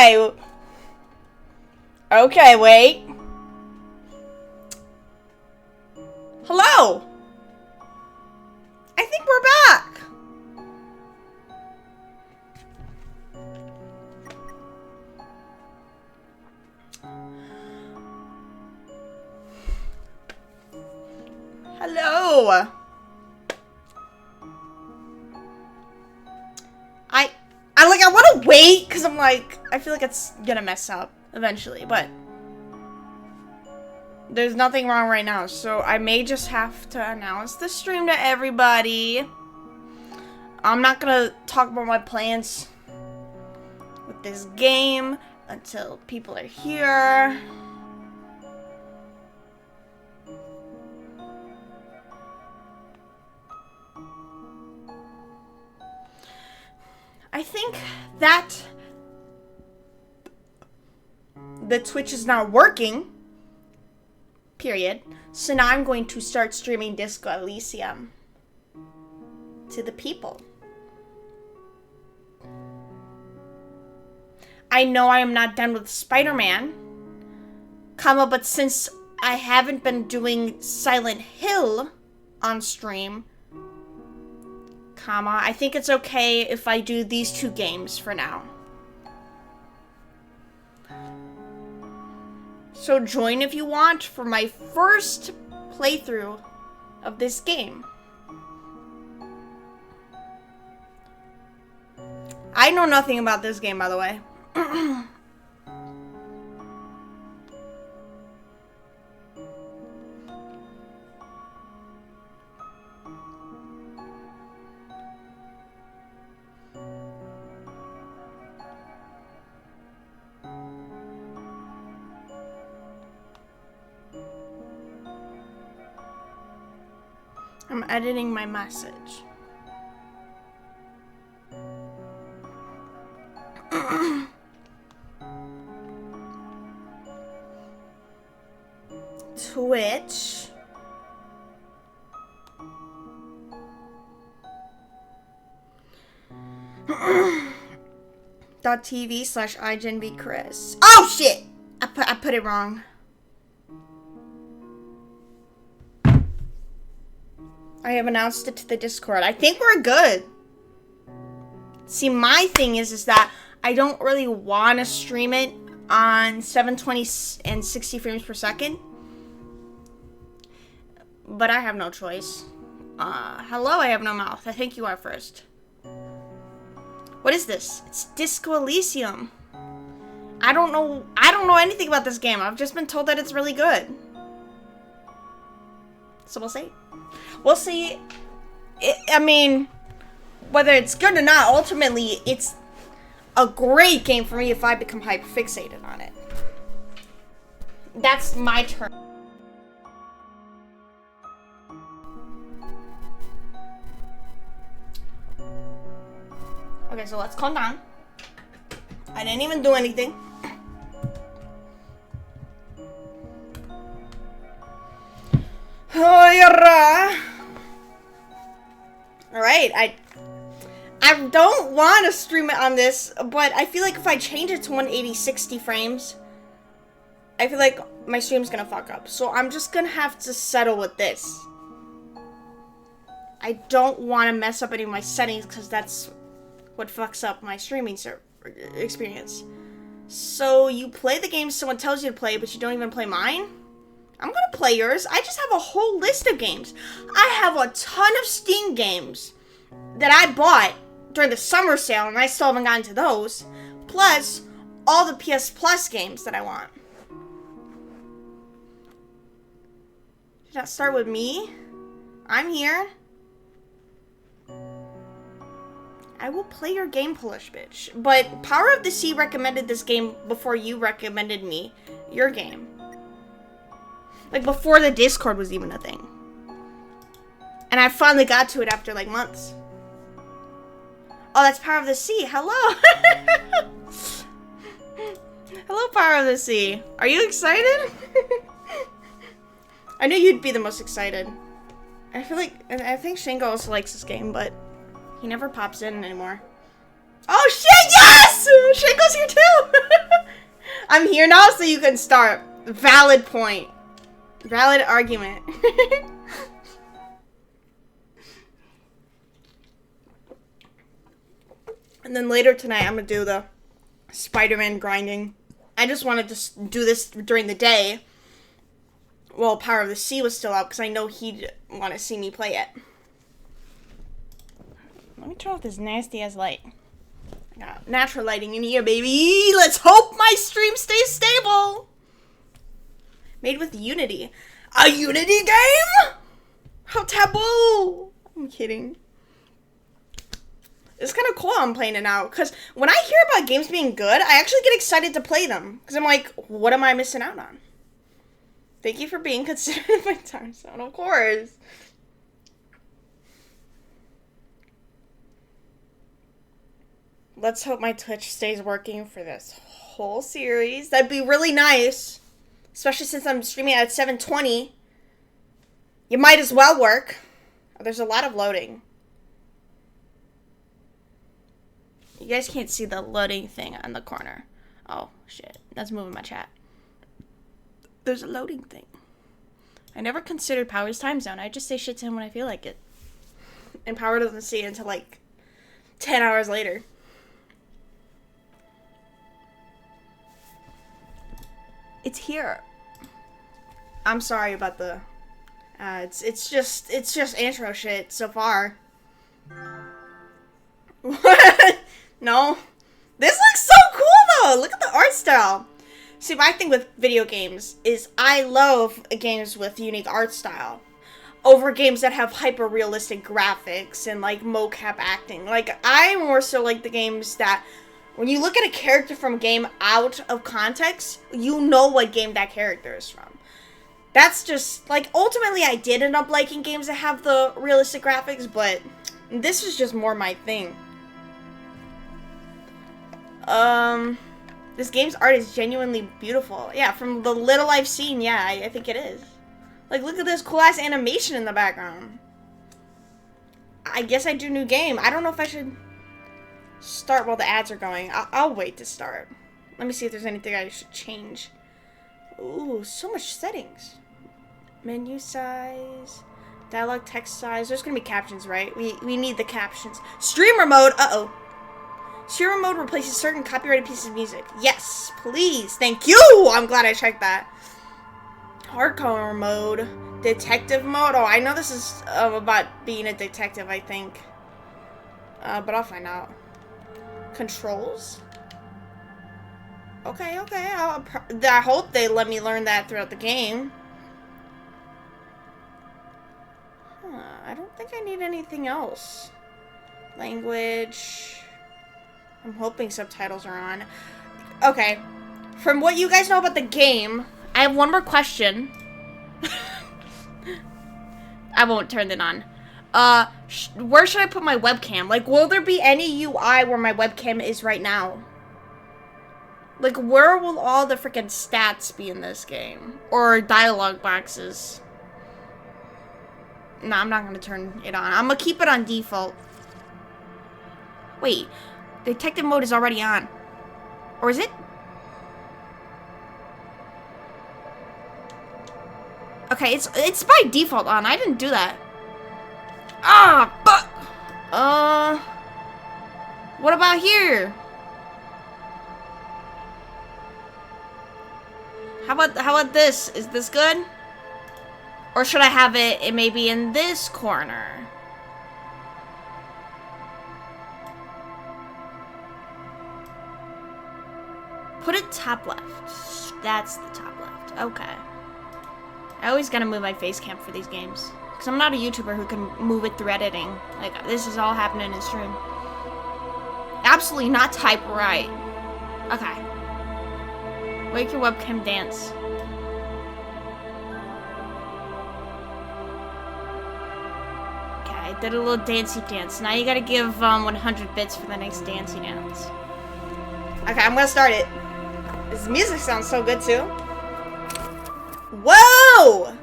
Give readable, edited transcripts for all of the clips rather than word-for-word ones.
Okay. Okay, wait. Hello. I think we're back. Hello. I want to wait because I'm like, I feel like it's gonna mess up eventually, but there's nothing wrong right now, so I may just have to announce the stream to everybody. I'm not gonna talk about my plans with this game until people are here. I think that the Twitch is not working, period. So now I'm going to start streaming Disco Elysium to the people. I know I am not done with Spider-Man, but since I haven't been doing Silent Hill on stream, I think it's okay if I do these two games for now. So join if you want for my first playthrough of this game. I know nothing about this game, by the way. I'm editing my message. Twitch. .tv/iGenVChris. Oh shit! I put it wrong. I have announced it to the Discord. I think we're good. See, my thing is that I don't really want to stream it on 720 and 60 frames per second. But I have no choice. Hello, I have no mouth. I think you are first. What is this? It's Disco Elysium. I don't know anything about this game. I've just been told that it's really good. So we'll see. We'll see. I mean, whether it's good or not, ultimately, it's a great game for me if I become hyper-fixated on it. That's my turn. Okay, so let's calm down. I didn't even do anything. Oh, yeah. Alright, I don't want to stream it on this, but I feel like if I change it to 180-60 frames, I feel like my stream's gonna fuck up. So I'm just gonna have to settle with this. I don't want to mess up any of my settings because that's what fucks up my streaming experience. So you play the game someone tells you to play, but you don't even play mine? I'm gonna play yours. I just have a whole list of games. I have a ton of Steam games that I bought during the summer sale, and I still haven't gotten to those. Plus, all the PS Plus games that I want. Should that start with me? I'm here. I will play your game, Polish bitch. But Power of the Sea recommended this game before you recommended me your game. Like, before the Discord was even a thing. And I finally got to it after, like, months. Oh, that's Power of the Sea. Hello. Hello, Power of the Sea. Are you excited? I knew you'd be the most excited. I think Shingo also likes this game, but he never pops in anymore. Oh, shit, yes! Shanko's here too! I'm here now so you can start. Valid point. Valid argument. And then later tonight, I'm gonna do the Spider-Man grinding. I just wanted to do this during the day while Power of the Sea was still out, because I know he'd want to see me play it. Let me turn off this nasty-ass light. I got natural lighting in here, baby. Let's hope my stream stays stable. Made with Unity. A Unity game? How taboo. I'm kidding. It's kind of cool I'm playing it now, because when I hear about games being good, I actually get excited to play them, because I'm like, what am I missing out on? Thank you for being considerate of my time zone, of course. Let's hope my Twitch stays working for this whole series. That'd be really nice, especially since I'm streaming at 720. You might as well work. There's a lot of loading. You guys can't see the loading thing on the corner. Oh, shit. That's moving my chat. There's a loading thing. I never considered Power's time zone. I just say shit to him when I feel like it. And Power doesn't see it until like 10 hours later. It's here. I'm sorry about the... it's just intro shit so far. What? No. This looks so cool though. Look at the art style. See, my thing with video games is I love games with unique art style over games that have hyper-realistic graphics and like mocap acting. Like, I more so like the games that when you look at a character from a game out of context, you know what game that character is from. That's just, like, ultimately I did end up liking games that have the realistic graphics, but this is just more my thing. This game's art is genuinely beautiful. Yeah, from the little I've seen, yeah, I think it is. Like, look at this cool-ass animation in the background. I guess I do new game. I don't know if I should start while the ads are going. I'll wait to start. Let me see if there's anything I should change. Ooh, so much settings. Menu size, dialogue text size. There's gonna be captions, right? We need the captions. Streamer mode. Uh-oh. Streamer mode replaces certain copyrighted pieces of music. Yes, please. Thank you. I'm glad I checked that. Hardcore mode. Detective mode. Oh, I know this is about being a detective, I think. But I'll find out. Controls. Okay. I hope they let me learn that throughout the game. I don't think I need anything else. Language. I'm hoping subtitles are on. Okay. From what you guys know about the game, I have one more question. I won't turn it on. Where should I put my webcam? Like, will there be any UI where my webcam is right now? Like, where will all the freaking stats be in this game? Or dialogue boxes? No, I'm not gonna turn it on. I'm gonna keep it on default. Wait, detective mode is already on. Or is it? Okay, it's by default on. I didn't do that. Ah, but what about here? How about this? Is this good? Or should I have it maybe in this corner? Put it top left. That's the top left. Okay. I always gotta move my face cam for these games. Because I'm not a YouTuber who can move it through editing. Like, this is all happening in stream. Absolutely not type right. Okay. Make your webcam dance. Okay, I did a little dancey dance. Now you gotta give 100 bits for the next dancey dance. Okay, I'm gonna start it. This music sounds so good too. Whoa!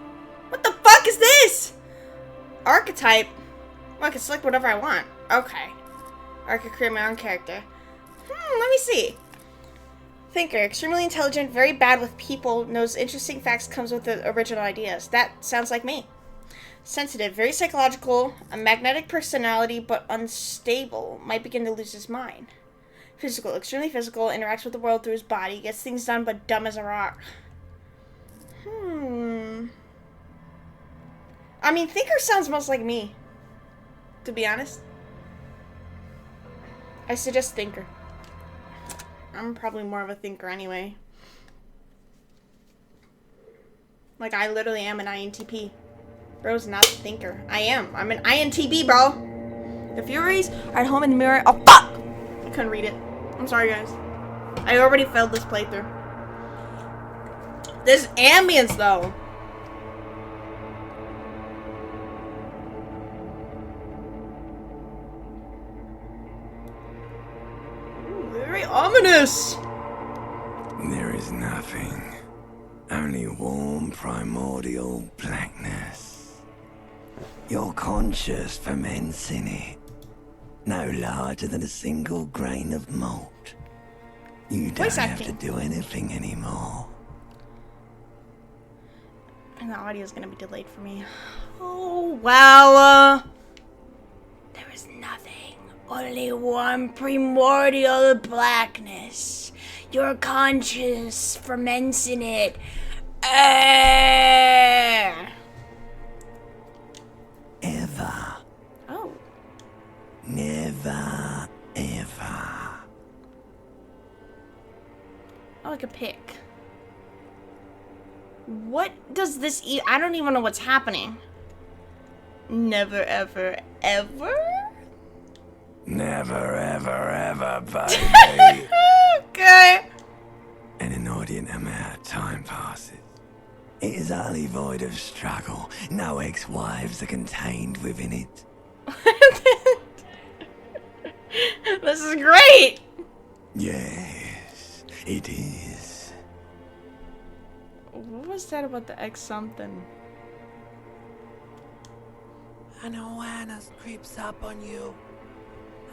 What the fuck is this? Archetype. Well, I can select whatever I want. Okay. Or I can create my own character. Let me see. Thinker, extremely intelligent, very bad with people, knows interesting facts, comes with the original ideas. That sounds like me. Sensitive, very psychological, a magnetic personality, but unstable. Might begin to lose his mind. Physical, extremely physical, interacts with the world through his body, gets things done, but dumb as a rock. I mean, Thinker sounds most like me, to be honest. I suggest Thinker. I'm probably more of a thinker anyway. Like, I literally am an INTP. Bro's not a thinker. I am. I'm an INTP, bro. The Furies are at home in the mirror. Oh, fuck! I couldn't read it. I'm sorry, guys. I already failed this playthrough. This ambience, though. Ooh, very ominous. There is nothing. Only warm primordial blackness. Your conscious ferments in it. No larger than a single grain of malt. You don't have to do anything anymore. And the audio is going to be delayed for me. Oh, wow. There is nothing. Only warm primordial blackness. Your conscience ferments in it. Ever. Oh. Never, ever. Oh, like a pick. What does this I don't even know what's happening. Never, ever, ever? Never, ever, ever, baby. Okay. An inordinate amount of time passes. It is utterly void of struggle. No ex-wives are contained within it. This is great. Yes, it is. What was that about the X something? An awareness creeps up on you.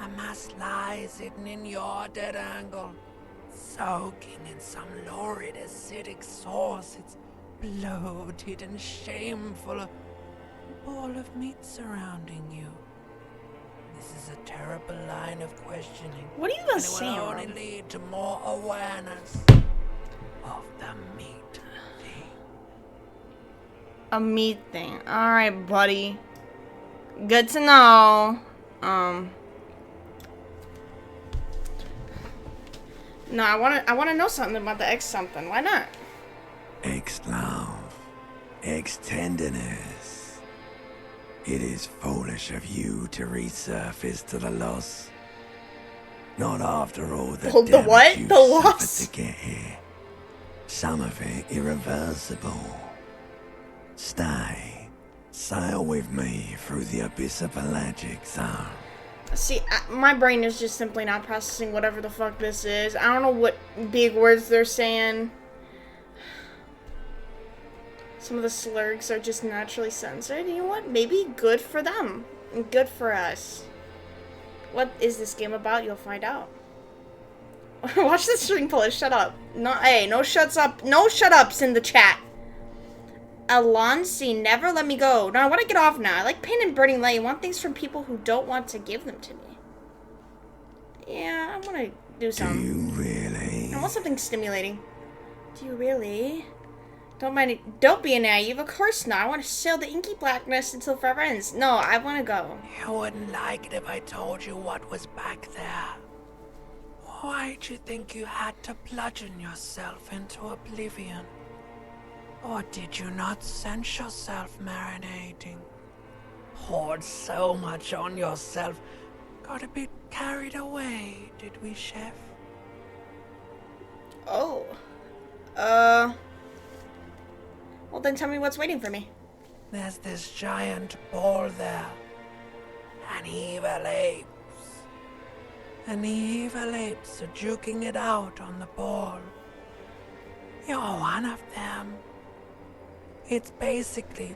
A mass lies hidden in your dead angle, soaking in some lurid acidic sauce. It's bloated and shameful. A ball of meat surrounding you. This is a terrible line of questioning. What are you even and saying? It will only lead to more awareness of the meat thing. A meat thing. Alright, buddy. Good to know. No, I wanna know something about the X something. Why not? Ex-love. Ex-tenderness. It is foolish of you to resurface to the loss. Not after all the The what? damage The you've loss? suffered to get here. Some of it irreversible. Stay. Sail with me through the abyss of pelagic zone. See, my brain is just simply not processing whatever the fuck this is. I don't know what big words they're saying. Some of the slurs are just naturally censored. You know what? Maybe good for them. And good for us. What is this game about? You'll find out. Watch the string puller. Shut up. No, hey, no shuts up. No shut ups in the chat. Alonsi, never let me go. No, I want to get off now. I like pain and burning light. I want things from people who don't want to give them to me. Yeah, I want to do something. Do you really? I want something stimulating. Do you really? Don't mind it. Don't be naive. Of course not. I want to sail the inky blackness until forever ends. No, I want to go. You wouldn't like it if I told you what was back there. Why'd you think you had to bludgeon yourself into oblivion? Or did you not sense yourself marinating? Poured so much on yourself. Got a bit carried away, did we, Chef? Oh. Well, then tell me what's waiting for me. There's this giant ball there. An evil apes. And the evil apes are juking it out on the ball. You're one of them. It's basically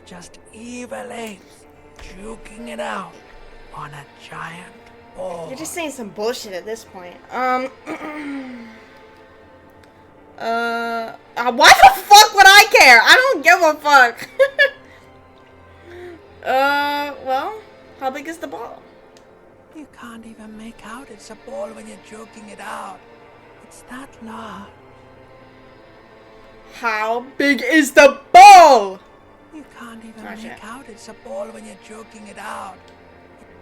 just evil apes juking it out on a giant ball. You're just saying some bullshit at this point. Why the fuck would I care? I don't give a fuck. Well, how big is the ball? You can't even make out it's a ball when you're joking it out. It's that large. How big is the ball? You can't even Oh, shit. make out it's a ball when you're joking it out.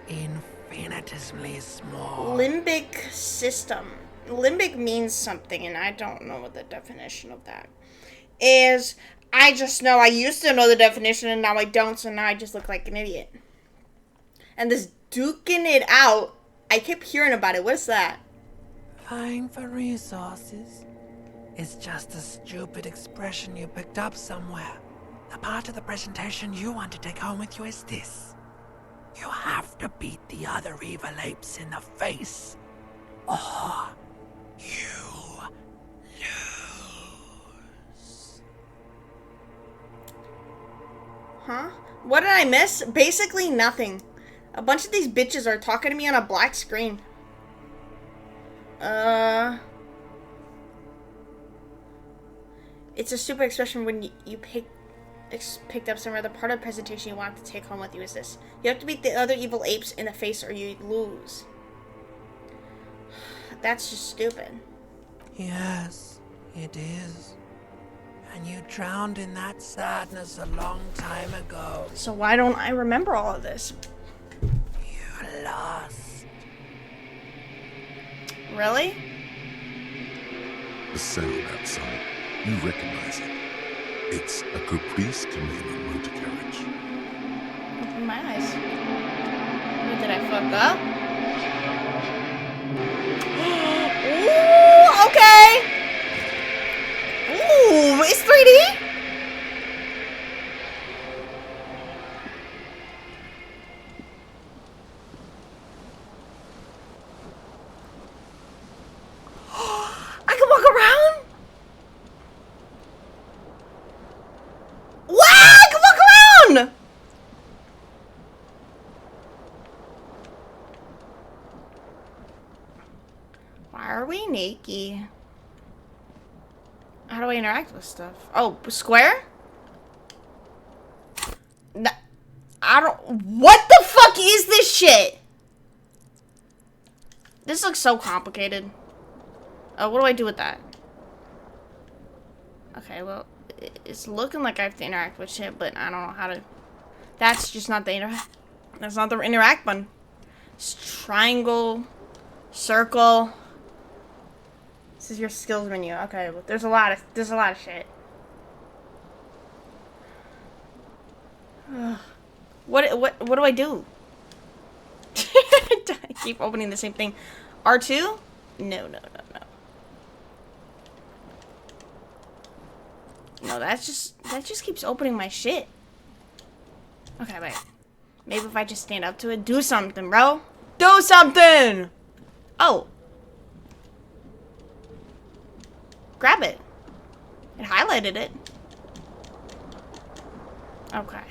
Infinitesimally small. Limbic system. Limbic means something, and I don't know what the definition of that is. I just know I used to know the definition, and now I don't, so now I just look like an idiot. And this duking it out, I kept hearing about it. What is that? Vying for resources. It's just a stupid expression you picked up somewhere. The part of the presentation you want to take home with you is this. You have to beat the other evil apes in the face, or you lose. Huh? What did I miss? Basically nothing. A bunch of these bitches are talking to me on a black screen. It's a stupid expression when you picked up some other part of the presentation you want to take home with you is this. You have to beat the other evil apes in the face or you lose. That's just stupid. Yes, it is. And you drowned in that sadness a long time ago. So why don't I remember all of this? You lost. Really? The sound outside. You recognize it. It's a Caprice Camino motor carriage. Open my eyes. What, did I fuck up? Ooh, okay. Ooh, it's 3D? I can walk around? Wow, I can walk around! Why are we naked? How do I interact with stuff? Oh, square? No, I don't. What the fuck is this shit? This looks so complicated. What do I do with that? Okay, well, it's looking like I have to interact with shit, but I don't know how to. That's just not the interact. That's not the interact button. It's triangle, circle. This is your skills menu. Okay, well, there's a lot of shit. What do I do? I keep opening the same thing. R2? No. No, that just keeps opening my shit. Okay, wait. Maybe if I just stand up to it, do something, bro. Do something! Oh. Grab it. It highlighted it. Okay.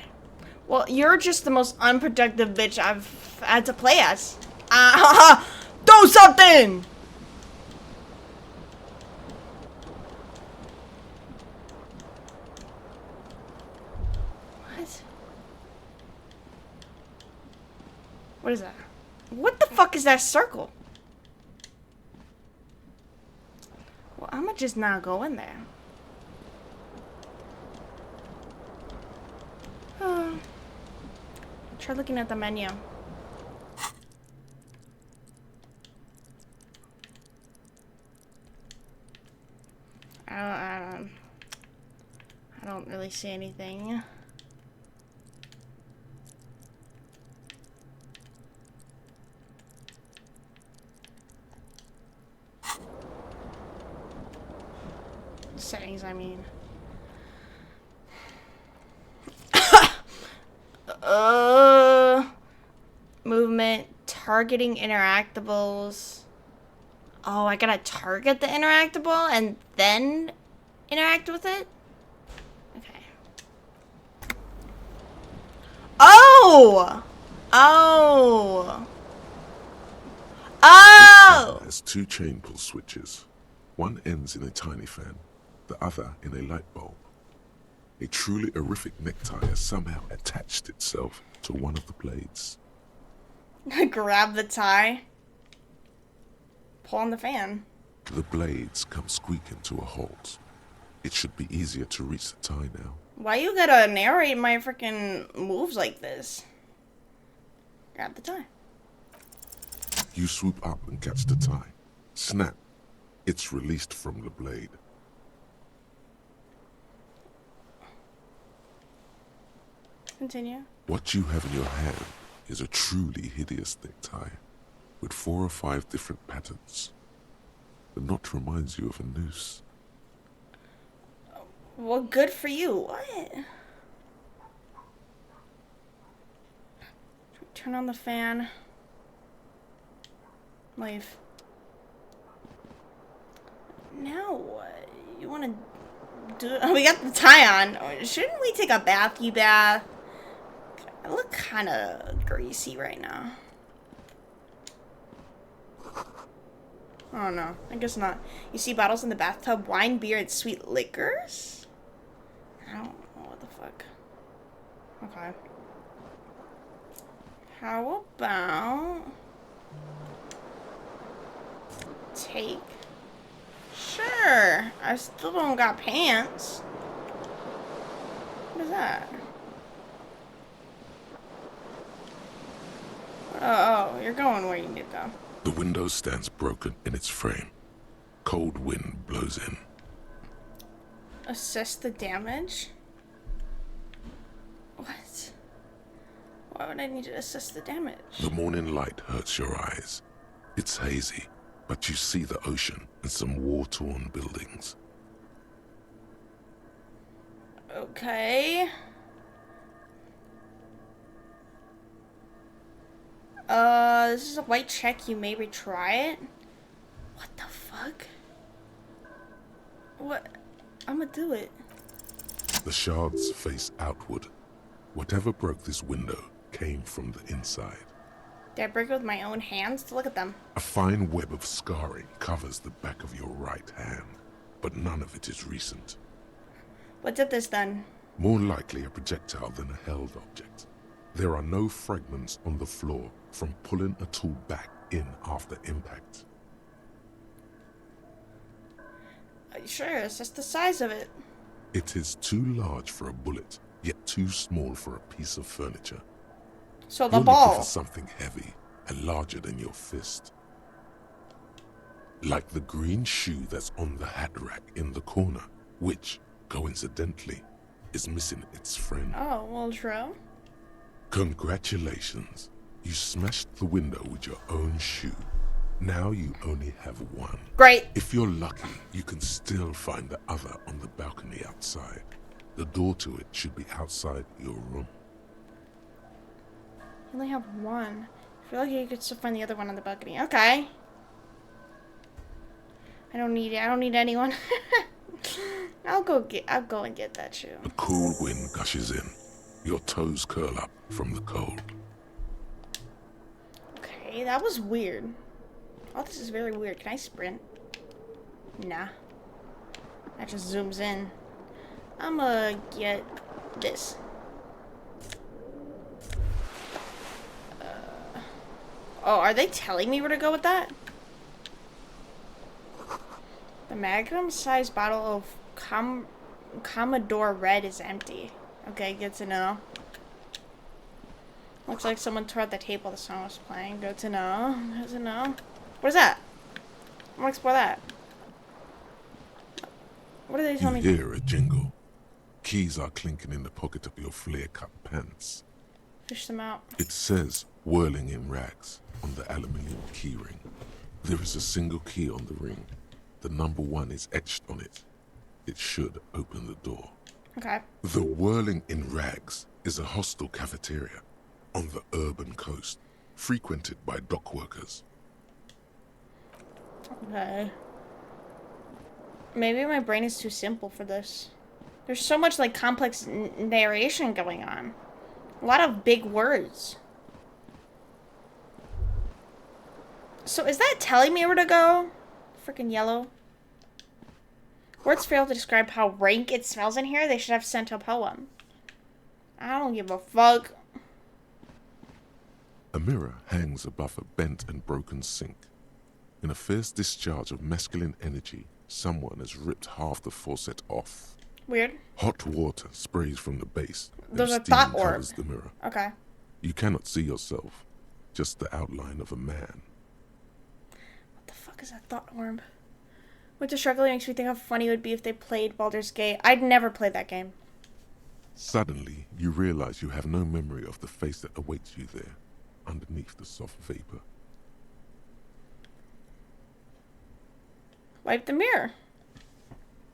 Well, you're just the most unproductive bitch I've had to play as. Do something! What? What is that? What the fuck is that circle? Well, I'ma just not go in there. Try looking at the menu. I don't really see anything. Settings, I mean. Movement, targeting interactables. Oh, I gotta target the interactable and then interact with it? Okay. Oh! Oh! Fan has two chain pull switches. One ends in a tiny fan, the other in a light bulb. A truly horrific necktie has somehow attached itself to one of the blades. Grab the tie. Pull on the fan. The blades come squeaking to a halt. It should be easier to reach the tie now. Why you gotta narrate my freaking moves like this? Grab the tie. You swoop up and catch the tie. Snap. It's released from the blade. Continue. What you have in your hand is a truly hideous necktie with 4 or 5 different patterns. The knot reminds you of a noose. Well, good for you. What? Turn on the fan. Leave. Now what? You want to do? Oh, we got the tie on. Shouldn't we take a bathy bath? I look kind of greasy right now. Oh no, I guess not. You see bottles in the bathtub, wine, beer, and sweet liquors? I don't know what the fuck. Okay. How about take? Sure. I still don't got pants. What is that? Oh, you're going where you need to go. The window stands broken in its frame. Cold wind blows in. Assess the damage? What? Why would I need to assess the damage? The morning light hurts your eyes. It's hazy, but you see the ocean and some war-torn buildings. Okay. This is a white check. You may retry it. What the fuck? What? I'm gonna do it. The shards face outward. Whatever broke this window came from the inside. Did I break it with my own hands? Look at them. A fine web of scarring covers the back of your right hand, but none of it is recent. What did this then? More likely a projectile than a held object. There are no fragments on the floor from pulling a tool back in after impact. Sure, it's just the size of it. It is too large for a bullet, yet too small for a piece of furniture. So the You're looking ball. for something heavy and larger than your fist. Like the green shoe that's on the hat rack in the corner, which, coincidentally, is missing its friend. Oh, well, true. Congratulations. You smashed the window with your own shoe. Now you only have one. Great. If you're lucky, you can still find the other on the balcony outside. The door to it should be outside your room. You only have one. I feel like you could still find the other one on the balcony. Okay. I don't need anyone. I'll go and get that shoe. The cool wind gushes in. Your toes curl up from the cold. Okay, that was weird. Oh, this is very weird. Can I sprint? Nah. That just zooms in. I'ma get this. Oh, are they telling me where to go with that? The magnum-sized bottle of Commodore Red is empty. Okay, good to know. Looks like someone tore out the table the song was playing. Good to know. Good to know. What is that? I want to explore that. What are they telling me? You hear a jingle. Keys are clinking in the pocket of your flare-cut pants. Fish them out. It says, whirling in rags, on the aluminium key ring. There is a single key on the ring. The number 1 is etched on it. It should open the door. Okay. The whirling in rags is a hostel cafeteria on the urban coast, frequented by dock workers. Okay. Maybe my brain is too simple for this. There's so much like complex narration going on. A lot of big words. So is that telling me where to go? Freaking yellow. Words fail to describe how rank it smells in here. They should have sent a poem. I don't give a fuck. A mirror hangs above a bent and broken sink. In a fierce discharge of masculine energy, someone has ripped half the faucet off. Weird. Hot water sprays from the base. Those are and steam thought orb. covers the mirror. Okay. You cannot see yourself, just the outline of a man. What the fuck is that thought orb? Winter Struggling makes me think how funny it would be if they played Baldur's Gate. I'd never play that game. Suddenly, you realize you have no memory of the face that awaits you there, underneath the soft vapor. Wipe the mirror.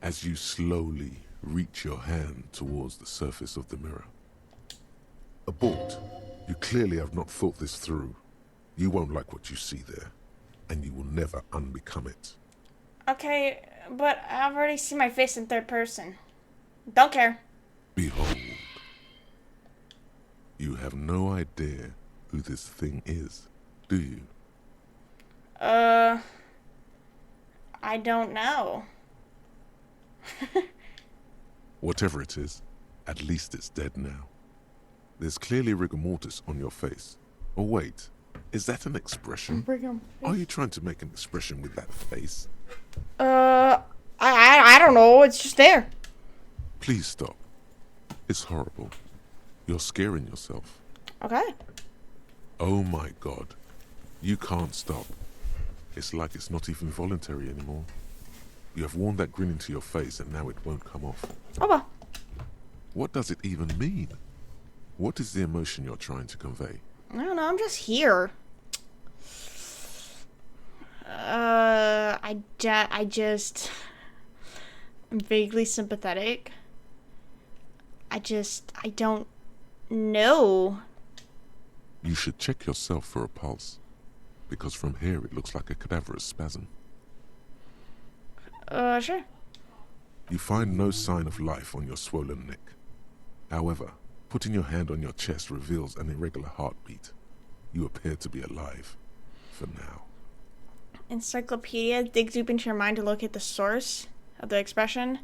As you slowly reach your hand towards the surface of the mirror. Abort. You clearly have not thought this through. You won't like what you see there, and you will never unbecome it. Okay, but I've already seen my face in third person. Don't care. Behold. You have no idea who this thing is, do you? I don't know. Whatever it is, at least it's dead now. There's clearly rigor mortis on your face. Oh wait, is that an expression? Are you trying to make an expression with that face? I don't know. It's just there. Please stop. It's horrible. You're scaring yourself. Okay. Oh my god. You can't stop. It's like it's not even voluntary anymore. You have worn that grin into your face and now it won't come off. Oh well. What does it even mean? What is the emotion you're trying to convey? I don't know. I'm just here. I'm vaguely sympathetic. I don't know. You should check yourself for a pulse. Because from here it looks like a cadaverous spasm. Sure. You find no sign of life on your swollen neck. However, putting your hand on your chest reveals an irregular heartbeat. You appear to be alive. For now. Encyclopedia. Dig deep into your mind to locate the source of the expression.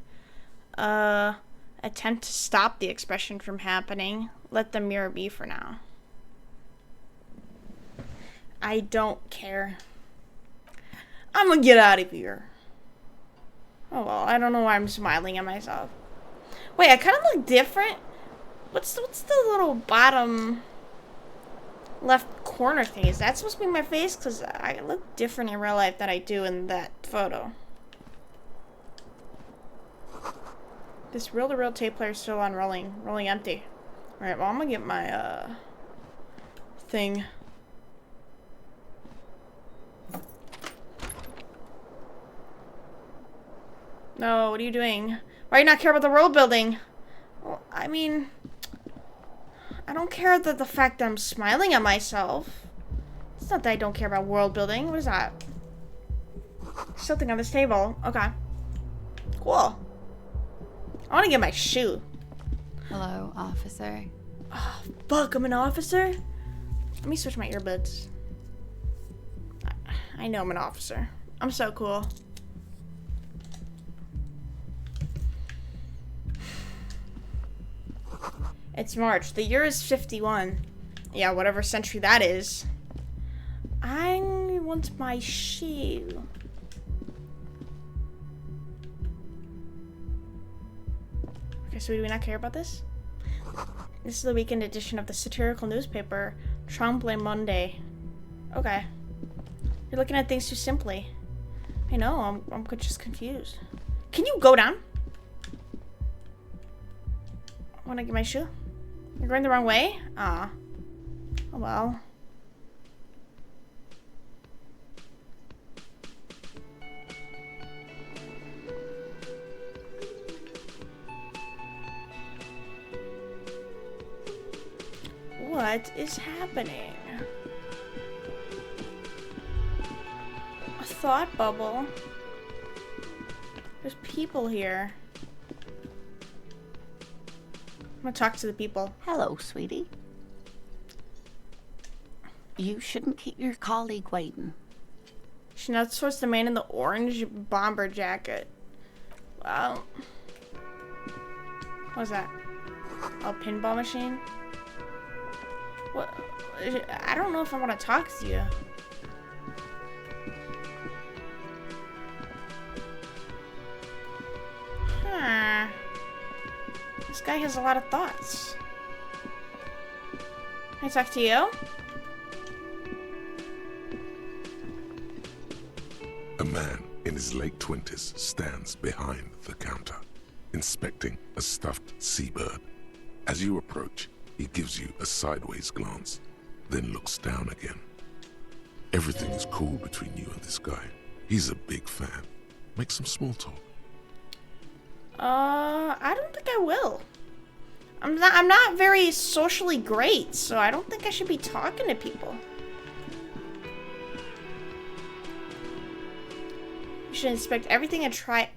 Attempt to stop the expression from happening. Let the mirror be for now. I don't care. I'm gonna get out of here. Oh well, I don't know why I'm smiling at myself. Wait, I kind of look different. What's the little bottom left corner thing? Is that supposed to be my face? Because I look different in real life than I do in that photo. This reel-to-reel tape player is still on rolling empty. Alright, well I'm gonna get my thing. No, what are you doing? Why do you not care about the world building? Well, I mean, I don't care that the fact that I'm smiling at myself. It's not that I don't care about world building. What is that? Something on this table. Okay. Cool. I want to get my shoe. Hello, officer. Oh, fuck, I'm an officer? Let me switch my earbuds. I know I'm an officer. I'm so cool. It's March. The year is 51. Yeah, whatever century that is. I want my shoe. Okay, so do we not care about this? This is the weekend edition of the satirical newspaper, Tremble Monday. Okay. You're looking at things too simply. I know, I'm just confused. Can you go down? Wanna get my shoe? You're going the wrong way? Aw. Oh well. What is happening? A thought bubble? There's people here. I'm gonna talk to the people. Hello, sweetie. You shouldn't keep your colleague waiting. She nods towards the man in the orange bomber jacket. Wow. What was that? A pinball machine? What? I don't know if I want to talk to you. Huh. This guy has a lot of thoughts. Can I talk to you? A man in his late 20s stands behind the counter, inspecting a stuffed seabird. As you approach, he gives you a sideways glance, then looks down again. Everything is cool between you and this guy. He's a big fan. Make some small talk. I don't think I will. I'm not very socially great, so I don't think I should be talking to people. You should inspect everything and try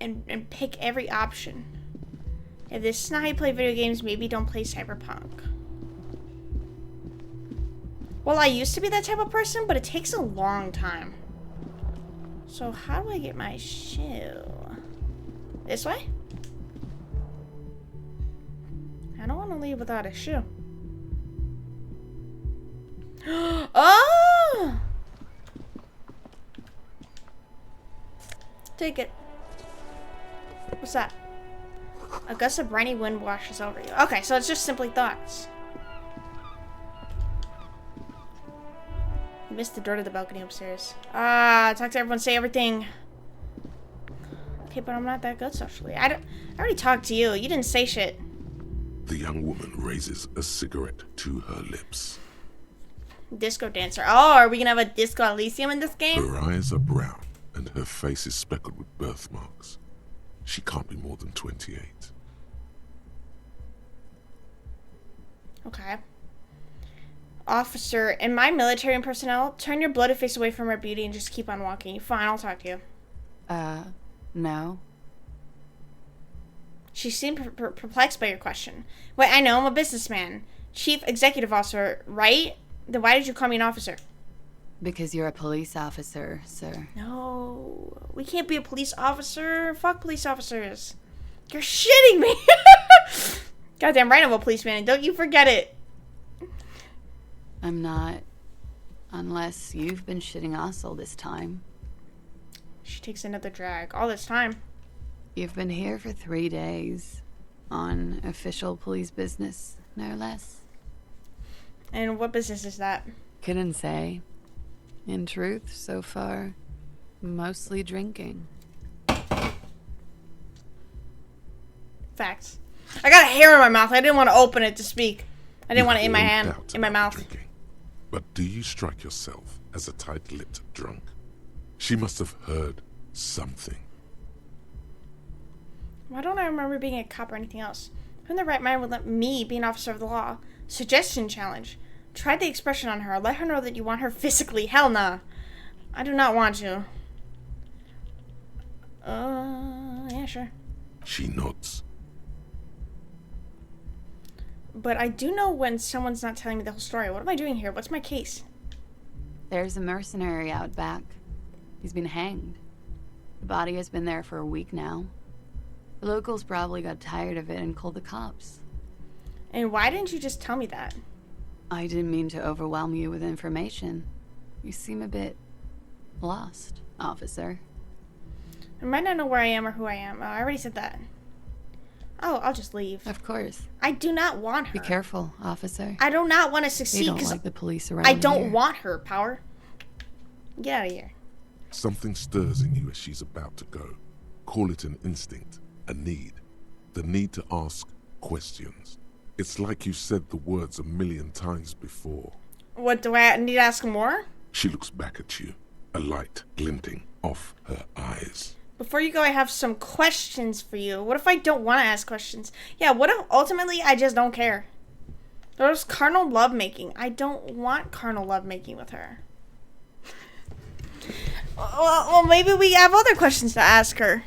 and pick every option. If this is not how you play video games, maybe don't play Cyberpunk. Well, I used to be that type of person, but it takes a long time. So how do I get my shoe? This way? I don't want to leave without a shoe. Oh! Take it. What's that? A gust of briny wind washes over you. Okay, so it's just simply thoughts. You missed the door to the balcony upstairs. Talk to everyone, say everything. Okay, but I'm not that good socially. I already talked to you. You didn't say shit. The young woman raises a cigarette to her lips. Disco dancer. Oh, are we gonna have a Disco Elysium in this game? Her eyes are brown, and her face is speckled with birthmarks. She can't be more than 28. Okay. Officer, in my military and personnel, turn your bloated face away from her beauty and just keep on walking. Fine, I'll talk to you. No. She seemed perplexed by your question. Wait, I know, I'm a businessman. Chief Executive Officer, right? Then why did you call me an officer? Because you're a police officer, sir. No, we can't be a police officer. Fuck police officers. You're shitting me. Goddamn right I'm a policeman, and don't you forget it. I'm not. Unless you've been shitting us all this time. She takes another drag. All this time. You've been here for 3 days. On official police business, no less. And what business is that? Couldn't say. In truth, so far, mostly drinking. Facts. I got a hair in my mouth. I didn't want to open it to speak. I didn't want it in my No hand, doubt in my about mouth. drinking. But do you strike yourself as a tight-lipped drunk? She must have heard something. Why don't I remember being a cop or anything else? Who in the right mind would let me be an officer of the law? Suggestion challenge. Try the expression on her. Let her know that you want her physically. Hell nah. I do not want to. Yeah, sure. She nods. But I do know when someone's not telling me the whole story. What am I doing here? What's my case? There's a mercenary out back. He's been hanged. The body has been there for a week now. The locals probably got tired of it and called the cops. And why didn't you just tell me that? I didn't mean to overwhelm you with information. You seem a bit lost, officer. I might not know where I am or who I am. Oh, I already said that. Oh, I'll just leave. Of course. I do not want her. Be careful, officer. I do not want to They succeed don't because like the police around I don't here. want her, Power. Get out of here. Something stirs in you as she's about to go. Call it an instinct, a need. The need to ask questions. It's like you said the words 1,000,000 times before. What, do I need to ask more? She looks back at you, a light glinting off her eyes. Before you go, I have some questions for you. What if I don't want to ask questions? Yeah, what if ultimately I just don't care? There's carnal lovemaking. I don't want carnal lovemaking with her. Well, maybe we have other questions to ask her.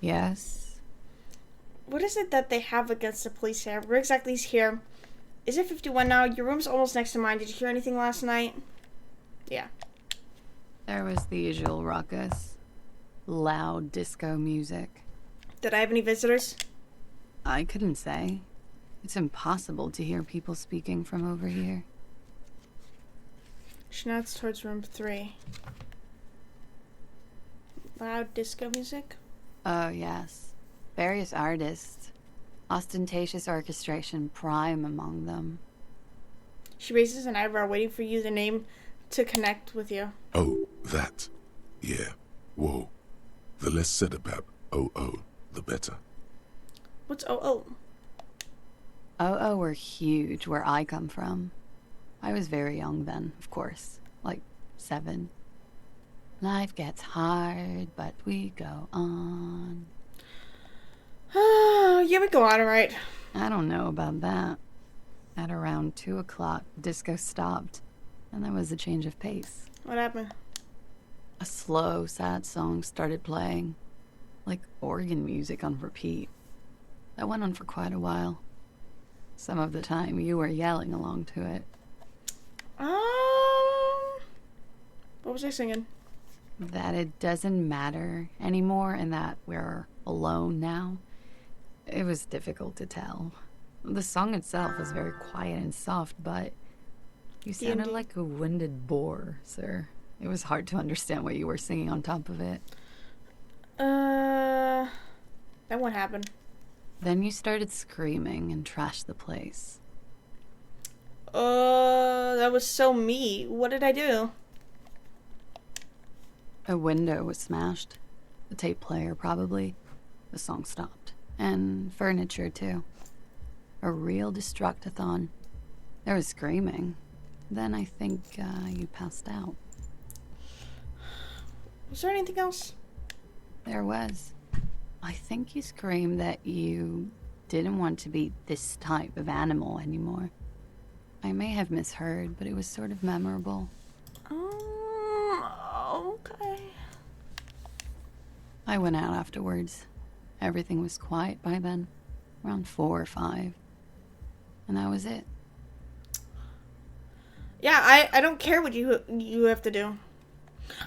Yes. What is it that they have against the police here? Where exactly is here? Is it 51 now? Your room's almost next to mine. Did you hear anything last night? Yeah. There was the usual ruckus. Loud disco music. Did I have any visitors? I couldn't say. It's impossible to hear people speaking from over here. She nods towards room 3. Loud disco music? Oh, yes. Various artists. Ostentatious orchestration prime among them. She raises an eyebrow, waiting for you, the name, to connect with you. Oh, that. Yeah. Whoa. The less said about OO, the better. What's OO? OO were huge where I come from. I was very young then, of course. Like 7. Life gets hard, but we go on. Yeah, we go on, alright. I don't know about that. At around 2 o'clock, disco stopped, and there was a change of pace. What happened? A slow, sad song started playing, like organ music on repeat. That went on for quite a while. Some of the time, you were yelling along to it. What was I singing? That it doesn't matter anymore and that we're alone now. It was difficult to tell. The song itself was very quiet and soft, but you sounded D&D. like a winded boar, sir. It was hard to understand what you were singing on top of it. Then what happened? Then you started screaming and trashed the place. That was so me. What did I do? A window was smashed. The tape player, probably. The song stopped. And furniture, too. A real destructathon. There was screaming. Then I think you passed out. Was there anything else? There was. I think you screamed that you didn't want to be this type of animal anymore. I may have misheard, but it was sort of memorable. Okay. I went out afterwards. Everything was quiet by then. Around 4 or 5. And that was it. Yeah, I don't care what you have to do.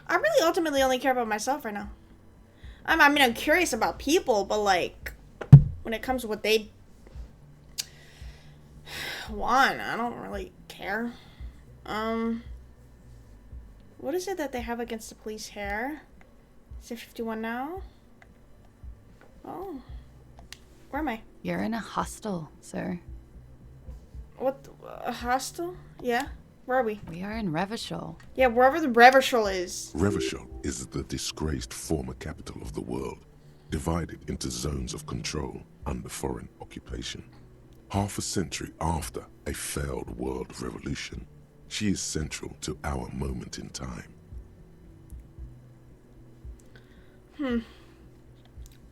I really ultimately only care about myself right now. I mean, I'm curious about people, but like, when it comes to what they want, I don't really care. What is it that they have against the police here? Is it 51 now? Oh. Where am I? You're in a hostel, sir. What? A hostel? Yeah? Where are we? We are in Revachol. Yeah, wherever the Revachol is. Revachol is the disgraced former capital of the world, divided into zones of control under foreign occupation. Half a century after a failed world revolution, she is central to our moment in time.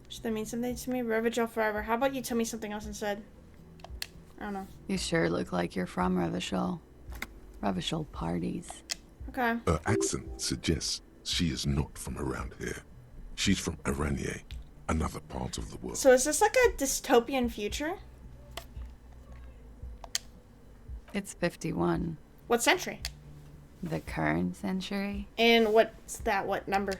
Should that mean something to me? Revachol forever. How about you tell me something else instead? I don't know. You sure look like you're from Revachol. Revachol parties. Okay. Her accent suggests she is not from around here. She's from Aranier, another part of the world. So is this like a dystopian future? It's 51. What century? The current century? And what's that? What number?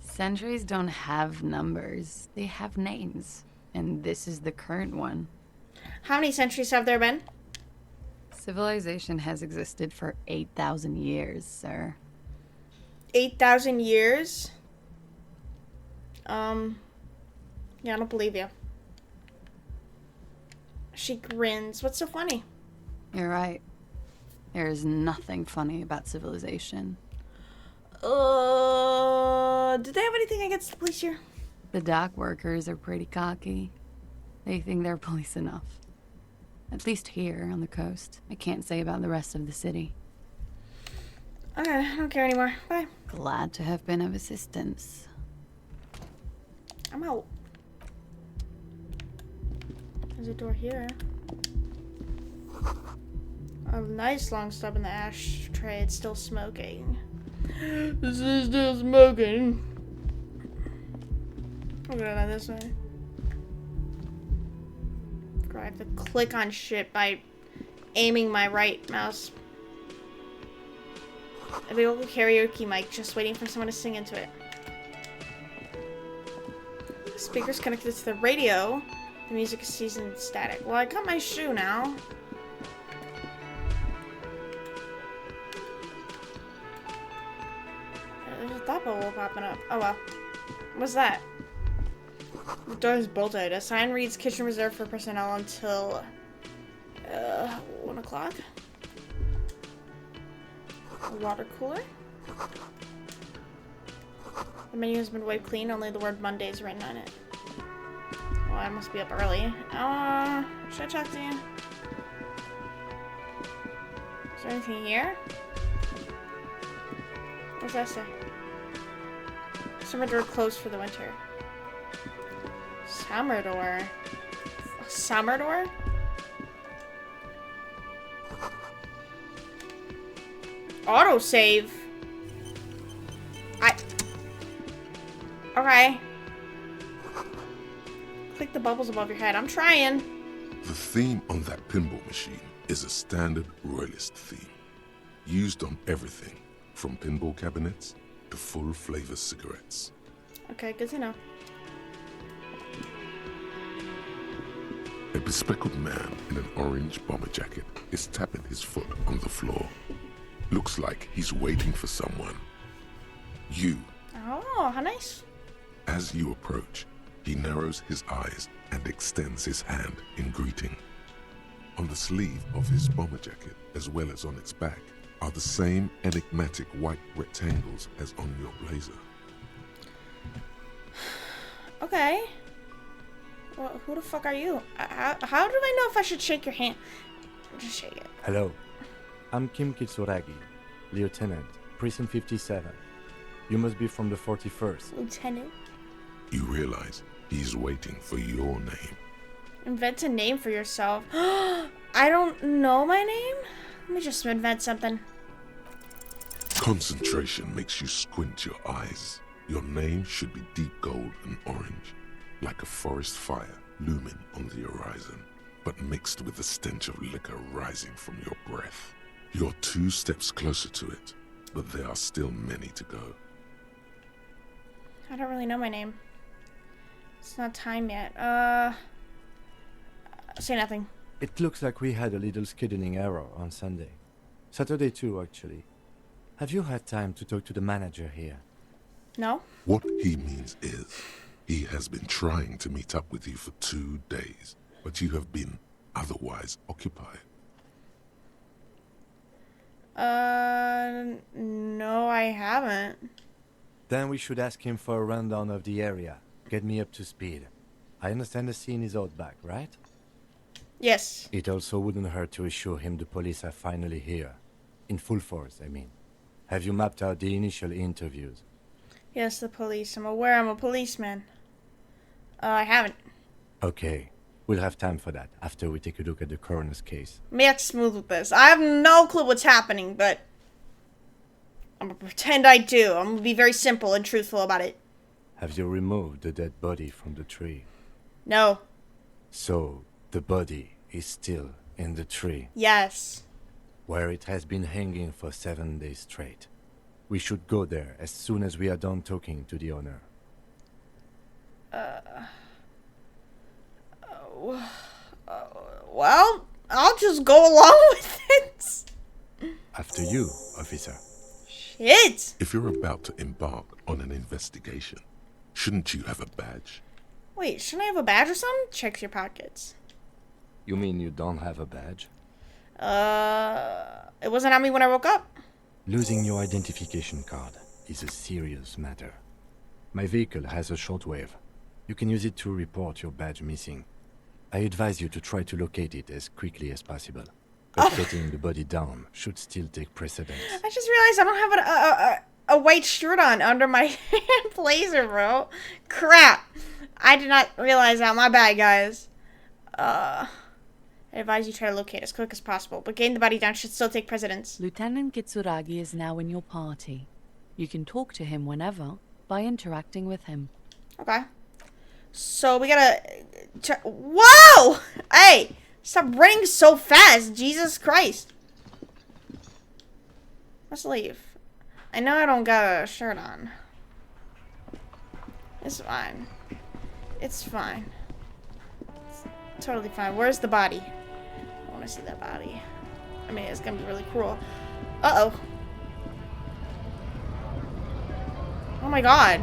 Centuries don't have numbers. They have names. And this is the current one. How many centuries have there been? Civilization has existed for 8,000 years, sir. 8,000 years? Yeah, I don't believe you. She grins. What's so funny? You're right. There is nothing funny about civilization. Do they have anything against the police here? The dock workers are pretty cocky. They think they're police enough. At least here on the coast. I can't say about the rest of the city. Okay, I don't care anymore. Bye. Glad to have been of assistance. I'm out. There's a door here. A nice long stub in the ashtray. It's still smoking. This is still smoking. I'm gonna go this way. I have to click on shit by aiming my right mouse. A big old karaoke mic, just waiting for someone to sing into it. Speakers connected to the radio. The music is seasoned static. Well, I got my shoe now. There's a thought bubble popping up. Oh well. What's that? The door is bolted. A sign reads kitchen reserved for personnel until 1 o'clock. A water cooler. The menu has been wiped clean, only the word Monday is written on it. Well, I must be up early. Should I talk to you? Is there anything here? What's that say? Summer door closed for the winter. Summer door? Summer door? Autosave? Okay. Click the bubbles above your head. I'm trying. The theme on that pinball machine is a standard royalist theme, used on everything from pinball cabinets to full-flavor cigarettes. Okay, good to know. A bespectacled man in an orange bomber jacket is tapping his foot on the floor. Looks like he's waiting for someone. You. Oh, how nice. As you approach, he narrows his eyes and extends his hand in greeting. On the sleeve of his bomber jacket, as well as on its back, are the same enigmatic white rectangles as on your blazer. Okay. Well, who the fuck are you? How do I know if I should shake your hand? Just shake it. Hello. I'm Kim Kitsuragi, Lieutenant, Prison 57. You must be from the 41st. Lieutenant? You realize he's waiting for your name. Invent a name for yourself. I don't know my name? Let me just invent something. Concentration makes you squint your eyes. Your name should be deep gold and orange, like a forest fire looming on the horizon, but mixed with the stench of liquor rising from your breath. You're 2 steps closer to it, but there are still many to go. I don't really know my name. It's not time yet. Say nothing. It looks like we had a little scheduling error on Sunday. Saturday too, actually. Have you had time to talk to the manager here? No? What he means is, he has been trying to meet up with you for 2 days, but you have been otherwise occupied. No, I haven't. Then we should ask him for a rundown of the area. Get me up to speed. I understand the scene is out back, right? Yes. It also wouldn't hurt to assure him the police are finally here. In full force, I mean. Have you mapped out the initial interviews? Yes, the police. I'm aware I'm a policeman. I haven't. Okay. We'll have time for that after we take a look at the coroner's case. Me act smooth with this. I have no clue what's happening, but I'm gonna pretend I do. I'm gonna be very simple and truthful about it. Have you removed the dead body from the tree? No. So, the body is still in the tree, Yes. where it has been hanging for 7 days straight. We should go there as soon as we are done talking to the owner. Well, I'll just go along with it. After you, officer. Shit. If you're about to embark on an investigation, shouldn't you have a badge? Wait, shouldn't I have a badge or something? Check your pockets. You mean you don't have a badge? It wasn't on me when I woke up. Losing your identification card is a serious matter. My vehicle has a shortwave. You can use it to report your badge missing. I advise you to try to locate it as quickly as possible. But getting the body down should still take precedence. I just realized I don't have a white shirt on under my blazer, bro. Crap. I did not realize that. My bad, guys. I advise you try to locate as quick as possible, but getting the body down should still take precedence. Lieutenant Kitsuragi is now in your party. You can talk to him whenever by interacting with him. Okay. So we gotta... Whoa! Hey! Stop running so fast! Jesus Christ. Let's leave. I know I don't got a shirt on. It's fine. It's fine. It's totally fine. Where's the body? I want to see that body. I mean, it's gonna be really cruel. Uh-oh. Oh my god.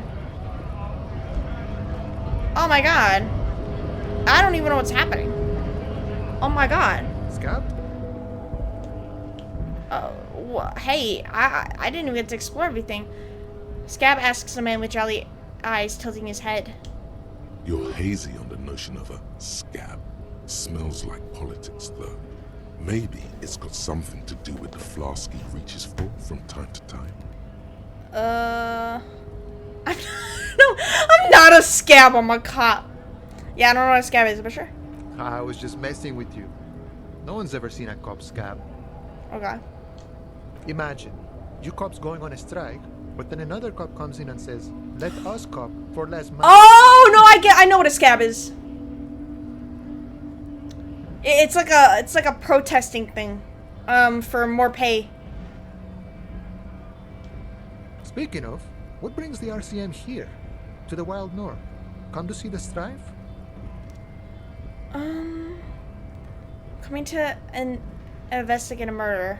Oh my god. I don't even know what's happening. Oh my god. Scab? Hey, I didn't even get to explore everything. Scab asks the man with jolly eyes, tilting his head. You're hazy on the notion of a scab. Smells like politics, though. Maybe it's got something to do with the flask he reaches for from time to time. I'm not a scab, I'm a cop. Yeah, I don't know what a scab is, but sure. I was just messing with you. No one's ever seen a cop scab. Okay. Imagine, you cops going on a strike, but then another cop comes in and says, let us cop for less money. Oh no, I know what a scab is. It's like a protesting thing, for more pay. Speaking of, what brings the RCM here? To the Wild North? Come to see the strife? Coming to investigate a murder.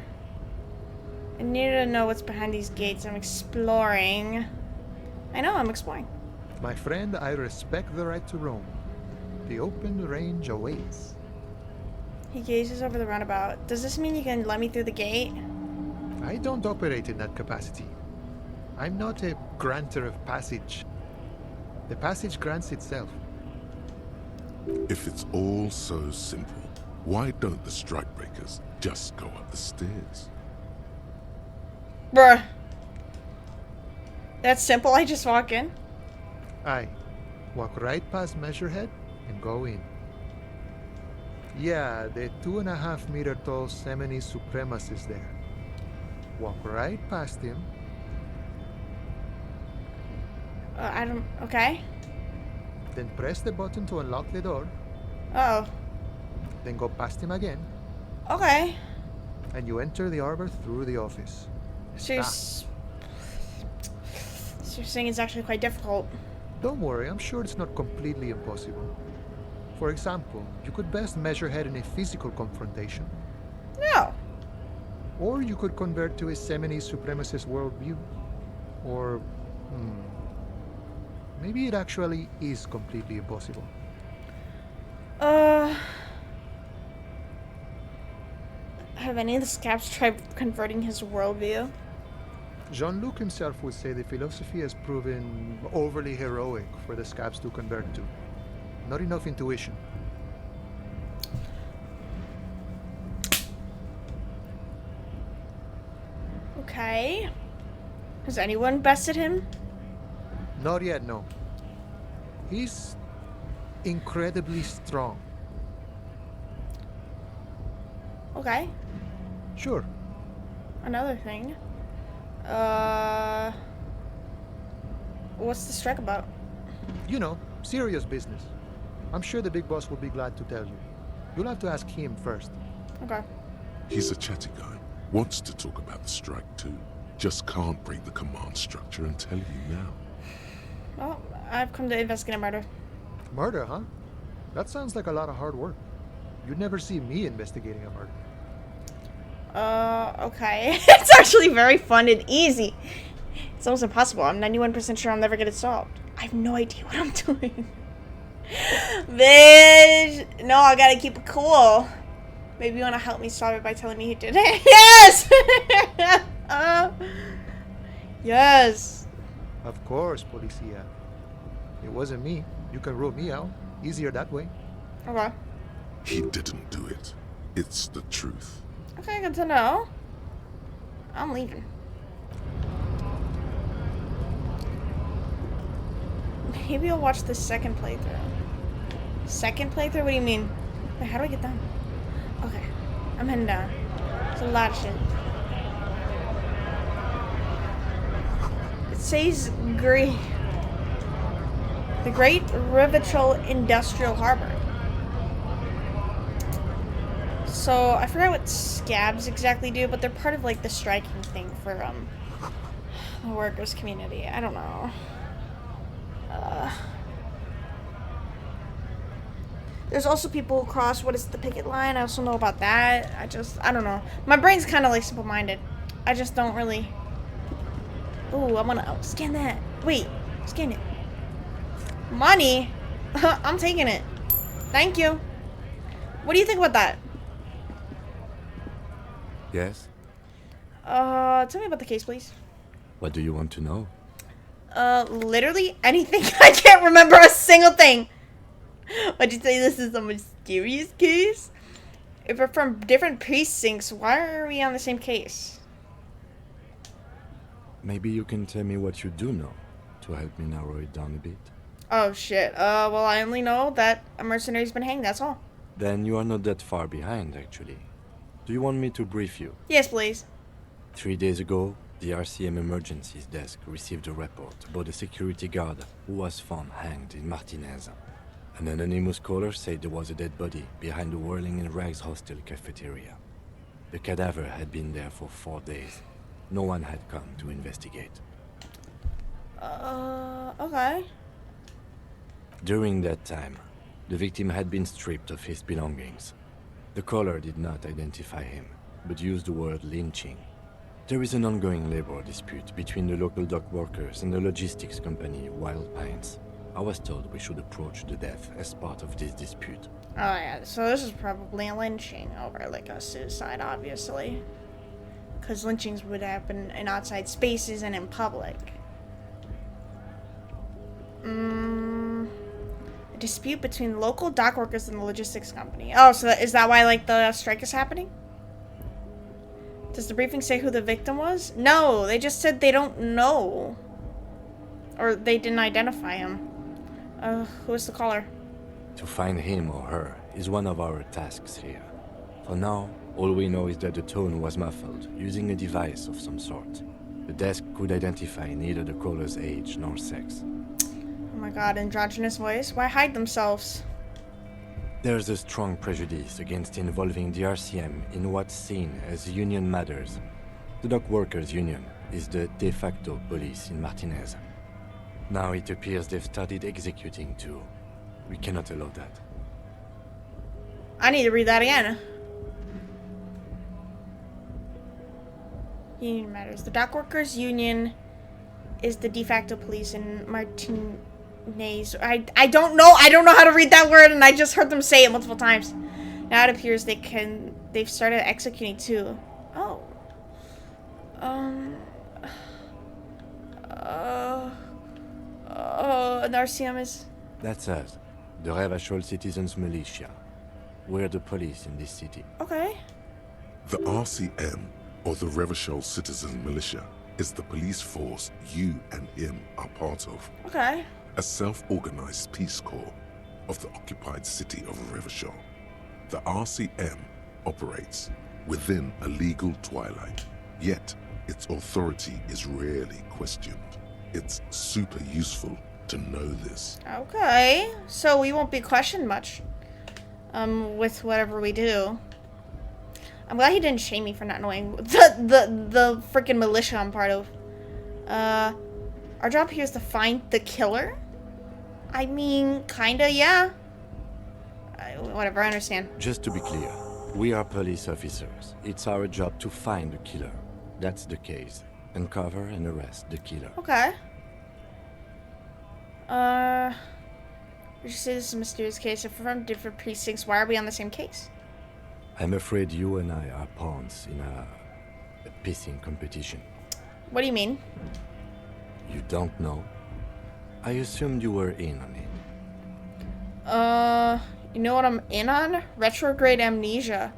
I need to know what's behind these gates. I'm exploring. I know, I'm exploring. My friend, I respect the right to roam. The open range awaits. He gazes over the roundabout. Does this mean you can let me through the gate? I don't operate in that capacity. I'm not a granter of passage. The passage grants itself. If it's all so simple, why don't the strikebreakers just go up the stairs? Bruh. That's simple, I just walk in. Aye. Walk right past Measurehead and go in. Yeah, the 2.5 meter tall Semini supremacist there. Walk right past him. Okay. Then press the button to unlock the door. Uh-oh. Then go past him again. Okay. And you enter the arbor through the office. So you're saying it's actually quite difficult. Don't worry, I'm sure it's not completely impossible. For example, you could best measure head in a physical confrontation. No. Or you could convert to a Semini supremacist worldview. Or, maybe it actually is completely impossible. Have any of the scabs tried converting his worldview? Jean-Luc himself would say the philosophy has proven overly heroic for the scabs to convert to. Not enough intuition. Okay. Has anyone bested him? Not yet, no. He's incredibly strong. Okay. Sure. Another thing. What's the strike about? You know, serious business. I'm sure the big boss will be glad to tell you. You'll have to ask him first. Okay. He's a chatty guy. Wants to talk about the strike too. Just can't break the command structure and tell you now. Well, I've come to investigate a murder. Murder, huh? That sounds like a lot of hard work. You'd never see me investigating a murder. Okay. It's actually very fun and easy. It's almost impossible. I'm 91% sure I'll never get it solved. I have no idea what I'm doing. Bitch! No, I gotta keep it cool. Maybe you wanna help me solve it by telling me who did it? Yes! Yes! Of course, Policia. It wasn't me. You can rule me out. Easier that way. Okay. He didn't do it. It's the truth. Okay, good to know. I'm leaving. Maybe I'll watch the second playthrough. Second playthrough? What do you mean? Wait, how do I get down? Okay. I'm heading down. It's a lot of shit. It says Great. The Great Rivitrol Industrial Harbor. So, I forgot what scabs exactly do, but they're part of, like, the striking thing for, The workers' community. I don't know. There's also people who cross what is the picket line. I also know about that. I don't know. My brain's kind of like simple-minded. I just don't really. Ooh, I wanna scan that. Wait, scan it. Money? I'm taking it. Thank you. What do you think about that? Yes? Tell me about the case, please. What do you want to know? Literally anything. I can't remember a single thing. Why'd you say this is a mysterious case? If we're from different precincts, why are we on the same case? Maybe you can tell me what you do know to help me narrow it down a bit. Oh shit. Well, I only know that a mercenary's been hanged, that's all. Then you are not that far behind, actually. Do you want me to brief you? Yes, please. 3 days ago, the RCM Emergencies Desk received a report about a security guard who was found hanged in Martinez. An anonymous caller said there was a dead body behind the Whirling in Rags hostel cafeteria. The cadaver had been there for 4 days. No one had come to investigate. Okay. During that time, the victim had been stripped of his belongings. The caller did not identify him, but used the word lynching. There is an ongoing labor dispute between the local dock workers and the logistics company Wild Pines. I was told we should approach the death as part of this dispute. Oh yeah, so this is probably a lynching over like a suicide, obviously. Because lynchings would happen in outside spaces and in public. A dispute between local dock workers and the logistics company. Oh, so is that why like the strike is happening? Does the briefing say who the victim was? No, they just said they don't know. Or they didn't identify him. Who was the caller? To find him or her is one of our tasks here. For now, all we know is that the tone was muffled, using a device of some sort. The desk could identify neither the caller's age nor sex. Oh my god, androgynous voice? Why hide themselves? There's a strong prejudice against involving the RCM in what's seen as union matters. The dock workers' union is the de facto police in Martinez. Now it appears they've started executing too. We cannot allow that. I need to read that again. Union matters. The dock workers' union is the de facto police in Martinez. I don't know. I don't know how to read that word, and I just heard them say it multiple times. Now it appears they've started executing too. Oh. And RCM is... That's us, the Revachol Citizens Militia. We're the police in this city. Okay. The RCM, or the Revachol Citizen Militia, is the police force you and him are part of. Okay. A self-organized peace corps of the occupied city of Revachol. The RCM operates within a legal twilight, yet its authority is rarely questioned. It's super useful to know this. Okay. So we won't be questioned much. With whatever we do. I'm glad he didn't shame me for not knowing the freaking militia I'm part of. Our job here is to find the killer? I mean, kinda, yeah. Whatever, I understand. Just to be clear, we are police officers. It's our job to find the killer. That's the case. Uncover and arrest the killer. Okay. Would you say this is a mysterious case? If we're from different precincts, why are we on the same case? I'm afraid you and I are pawns in a pissing competition. What do you mean? You don't know? I assumed you were in on it. You know what I'm in on? Retrograde amnesia.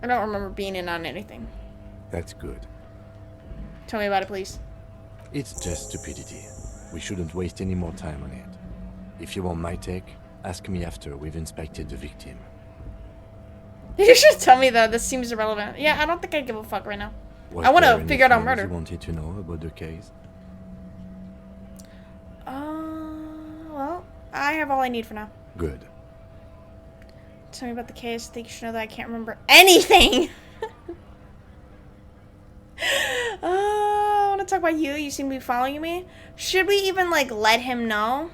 I don't remember being in on anything. That's good. Tell me about it, please. It's just stupidity. We shouldn't waste any more time on it. If you want my take, ask me after we've inspected the victim. You should tell me that. This seems irrelevant. Yeah, I don't think I give a fuck right now. I want to figure out our murder. You wanted to know about the case? Well, I have all I need for now. Good. Tell me about the case. I think you should know that I can't remember anything. about you. You seem to be following me. Should we even, like, let him know?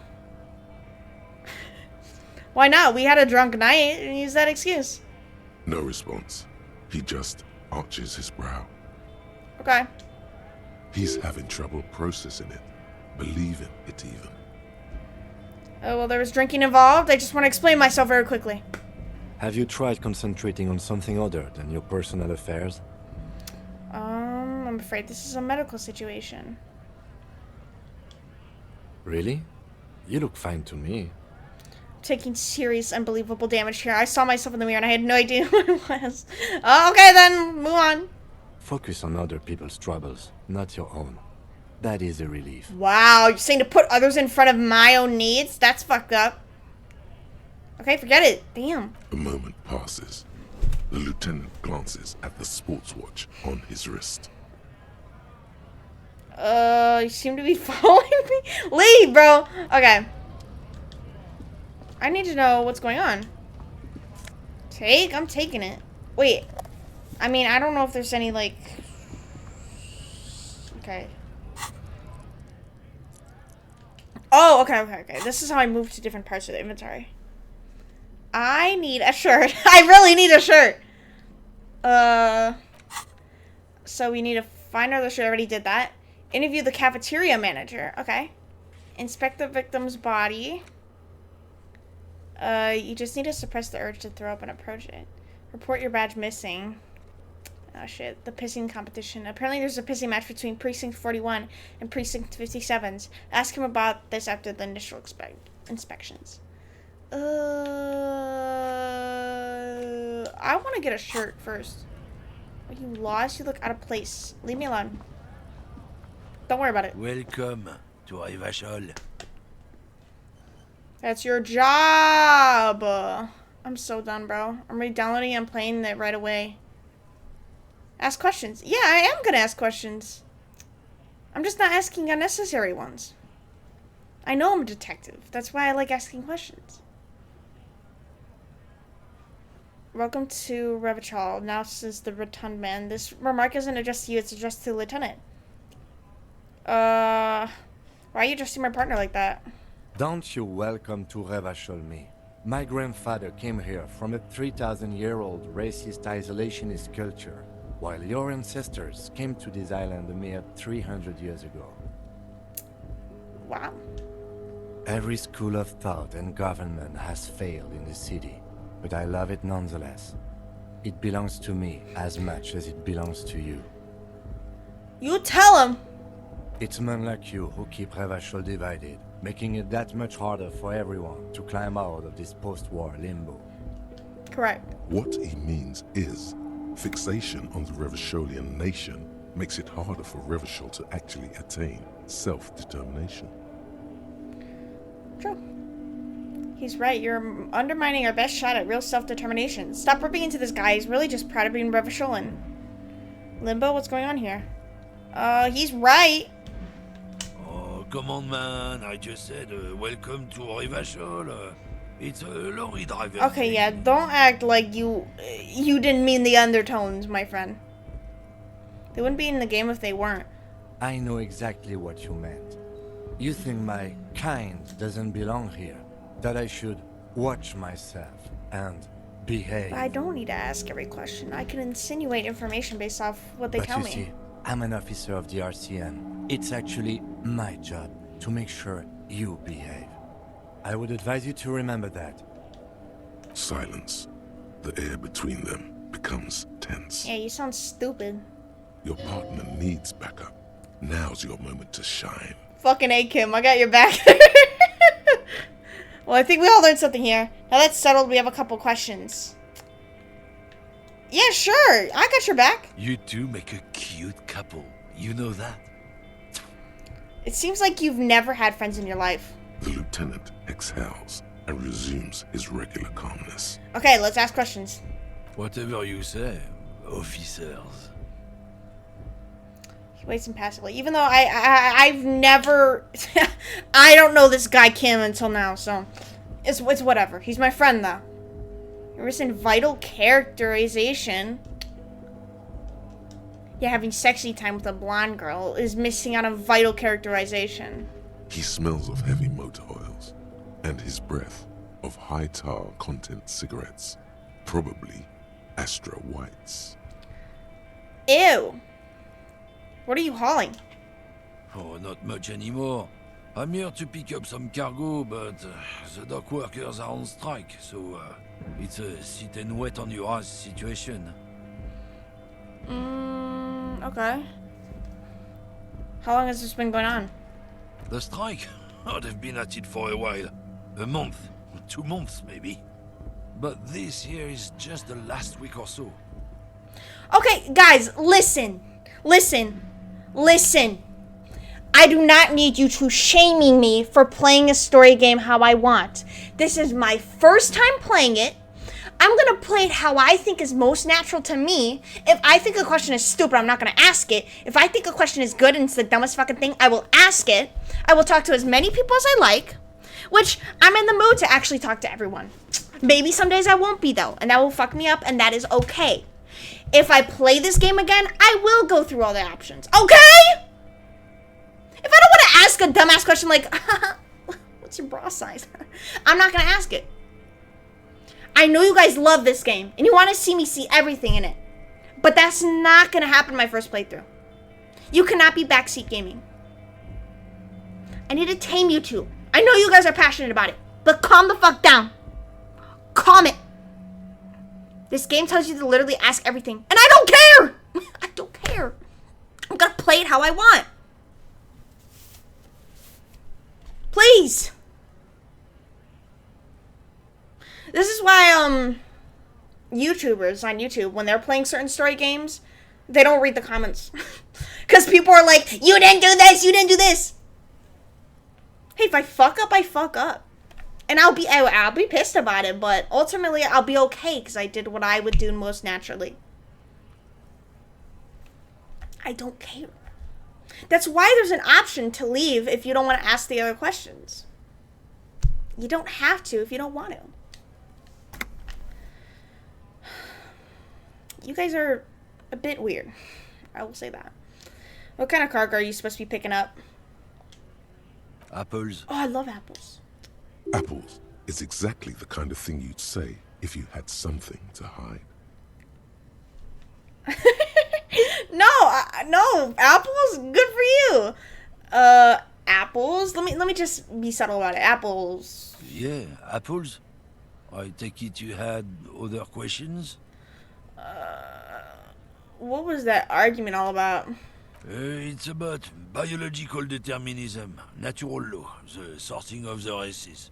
Why not? We had a drunk night and use that excuse. No response. He just arches his brow. Okay. He's having trouble processing it, believing it even. Oh, well, there was drinking involved. I just want to explain myself very quickly. Have you tried concentrating on something other than your personal affairs? I'm afraid this is a medical situation. Really? You look fine to me. Taking serious, unbelievable damage here. I saw myself in the mirror and I had no idea what it was. Oh, okay, then, move on. Focus on other people's troubles, not your own. That is a relief. Wow, you're saying to put others in front of my own needs? That's fucked up. Okay, forget it. Damn. A moment passes. The lieutenant glances at the sports watch on his wrist. You seem to be following me? Leave, bro. Okay. I need to know what's going on. Take? I'm taking it. Wait. I mean, I don't know if there's any, like... Okay. Oh, okay. This is how I move to different parts of the inventory. I need a shirt. I really need a shirt. So we need to find another shirt. I already did that. Interview the cafeteria manager. Okay. Inspect the victim's body. You just need to suppress the urge to throw up and approach it. Report your badge missing. Oh shit, the pissing competition. Apparently there's a pissing match between Precinct 41 and Precinct 57's. Ask him about this after the initial inspections. I want to get a shirt first. Are you lost? You look out of place. Leave me alone. Don't worry about it. Welcome to Rivachol. That's your job. I'm so done, bro. I'm re-downloading and playing it right away. Ask questions. Yeah, I am gonna ask questions. I'm just not asking unnecessary ones. I know I'm a detective. That's why I like asking questions. Welcome to Revachol. Now says the rotund man. This remark isn't addressed to you, it's addressed to the lieutenant. Why are you addressing my partner like that? Don't you welcome to Revachol me. My grandfather came here from a 3,000-year-old racist isolationist culture, while your ancestors came to this island a mere 300 years ago. Wow. Every school of thought and government has failed in the city, but I love it nonetheless. It belongs to me as much as it belongs to you. You tell him. It's men like you who keep Revachol divided, making it that much harder for everyone to climb out of this post-war limbo. Correct. What he means is, fixation on the Revacholian nation makes it harder for Revachol to actually attain self-determination. True. He's right. You're undermining our best shot at real self-determination. Stop ripping into this guy. He's really just proud of being Revacholan. Limbo, what's going on here? He's right. Oh, come on, man. I just said, welcome to Rivachol. It's a lorry driver. Okay, thing. yeah, don't act like you didn't mean the undertones, my friend. They wouldn't be in the game if they weren't. I know exactly what you meant. You think my kind doesn't belong here, that I should watch myself and behave. I don't need to ask every question. I can insinuate information based off what they But tell you me. see, I'm an officer of the RCM. It's actually my job to make sure you behave. I would advise you to remember that. Silence. The air between them becomes tense. Yeah, you sound stupid. Your partner needs backup. Now's your moment to shine. Fucking A, Kim, I got your back. Well, I think we all learned something here. Now that's settled, we have a couple questions. Yeah, sure. I got your back. You two make a cute couple. You know that. It seems like you've never had friends in your life. The lieutenant exhales and resumes his regular calmness. Okay, let's ask questions. Whatever you say, officers. He waits impassively. Even though I've never... I don't know this guy Kim until now, so... It's whatever. He's my friend, though. You're missing vital characterization. Yeah, having sexy time with a blonde girl is missing out on vital characterization. He smells of heavy motor oils, and his breath of high tar content cigarettes, probably Astra Whites. Ew. What are you hauling? Oh, not much anymore. I'm here to pick up some cargo, but the dock workers are on strike, so it's a sit and wait on your ass situation. Okay. How long has this been going on? The strike? Oh, they've been at it for a while. A month, 2 months maybe. But this here is just the last week or so. Okay, guys, listen. I do not need you to shaming me for playing a story game how I want. This is my first time playing it. I'm going to play it how I think is most natural to me. If I think a question is stupid, I'm not going to ask it. If I think a question is good and it's the dumbest fucking thing, I will ask it. I will talk to as many people as I like, which I'm in the mood to actually talk to everyone. Maybe some days I won't be, though, and that will fuck me up, and that is okay. If I play this game again, I will go through all the options. Okay? If I don't want to ask a dumbass question like, what's your bra size? I'm not going to ask it. I know you guys love this game, and you want to see me see everything in it. But that's not going to happen in my first playthrough. You cannot be backseat gaming. I need to tame you two. I know you guys are passionate about it, but calm the fuck down. Calm it. This game tells you to literally ask everything, and I don't care. I don't care. I'm going to play it how I want. Please. This is why YouTubers on YouTube, when they're playing certain story games, they don't read the comments. Because people are like, you didn't do this, you didn't do this. Hey, if I fuck up, I fuck up. And I'll be pissed about it, but ultimately I'll be okay because I did what I would do most naturally. I don't care. That's why there's an option to leave if you don't want to ask the other questions. You don't have to if you don't want to. You guys are a bit weird. I will say that. What kind of cargo are you supposed to be picking up? Apples. Oh, I love apples. Apples is exactly the kind of thing you'd say if you had something to hide. No, apples, good for you. Apples. Let me just be subtle about it. Apples. Yeah, apples. I take it you had other questions? What was that argument all about? It's about biological determinism, natural law, the sorting of the races.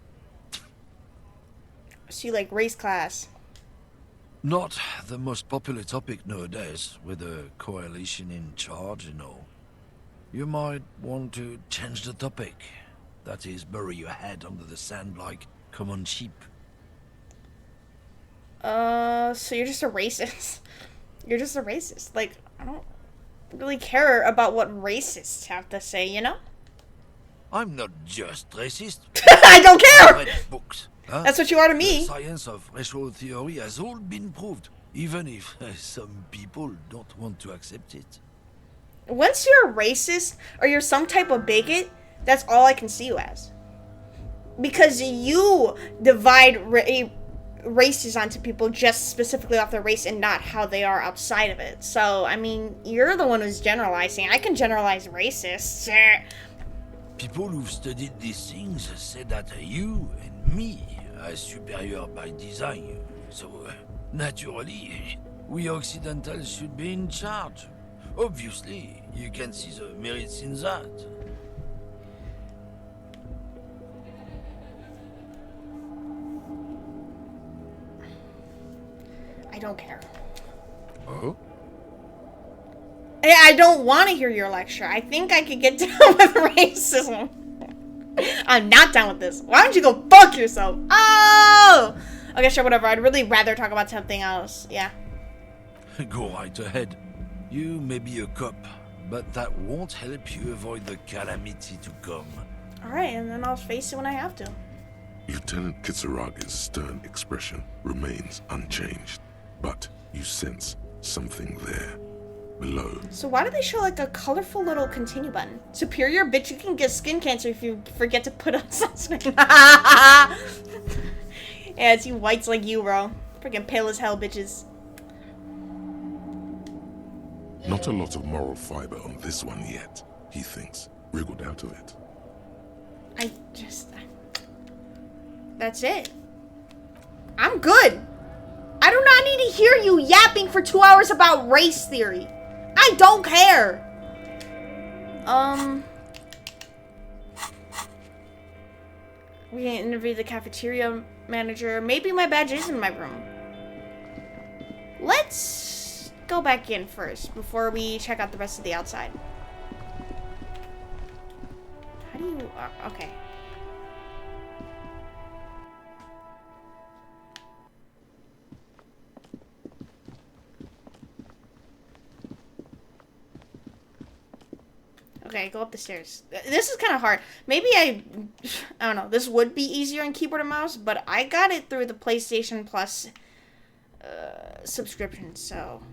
So you like race class? Not the most popular topic nowadays, with a coalition in charge and all. You might want to change the topic. That is, bury your head under the sand like common sheep. So you're just a racist. You're just a racist. Like, I don't really care about what racists have to say, you know? I'm not just racist. I don't I care! read books. Huh? That's what you are to The me. science of racial theory has all been proved, even if some people don't want to accept it. Once you're a racist or you're some type of bigot, that's all I can see you as. Because you divide races onto people just specifically off their race and not how they are outside of it. So, I mean, you're the one who's generalizing. I can generalize racists. People who've studied these things say that you and me are superior by design. So, naturally, we Occidentals should be in charge. Obviously, you can see the merits in that. I don't care. Oh? I don't want to hear your lecture. I think I could get down with racism. I'm not down with this. Why don't you go fuck yourself? Oh! Okay, sure, whatever. I'd really rather talk about something else. Yeah. Go right ahead. You may be a cop, but that won't help you avoid the calamity to come. Alright, and then I'll face it when I have to. Lieutenant Kitsaraga's stern expression remains unchanged, but you sense something there. below. So why do they show like a colorful little continue button? Superior? Bitch, you can get skin cancer if you forget to put on sunscreen. Yeah, it's you whites like you, bro. Freaking pale as hell, bitches. Not a lot of moral fiber on this one yet, he thinks, wriggled out of it. That's it. I'm good. I do not need to hear you yapping for 2 hours about race theory. I don't care. We can interview the cafeteria manager. Maybe my badge is in my room. Let's go back in first before we check out the rest of the outside. How do you... okay. Okay, go up the stairs. This is kind of hard. Maybe I don't know. This would be easier on keyboard and mouse, but I got it through the PlayStation Plus subscription. So,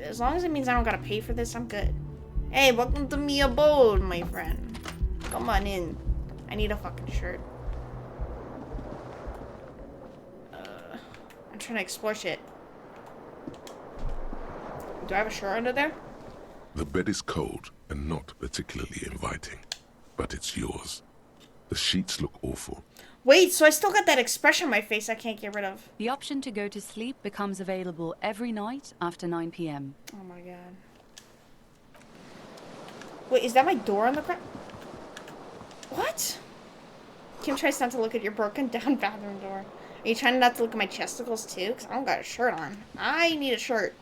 as long as it means I don't gotta pay for this, I'm good. Hey, welcome to my abode, my friend. Come on in. I need a fucking shirt. I'm trying to explore shit. Do I have a shirt under there? The bed is cold and not particularly inviting, but it's yours. The sheets look awful. Wait, so I still got that expression on my face I can't get rid of. The option to go to sleep becomes available every night after 9 p.m. Oh my god. Wait, is that my door on the ground? What? Kim tries not to look at your broken down bathroom door. Are you trying not to look at my chesticles too? Because I don't got a shirt on. I need a shirt.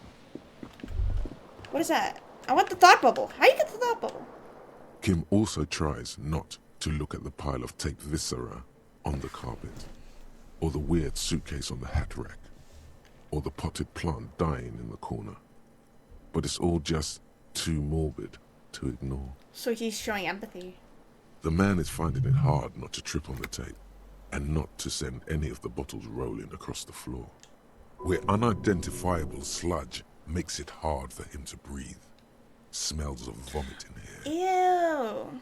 What is that? I want the thought bubble. How do you get the thought bubble? Kim also tries not to look at the pile of taped viscera on the carpet, or the weird suitcase on the hat rack, or the potted plant dying in the corner. But it's all just too morbid to ignore. So he's showing empathy. The man is finding it hard not to trip on the tape, and not to send any of the bottles rolling across the floor, where unidentifiable sludge makes it hard for him to breathe. Smells of vomit in here. Ew.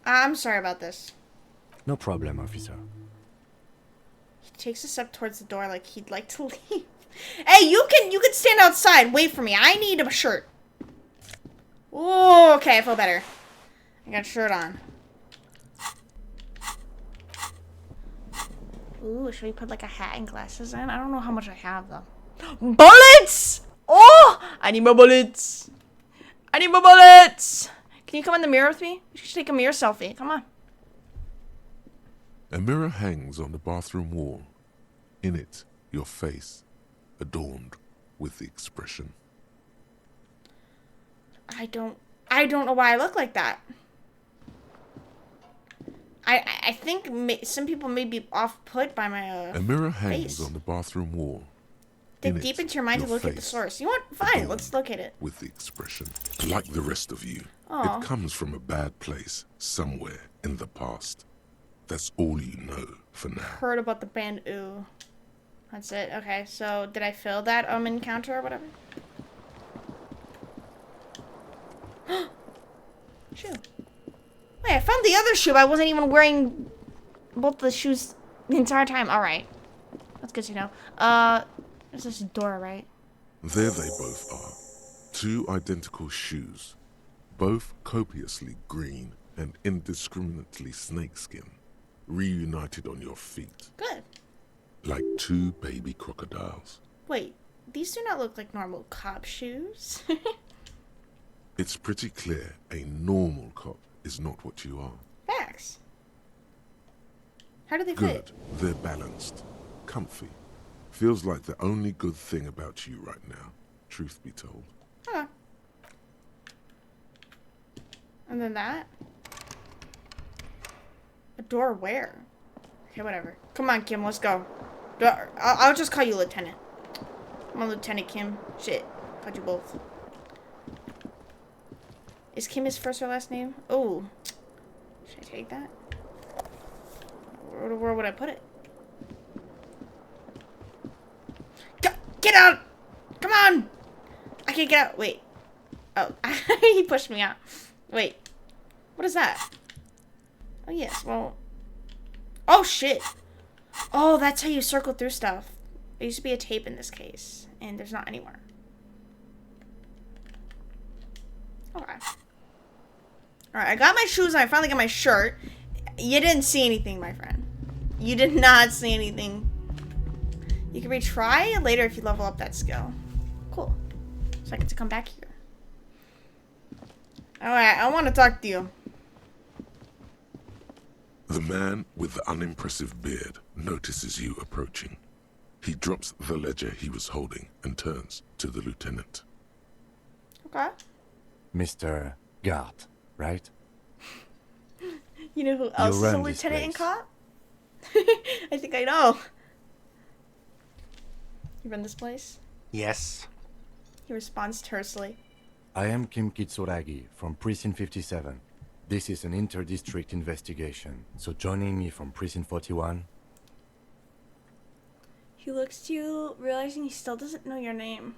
I'm sorry about this. No problem, officer. He takes a step towards the door like he'd like to leave. Hey, you can stand outside. Wait for me. I need a shirt. Ooh, okay, I feel better. I got a shirt on. Ooh, should we put like a hat and glasses in? I don't know how much I have though. Bullets! Oh, I need more bullets. I need more bullets. Can you come in the mirror with me? We should take a mirror selfie. Come on. A mirror hangs on the bathroom wall. In it, your face, adorned with the expression. I don't know why I look like that. I think some people may be off-put by my A mirror hangs face. on the bathroom wall. Dig In deep it, into your mind to your look at the face, source. You know what? Fine, adorned let's look at it. with the expression. Like the rest of you, Aw. it comes from a bad place somewhere in the past. That's all you know for now. Heard about the band Ooh. That's it. Okay, so did I fill that encounter or whatever? Shoe. Wait, I found the other shoe. I wasn't even wearing both the shoes the entire time. All right, that's good to know. There's this door, right? There they both are. Two identical shoes, both copiously green and indiscriminately snakeskin, reunited on your feet, Good. like two baby crocodiles. Wait, these do not look like normal cop shoes. It's pretty clear a normal cop is not what you are. Facts. How do they Good, fit? they're balanced, comfy. Feels like the only good thing about you right now, truth be told. Okay. And then that. A door where? Okay, whatever. Come on, Kim, let's go. I'll just call you Lieutenant. Come on, Lieutenant Kim. Shit. Called you both. Is Kim his first or last name? Oh. Should I take that? Where would I put it? Get out! Come on! can't get out. Wait. Oh, he pushed me out. Wait. What is that? Oh, yes. Well. Oh, shit. Oh, that's how you circle through stuff. There used to be a tape in this case, and there's not anymore. Alright. Alright, I got my shoes and I finally got my shirt. You didn't see anything, my friend. You did not see anything. You can retry later if you level up that skill. Cool. So I get to come back here. Alright, I want to talk to you. The man with the unimpressive beard notices you approaching. He drops the ledger he was holding and turns to the lieutenant. Okay. Mr. Gart, right? You know who else is a run this lieutenant in place. cop? I think I know. You run this place? Yes. He responds tersely. I am Kim Kitsuragi from Precinct 57. This is an inter-district investigation, so joining me from Precinct 41. He looks to you, realizing he still doesn't know your name.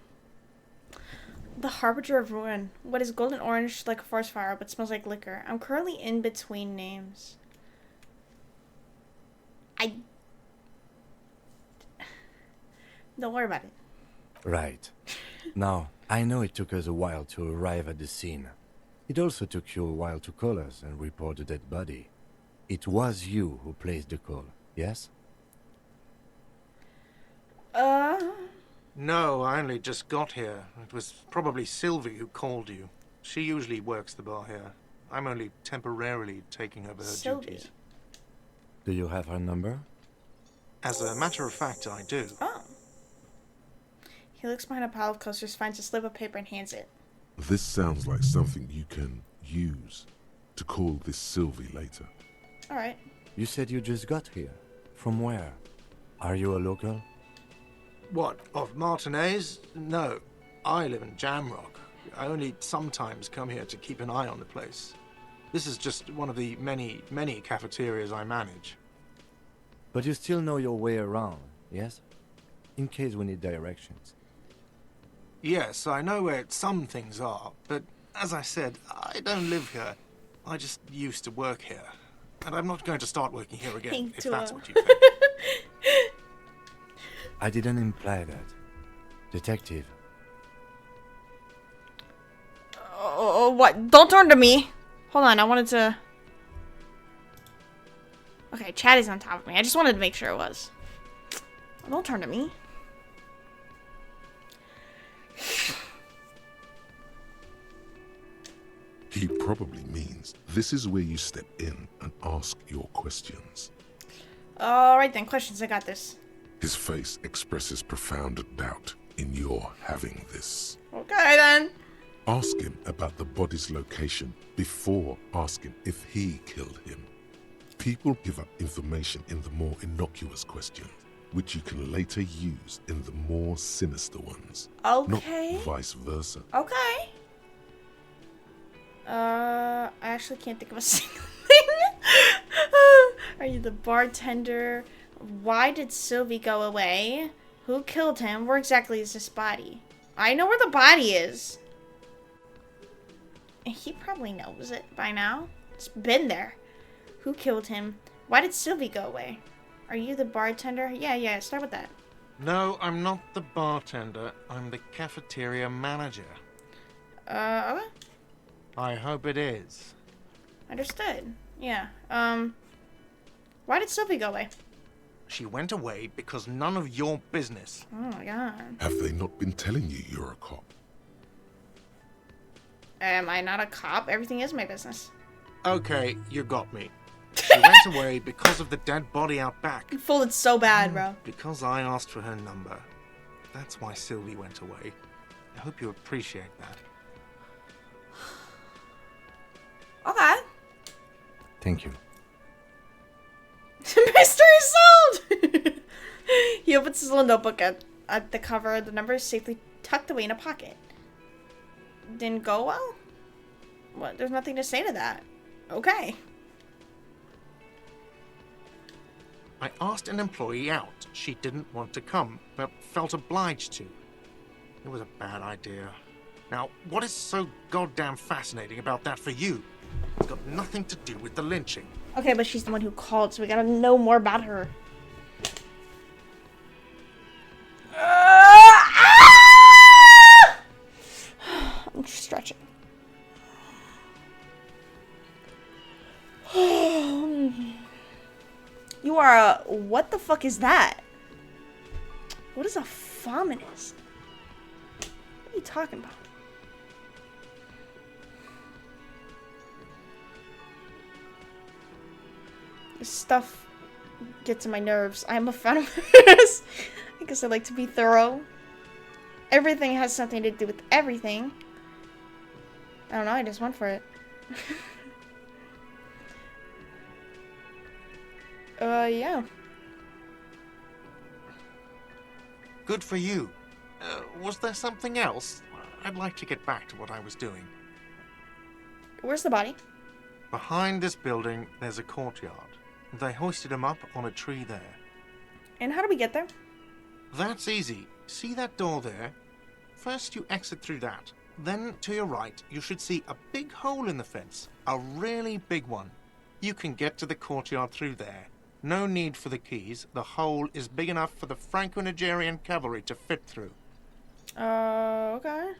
The Harbinger of Ruin. What is golden orange like a forest fire, but smells like liquor. I'm currently in between names. Don't worry about it. Right. Now, I know it took us a while to arrive at the scene. It also took you a while to call us and report the dead body. It was you who placed the call, yes? No, I only just got here. It was probably Sylvie who called you. She usually works the bar here. I'm only temporarily taking over her Sylvie. duties. Do you have her number? As a matter of fact, I do. Oh. He looks behind a pile of coasters, finds a slip of paper, and hands it. This sounds like something you can use to call this Sylvie later. Alright. You said you just got here. From where? Are you a local? What, of Martinez? No. I live in Jamrock. I only sometimes come here to keep an eye on the place. This is just one of the many, many cafeterias I manage. But you still know your way around, yes? In case we need directions. Yes, I know where some things are, but as I said, I don't live here. I just used to work here. And I'm not going to start working here again, if that's what you think. I didn't imply that. Detective. Oh, what? Don't turn to me. Hold on, I wanted to... Okay, Chad is on top of me. I just wanted to make sure it was. Don't turn to me. He probably means this is where you step in and ask your questions. Alright then, questions. I got this. His face expresses profound doubt in your having this. Okay then. Ask him about the body's location before asking if he killed him. People give up information in the more innocuous questions, which you can later use in the more sinister ones. Okay. Not vice versa. Okay. I actually can't think of a single thing. Are you the bartender? Why did Sylvie go away? Who killed him? Where exactly is this body? I know where the body is. He probably knows it by now. It's been there. Who killed him? Why did Sylvie go away? Are you the bartender? Yeah, start with that. No, I'm not the bartender. I'm the cafeteria manager. Okay. I hope it is. Understood. Yeah. Why did Sylvie go away? She went away because none of your business. Oh my god. Have they not been telling you you're a cop? Am I not a cop? Everything is my business. Okay, you got me. She went away because of the dead body out back. You folded so bad, bro. Because I asked for her number. That's why Sylvie went away. I hope you appreciate that. Okay. Thank you. Mystery solved! He opens his little notebook at the cover. The number is safely tucked away in a pocket. Didn't go well? What? There's nothing to say to that. Okay. I asked an employee out. She didn't want to come, but felt obliged to. It was a bad idea. Now, what is so goddamn fascinating about that for you? It's got nothing to do with the lynching. Okay, but she's the one who called, so we gotta know more about her. I'm stretching. You are a... What the fuck is that? What is a fominist? What are you talking about? This stuff gets on my nerves. I'm a feminist. I guess I like to be thorough. Everything has something to do with everything. I don't know, I just went for it. Yeah. Good for you. Was there something else? I'd like to get back to what I was doing. Where's the body? Behind this building, there's a courtyard. They hoisted him up on a tree there. And how do we get there? That's easy. See that door there? First you exit through that. Then, to your right, you should see a big hole in the fence. A really big one. You can get to the courtyard through there. No need for the keys. The hole is big enough for the Franco-Nigerian cavalry to fit through. Okay.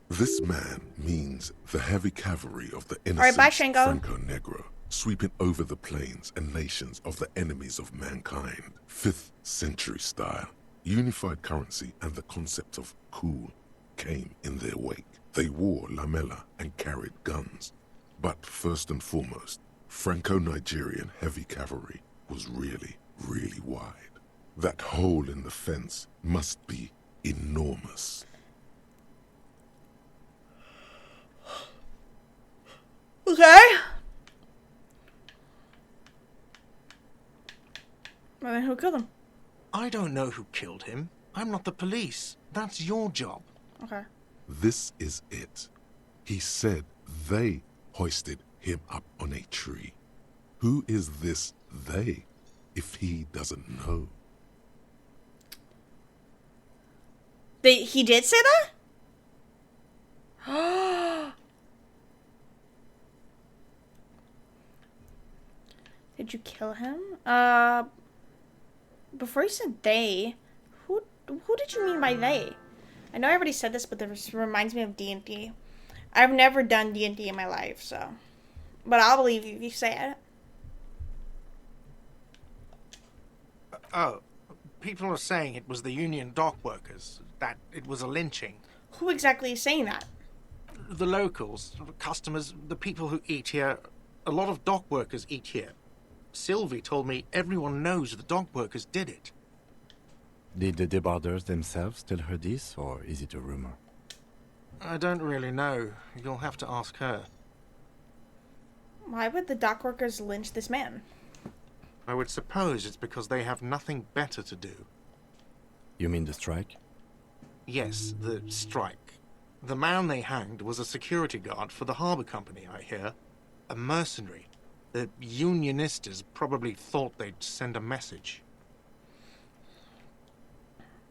This man means the heavy cavalry of the innocent Alright, bye, Shango. Franco-Negro, sweeping over the plains and nations of the enemies of mankind. 5th century style. Unified currency and the concept of cool came in their wake. They wore lamella and carried guns. But first and foremost, Franco-Nigerian heavy cavalry was really, really wide. That hole in the fence must be enormous. Okay. Well, then who killed him? I don't know who killed him. I'm not the police. That's your job. Okay. This is it. He said they hoisted him up on a tree. Who is this they, if he doesn't know? He did say that? Did you kill him? Before you said they, who did you mean by they? I know I already said this, but this reminds me of D&D. I've never done D&D in my life, so... But I'll believe you if you say it. Oh, people are saying it was the union dock workers, that it was a lynching. Who exactly is saying that? The locals, customers, the people who eat here. A lot of dock workers eat here. Sylvie told me everyone knows the dock workers did it. Did the debarders themselves tell her this, or is it a rumor? I don't really know. You'll have to ask her. Why would the dock workers lynch this man? I would suppose it's because they have nothing better to do. You mean the strike? Yes, the strike. The man they hanged was a security guard for the harbour company, I hear. A mercenary. The unionistas probably thought they'd send a message.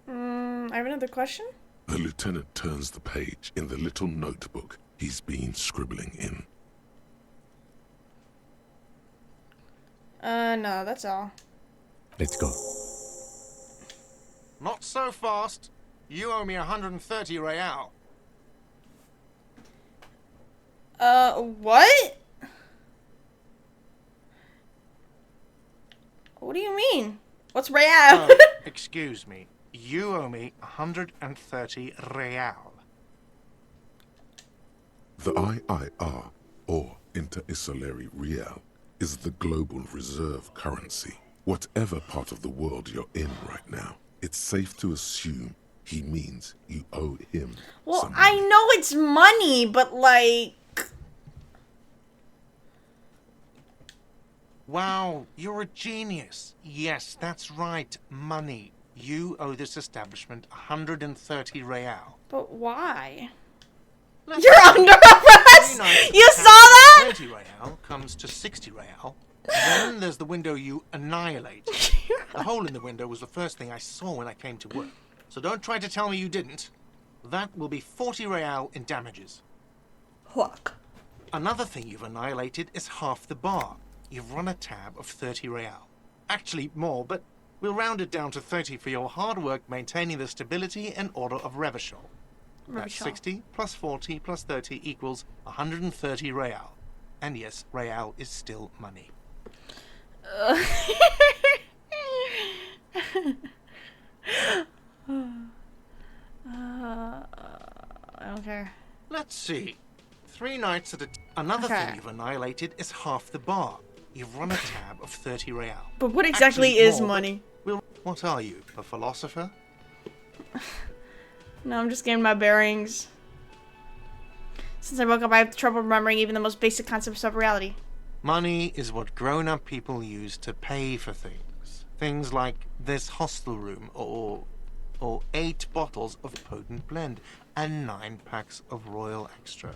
I have another question. The lieutenant turns the page in the little notebook he's been scribbling in. No, that's all. Let's go. Not so fast. You owe me 130 real. What? What do you mean? What's real? Oh, excuse me. You owe me 130 real. The IIR, or Inter-Isolary Real, is the global reserve currency. Whatever part of the world you're in right now, it's safe to assume he means you owe him Well, some I money. know it's money, but like... Wow, you're a genius. Yes, that's right. Money. You owe this establishment 130 real. But why? Let's You're see. under arrest! Nice. You saw that? 20 real comes to 60 real. Then there's the window you annihilate. The hole in the window was the first thing I saw when I came to work. So don't try to tell me you didn't. That will be 40 real in damages. Fuck. Another thing you've annihilated is half the bar. You've run a tab of 30 real. Actually, more, but we'll round it down to 30 for your hard work maintaining the stability and order of Revachol. That's 60 plus 40 plus 30 equals 130 real. And yes, real is still money. I don't care. Let's see. 3 nights at a... Another thing you've annihilated is half the bar. You've run a tab of 30 real. But what exactly Actually, is more, money? What are you, a philosopher? No, I'm just getting my bearings. Since I woke up, I have trouble remembering even the most basic concepts of reality. Money is what grown-up people use to pay for things. Things like this hostel room, or 8 bottles of potent blend, and 9 packs of Royal Extra.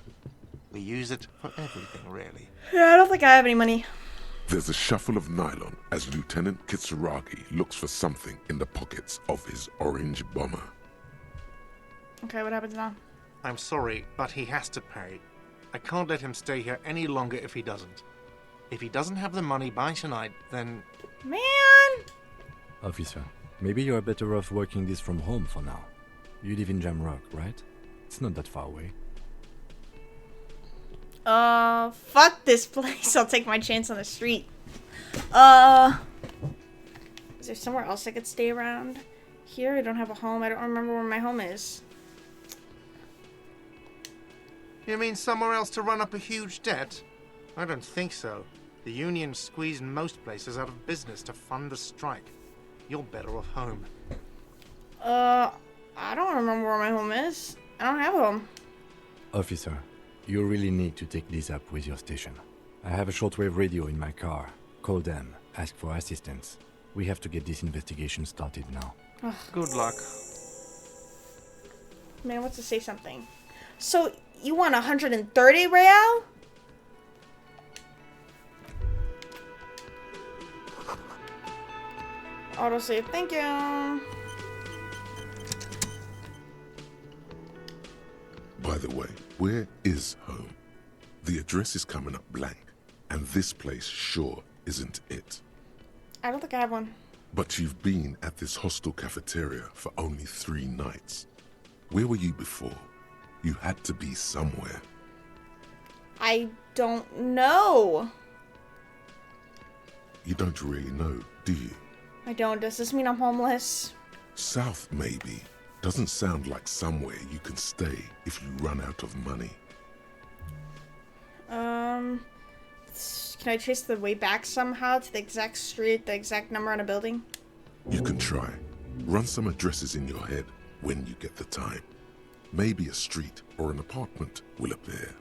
We use it for everything, really. Yeah, I don't think I have any money. There's a shuffle of nylon as Lieutenant Kitsuragi looks for something in the pockets of his orange bomber. Okay, what happens now? I'm sorry, but he has to pay. I can't let him stay here any longer if he doesn't. If he doesn't have the money by tonight, then... Man! Officer, maybe you are better off working this from home for now. You live in Jamrock, right? It's not that far away. Fuck this place. I'll take my chance on the street. Is there somewhere else I could stay around? Here, I don't have a home. I don't remember where my home is. You mean somewhere else to run up a huge debt? I don't think so. The union squeezed most places out of business to fund the strike. You're better off home. I don't remember where my home is. I don't have a home. Officer, you really need to take this up with your station. I have a shortwave radio in my car. Call them, ask for assistance. We have to get this investigation started now. Ugh. Good luck. Man, what's to say something? So, you want 130 real? Autosave, thank you. By the way, where is home? The address is coming up blank, and this place sure isn't it. I don't think I have one. But you've been at this hostel cafeteria for only 3 nights. Where were you before? You had to be somewhere. I don't know. You don't really know, do you? I don't. Does this mean I'm homeless? South, maybe. Doesn't sound like somewhere you can stay if you run out of money. Can I trace the way back somehow to the exact street, the exact number on a building? You can try. Run some addresses in your head when you get the time. Maybe a street or an apartment will appear.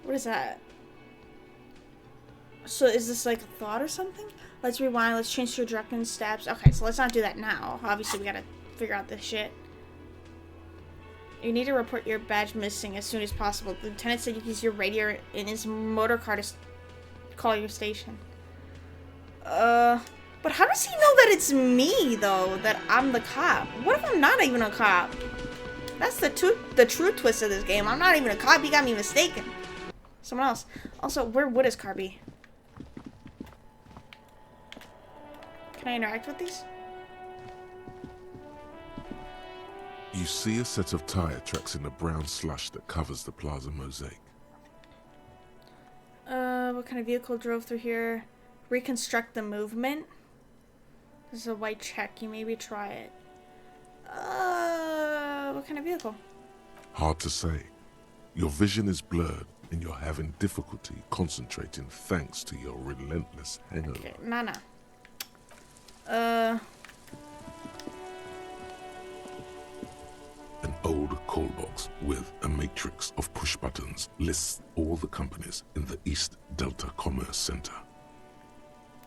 What is that? So is this like a thought or something? Let's rewind, let's change to direction steps. Okay, so let's not do that now. Obviously, we gotta figure out this shit. You need to report your badge missing as soon as possible. The lieutenant said you can use your radio in his motor car to call your station. But how does he know that it's me, though? That I'm the cop? What if I'm not even a cop? That's the true twist of this game. I'm not even a cop. He got me mistaken. Someone else. Also, where would his car be? Can I interact with these? You see a set of tire tracks in the brown slush that covers the plaza mosaic. What kind of vehicle drove through here? Reconstruct the movement. This is a white check. You maybe try it. What kind of vehicle? Hard to say. Your vision is blurred and you're having difficulty concentrating thanks to your relentless hangover. Okay, Nana. An old call box with a matrix of push buttons lists all the companies in the East Delta Commerce Center.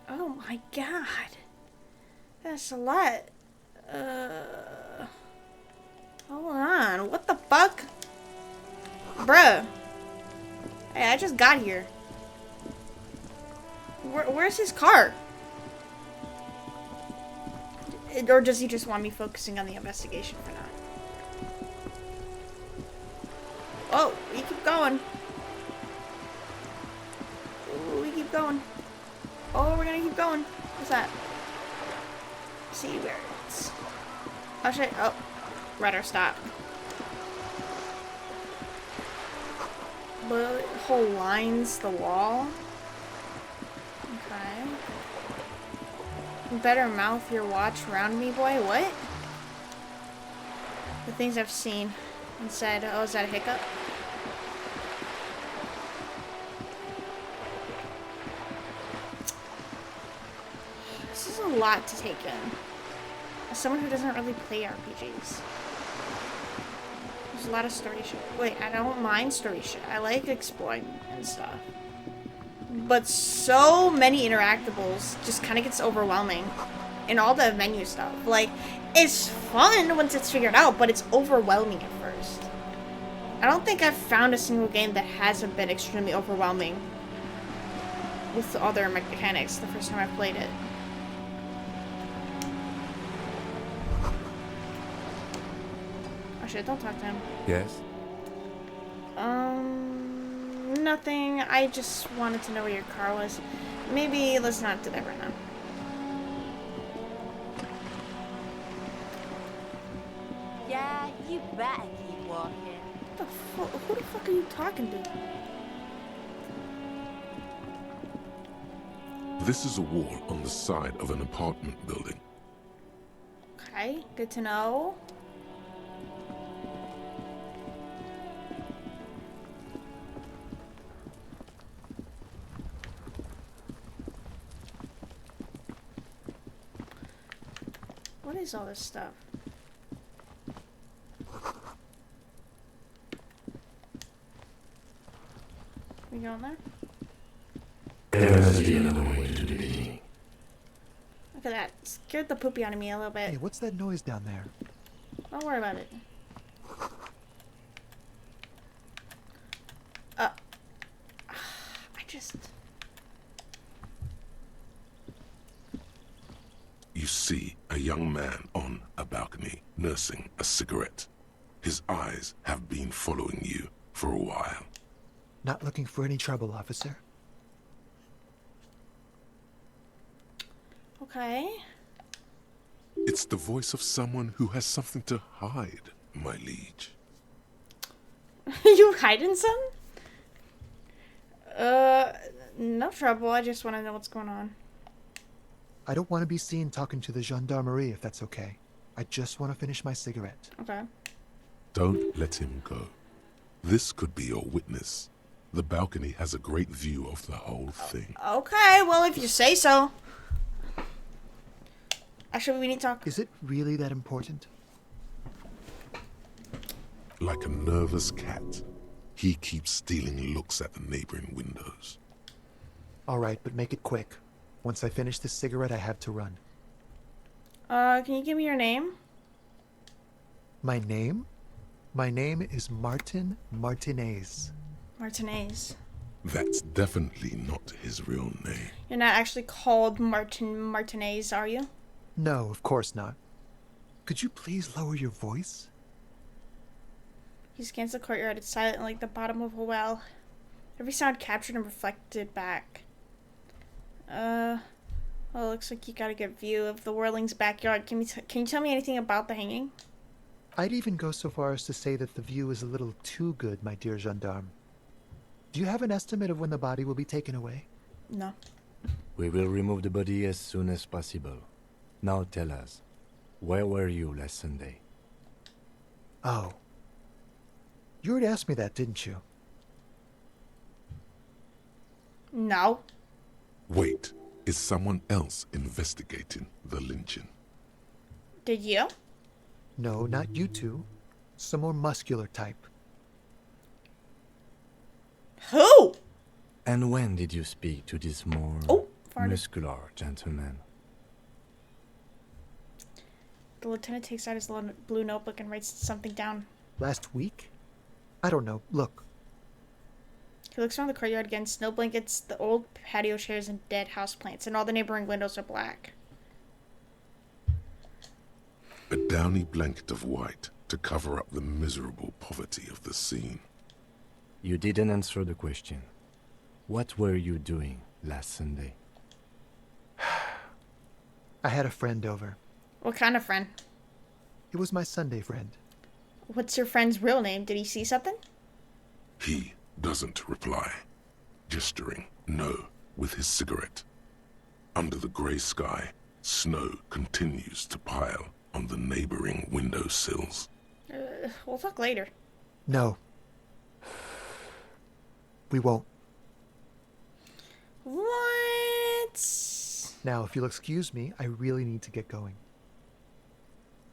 Oh my god. That's a lot. Hold on. What the fuck? Bruh. Hey, I just got here. Where's his car? Or does he just want me focusing on the investigation for now? Oh, we keep going. Ooh, we keep going. Oh, we're gonna keep going. What's that? See where it's... Oh, shit. Oh. Rudder, stop. The whole lines the wall. Okay. Better mouth your watch around me, boy. What? The things I've seen and said. Oh, is that a hiccup? This is a lot to take in. As someone who doesn't really play RPGs. There's a lot of story shit. Wait, I don't mind story shit. I like exploring and stuff. But so many interactables just kind of gets overwhelming. And all the menu stuff. Like, it's fun once it's figured out, but it's overwhelming at first. I don't think I've found a single game that hasn't been extremely overwhelming with the other mechanics the first time I played it. Oh shit, don't talk to him. Yes? Nothing. I just wanted to know where your car was. Maybe let's not do that right now. Yeah, you better keep walking. What the fuck? Who the fuck are you talking to? This is a wall on the side of an apartment building. Okay, good to know. What is all this stuff? We going there? There must be another way to the beginning. Look at that. Scared the poopy out of me a little bit. Hey, what's that noise down there? Don't worry about it. I just... You see a young man on a balcony nursing a cigarette. His eyes have been following you for a while. Not looking for any trouble, officer. Okay. It's the voice of someone who has something to hide, my liege. You hiding some? No trouble. I just want to know what's going on. I don't want to be seen talking to the gendarmerie if that's okay. I just want to finish my cigarette. Okay. Don't let him go. This could be your witness. The balcony has a great view of the whole thing. Okay, well, if you say so. Actually, we need to talk. Is it really that important? Like a nervous cat, he keeps stealing looks at the neighboring windows. All right, but make it quick. Once I finish this cigarette, I have to run. Can you give me your name? My name? My name is Martin Martinez. Martinez. That's definitely not his real name. You're not actually called Martin Martinez, are you? No, of course not. Could you please lower your voice? He scans the courtyard. It's silent like the bottom of a well. Every sound captured and reflected back. Well, it looks like you got a good view of the whirling's backyard. Can you tell me anything about the hanging? I'd even go so far as to say that the view is a little too good, my dear gendarme. Do you have an estimate of when the body will be taken away? No. We will remove the body as soon as possible. Now tell us, where were you last Sunday? Oh. You already asked me that, didn't you? No. Wait, is someone else investigating the lynching? Did you? No, not you two. Some more muscular type. Who? And when did you speak to this more muscular gentleman? The lieutenant takes out his blue notebook and writes something down. Last week? I don't know. Look. He looks around the courtyard again. Snow blankets, the old patio chairs, and dead houseplants, and all the neighboring windows are black. A downy blanket of white to cover up the miserable poverty of the scene. You didn't answer the question. What were you doing last Sunday? I had a friend over. What kind of friend? It was my Sunday friend. What's your friend's real name? Did he see something? He doesn't reply, gesturing no with his cigarette. Under the grey sky, snow continues to pile on the neighboring windowsills. We'll talk later. No. We won't. What? Now, if you'll excuse me, I really need to get going.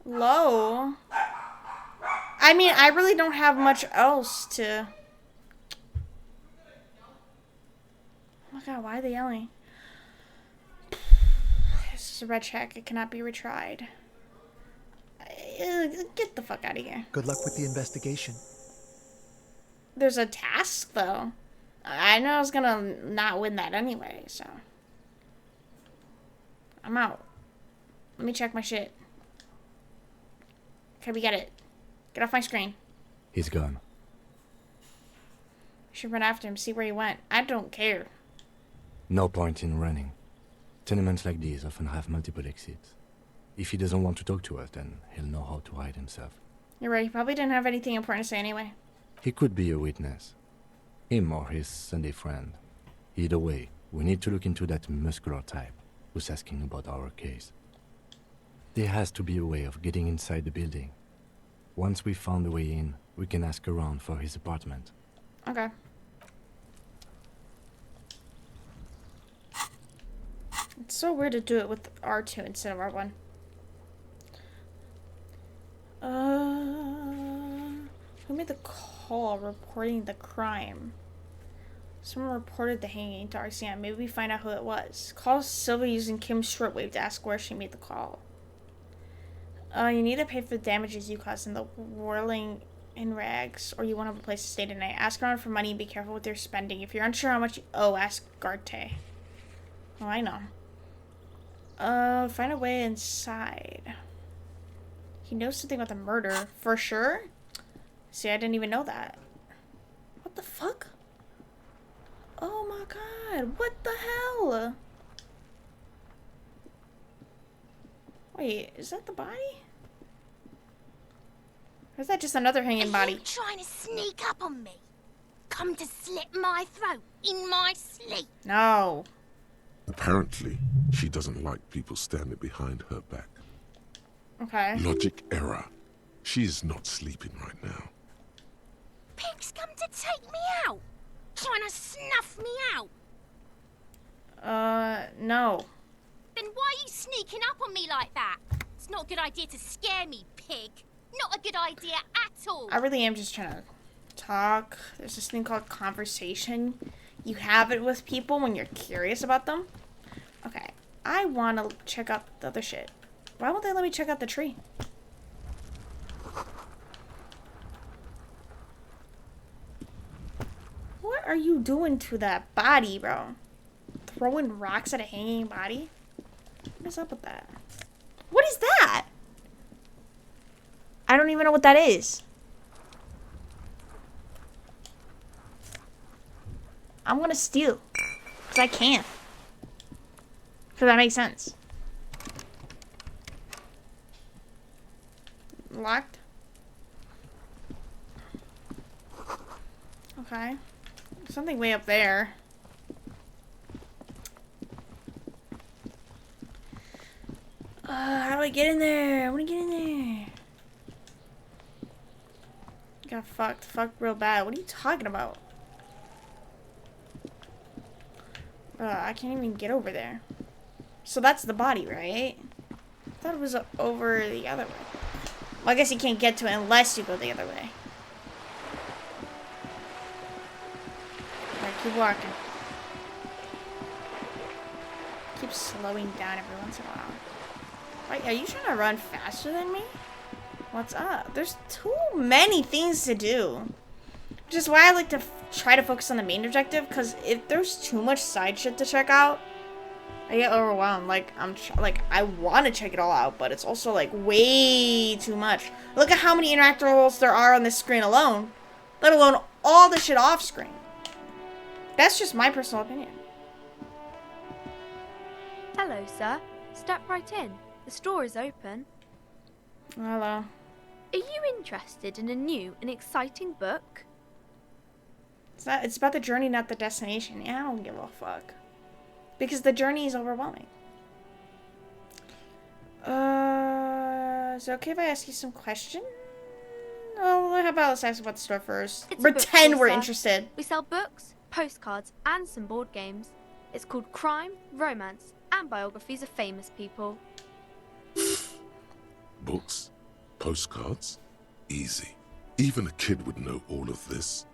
Low? I mean, I really don't have much else to... Oh my god, why are they yelling? This is a red check. It cannot be retried. Get the fuck out of here. Good luck with the investigation. There's a task, though. I know I was gonna not win that anyway, so... I'm out. Let me check my shit. Okay, we get it. Get off my screen. He's gone. Should run after him, see where he went. I don't care. No point in running. Tenements like these often have multiple exits. If he doesn't want to talk to us, then he'll know how to hide himself. You're right, he probably didn't have anything important to say anyway. He could be a witness. Him or his Sunday friend. Either way, we need to look into that muscular type who's asking about our case. There has to be a way of getting inside the building. Once we've found a way in, we can ask around for his apartment. Okay. It's so weird to do it with R2 instead of R1. Who made the call reporting the crime? Someone reported the hanging to RCM. Maybe we find out who it was. Call Sylvia using Kim's shortwave to ask where she made the call. You need to pay for the damages you caused in the whirling in rags, or you won't have a place to stay tonight. Ask around for money and be careful with your spending. If you're unsure how much you owe, ask Garte. Oh, I know. Find a way inside. He knows something about the murder, for sure? See, I didn't even know that. What the fuck? Oh my god, what the hell? Wait, is that the body? Or is that just another hanging body? Are you trying to sneak up on me? Come to slit my throat in my sleep? No. Apparently, she doesn't like people standing behind her back. Okay. Logic error. She is not sleeping right now. Pig's come to take me out. Trying to snuff me out. No. Then why are you sneaking up on me like that? It's not a good idea to scare me, pig. Not a good idea at all. I really am just trying to talk. There's this thing called conversation. You have it with people when you're curious about them. Okay. I want to check out the other shit. Why won't they let me check out the tree? What are you doing to that body, bro? Throwing rocks at a hanging body? What is up with that? What is that? I don't even know what that is. I'm gonna steal. Because I can. Because that makes sense. Locked? Okay. Something way up there. How do I get in there? I wanna get in there. Got fucked. Fucked real bad. What are you talking about? I can't even get over there. So that's the body, right? I thought it was over the other way. Well, I guess you can't get to it unless you go the other way. Alright, keep walking. Keep slowing down every once in a while. Wait, are you trying to run faster than me? What's up? There's too many things to do. Which is why I like to try to focus on the main objective, because if there's too much side shit to check out, I I get overwhelmed. Like I want to check it all out, but it's also like way too much. Look at how many interactables there are on this screen alone, let alone all the shit off screen. That's just my personal opinion. Hello, sir. Step right in. The store is open. Hello. Are you interested in a new and exciting book? It's about the journey, not the destination. Yeah, I don't give a fuck. Because the journey is overwhelming. Is it okay if I ask you some questions? Oh, how about let's ask about the store first. It's a Pretend book we're store. interested. We sell books, postcards, and some board games. It's called Crime, Romance, and Biographies of Famous People. Books? Postcards? Easy. Even a kid would know all of this.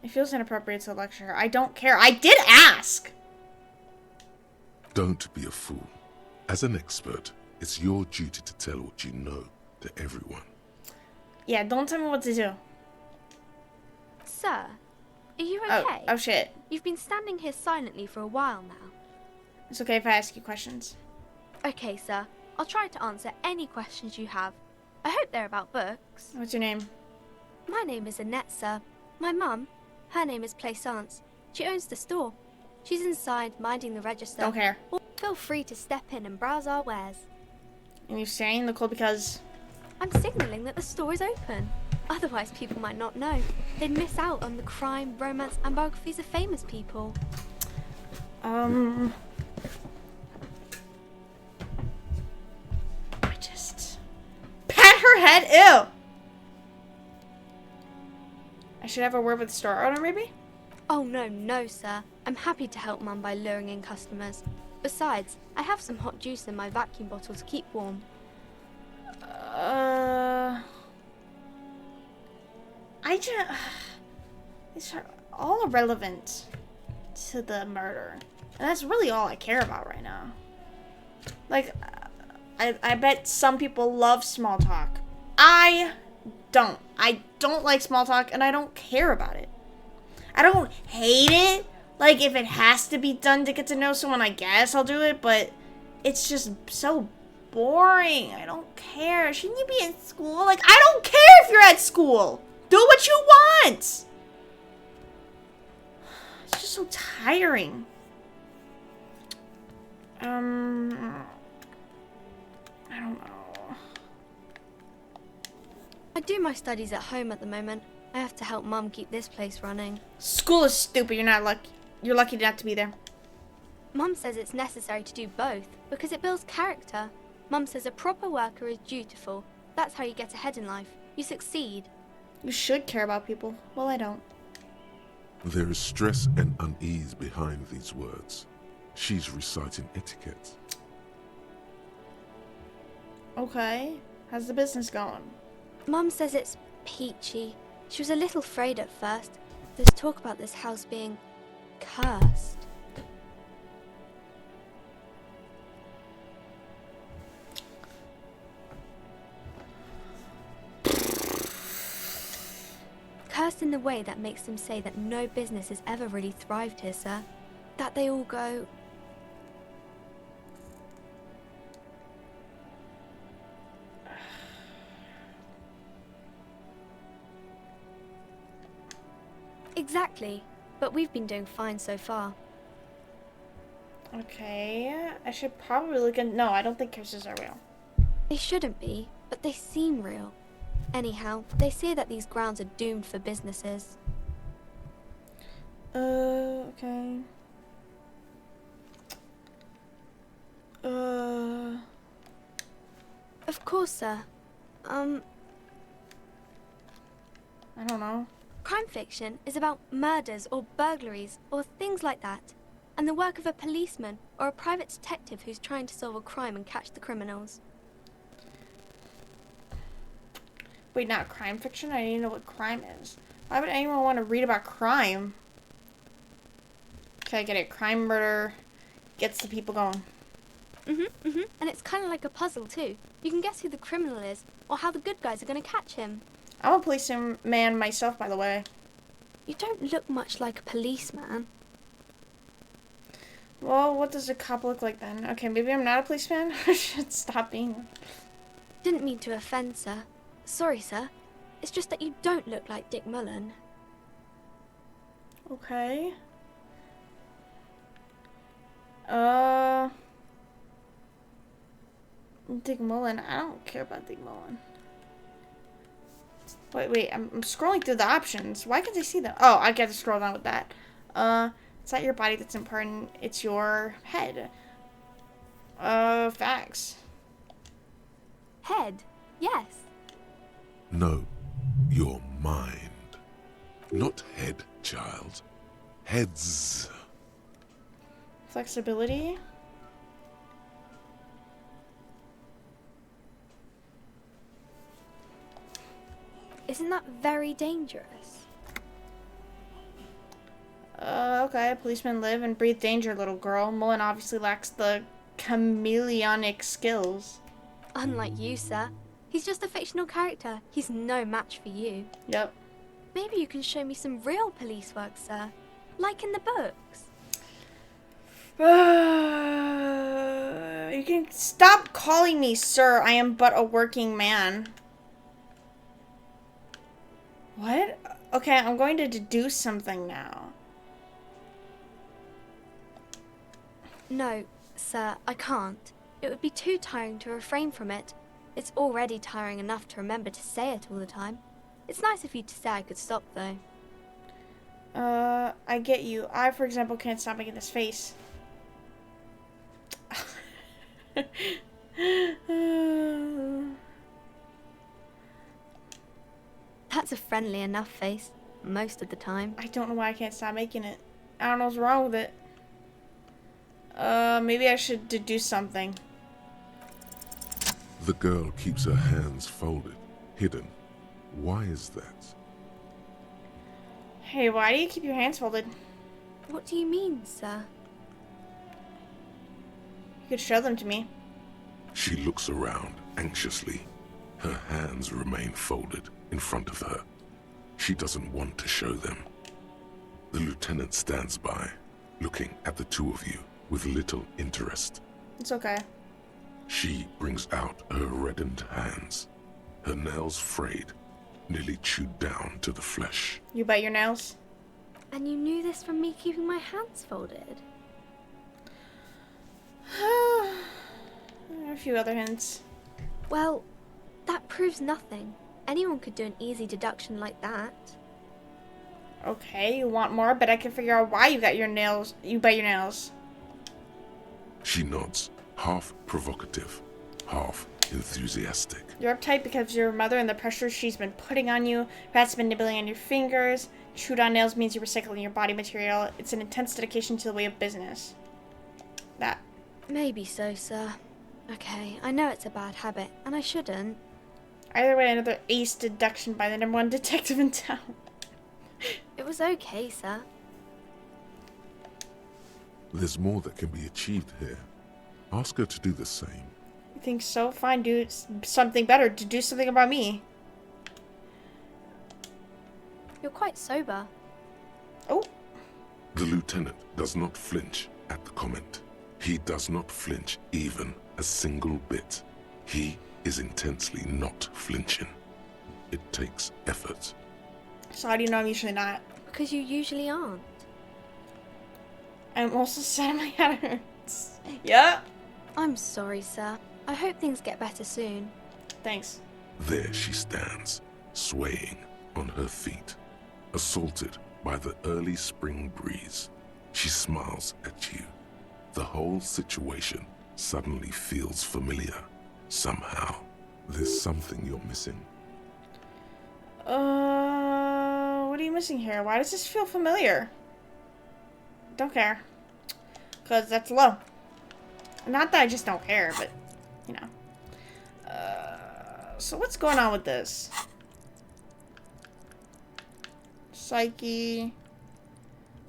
It feels inappropriate to lecture. I don't care. I did ask! Don't be a fool. As an expert, it's your duty to tell what you know to everyone. Yeah, don't tell me what to do. Sir, are you okay? Oh shit. You've been standing here silently for a while now. It's okay if I ask you questions. Okay, sir. I'll try to answer any questions you have. I hope they're about books. What's your name? My name is Annette, sir. My mum, her name is Plaisance. She owns the store. She's inside, minding the register. Don't care. Feel free to step in and browse our wares. And you're staying in the cold because... I'm signalling that the store is open. Otherwise, people might not know. They'd miss out on the crime, romance, and biographies of famous people. I just... Pat her head? Ew! I should have a word with the store owner, maybe? Oh, no, sir. I'm happy to help Mum by luring in customers. Besides, I have some hot juice in my vacuum bottle to keep warm. It's all irrelevant to the murder. And that's really all I care about right now. Like, I bet some people love small talk. I don't. I don't like small talk, and I don't care about it. I don't hate it. Like, if it has to be done to get to know someone, I guess I'll do it, but it's just so boring. I don't care. Shouldn't you be in school? Like, I don't care if you're at school. Do what you want. It's just so tiring. I don't know. I do my studies at home at the moment. I have to help Mum keep this place running. School is stupid. You're lucky not to be there. Mum says it's necessary to do both because it builds character. Mum says a proper worker is dutiful. That's how you get ahead in life. You succeed. You should care about people. Well, I don't. There is stress and unease behind these words. She's reciting etiquette. Okay. How's the business going? Mum says it's peachy. She was a little afraid at first. There's talk about this house being cursed. Cursed in the way that makes them say that no business has ever really thrived here, sir. That they all go... Exactly. But we've been doing fine so far. Okay. I should probably look in... No, I don't think curses are real. They shouldn't be, but they seem real. Anyhow, they say that these grounds are doomed for businesses. Okay. Of course, sir. I don't know. Crime fiction is about murders or burglaries or things like that, and the work of a policeman or a private detective who's trying to solve a crime and catch the criminals. Wait, not crime fiction? I didn't know what crime is. Why would anyone want to read about crime? Okay, I get it. Crime, murder, gets the people going. And it's kind of like a puzzle too. You can guess who the criminal is or how the good guys are going to catch him. I'm a policeman myself, by the way. You don't look much like a policeman. Well, what does a cop look like then? Okay, maybe I'm not a policeman. I should stop being one. Didn't mean to offend, sir. Sorry, sir. It's just that you don't look like Dick Mullen. Okay. Dick Mullen. I don't care about Dick Mullen. Wait. I'm scrolling through the options. Why can't I see them? Oh, I get to scroll down with that. It's not your body that's important. It's your head. Facts. Head? Yes. No, your mind. Not head, child. Heads. Flexibility. Isn't that very dangerous? Okay. Policemen live and breathe danger, little girl. Mullen obviously lacks the chameleonic skills. Unlike you, sir. He's just a fictional character. He's no match for you. Yep. Maybe you can show me some real police work, sir. Like in the books. You can stop calling me sir. I am but a working man. What? Okay, I'm going to deduce something now. No, sir, I can't. It would be too tiring to refrain from it. It's already tiring enough to remember to say it all the time. It's nice of you to say I could stop, though. I get you. I, for example, can't stop making this face. That's a friendly enough face, most of the time. I don't know why I can't stop making it. I don't know what's wrong with it. Maybe I should deduce something. The girl keeps her hands folded, hidden. Why is that? Hey, why do you keep your hands folded? What do you mean, sir? You could show them to me. She looks around anxiously. Her hands remain folded in front of her. She doesn't want to show them. The lieutenant stands by, looking at the two of you with little interest. It's okay. She brings out her reddened hands, her nails frayed, nearly chewed down to the flesh. You bite your nails? And you knew this from me keeping my hands folded? A few other hints. Well, that proves nothing. Anyone could do an easy deduction like that. Okay, you want more, but I can figure out why you bite your nails. She nods, half provocative, half enthusiastic. You're uptight because of your mother and the pressure she's been putting on you. Rats been nibbling on your fingers. Chewed on nails means you're recycling your body material. It's an intense dedication to the way of business. That. Maybe so, sir. Okay, I know it's a bad habit, and I shouldn't. Either way, another ace deduction by the #1 detective in town. It was okay, sir. There's more that can be achieved here. Ask her to do the same. You think so? Fine, do something better. To do something about me. You're quite sober. Oh. The lieutenant does not flinch at the comment. He does not flinch even a single bit. He is intensely not flinching. It takes effort. So how do you know I'm usually not? Because you usually aren't. I'm also sad my head hurts. Yeah? I'm sorry, sir. I hope things get better soon. Thanks. There she stands, swaying on her feet, assaulted by the early spring breeze. She smiles at you. The whole situation suddenly feels familiar. Somehow, there's something you're missing. What are you missing here? Why does this feel familiar? Don't care. Because that's low. Not that I just don't care, but, you know. So what's going on with this? Psyche.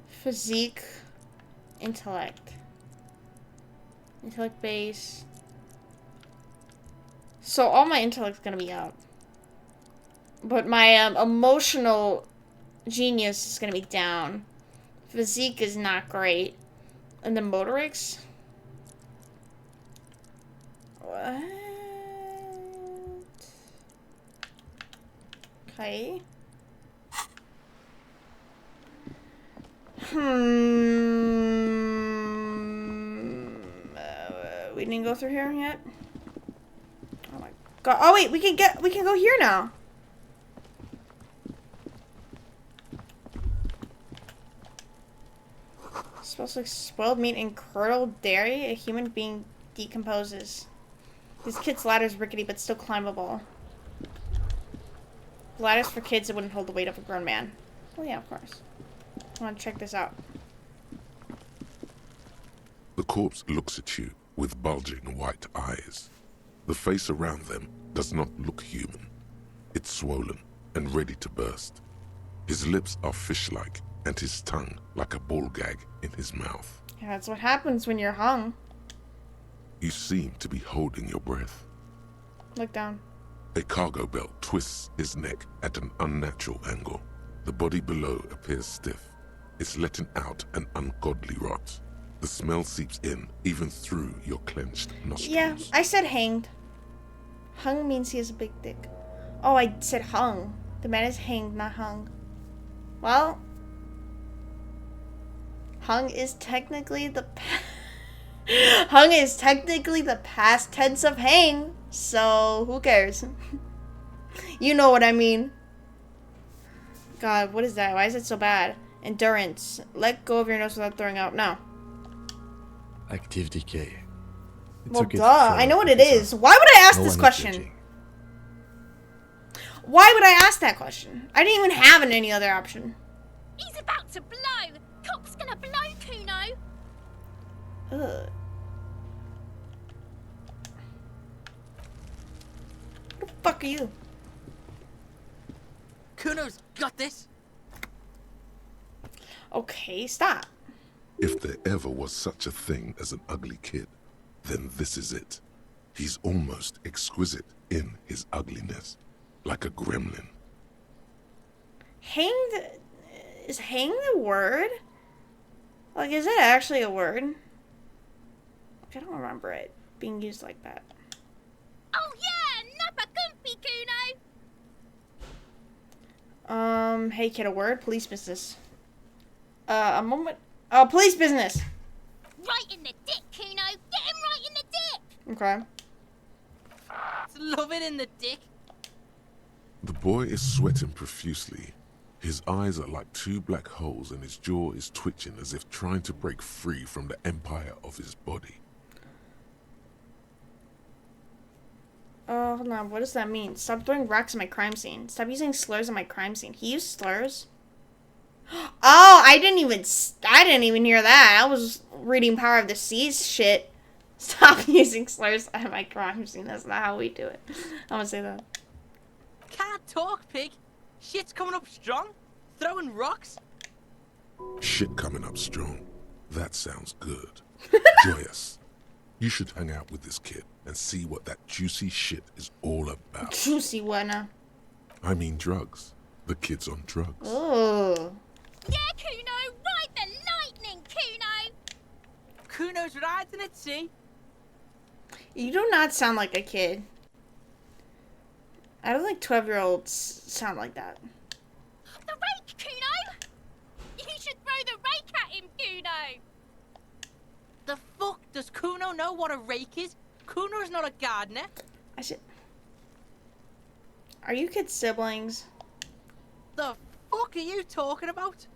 Physique. Intellect. Intellect base. So all my intellect's gonna be up. But my emotional genius is gonna be down. Physique is not great. And the motorics? What? Okay. We didn't go through here yet? Oh my god. Oh wait, we can go here now. Smells like spoiled meat and curdled dairy. A human being decomposes. This kid's ladder is rickety but still climbable. Ladders for kids that wouldn't hold the weight of a grown man. Oh yeah, of course. I want to check this out. The corpse looks at you with bulging white eyes. The face around them does not look human. It's swollen and ready to burst. His lips are fish-like and his tongue like a ball gag in his mouth. Yeah, that's what happens when you're hung. You seem to be holding your breath. Look down. A cargo belt twists his neck at an unnatural angle. The body below appears stiff. It's letting out an ungodly rot. The smell seeps in, even through your clenched nostrils. Yeah, I said hanged. Hung means he has a big dick. Oh, I said hung. The man is hanged, not hung. Well, hung is technically the hung is technically the past tense of hang, so who cares? You know what I mean. God, what is that? Why is it so bad? Endurance. Let go of your nose without throwing up. No. Active decay. It's Well, okay duh. to try, I know what it Professor. is. Why would I ask No this one is question? judging. Why would I ask that question? I didn't even have any other option. He's about to blow. Cock's gonna blow, Kuno. Ugh. Who the fuck are you? Kuno's got this. Okay, stop. If there ever was such a thing as an ugly kid, then this is it. He's almost exquisite in his ugliness, like a gremlin. Hanged? Is hanged a word? Like, is it actually a word? I don't remember it being used like that. Oh yeah, nappa comfy, Kuno. Hey kid, a word? Police business. A moment. Oh, police business! Right in the dick, Kuno. Get him right in the dick. Okay. Love it in the dick. The boy is sweating profusely. His eyes are like two black holes and his jaw is twitching as if trying to break free from the empire of his body. Oh, hold on. What does that mean? Stop throwing rocks at my crime scene. Stop using slurs at my crime scene. He used slurs? Oh, I didn't even hear that. I was reading Power of the Seas shit. Stop using slurs at my crime scene. That's not how we do it. I'm gonna say that. Can't talk, pig. Shit's coming up strong. Throwing rocks. Shit coming up strong. That sounds good. Joyous. You should hang out with this kid and see what that juicy shit is all about. Juicy what now? I mean drugs. The kid's on drugs. Oh. Yeah, Kuno. Ride the lightning, Kuno. Kuno's riding it, see? You do not sound like a kid. I don't think 12-year-olds sound like that. The rake, Kuno. You should throw the rake at him, Kuno. The fuck? Does Kuno know what a rake is? Kuno's not a gardener. I should. Are you kids siblings? The fuck are you talking about?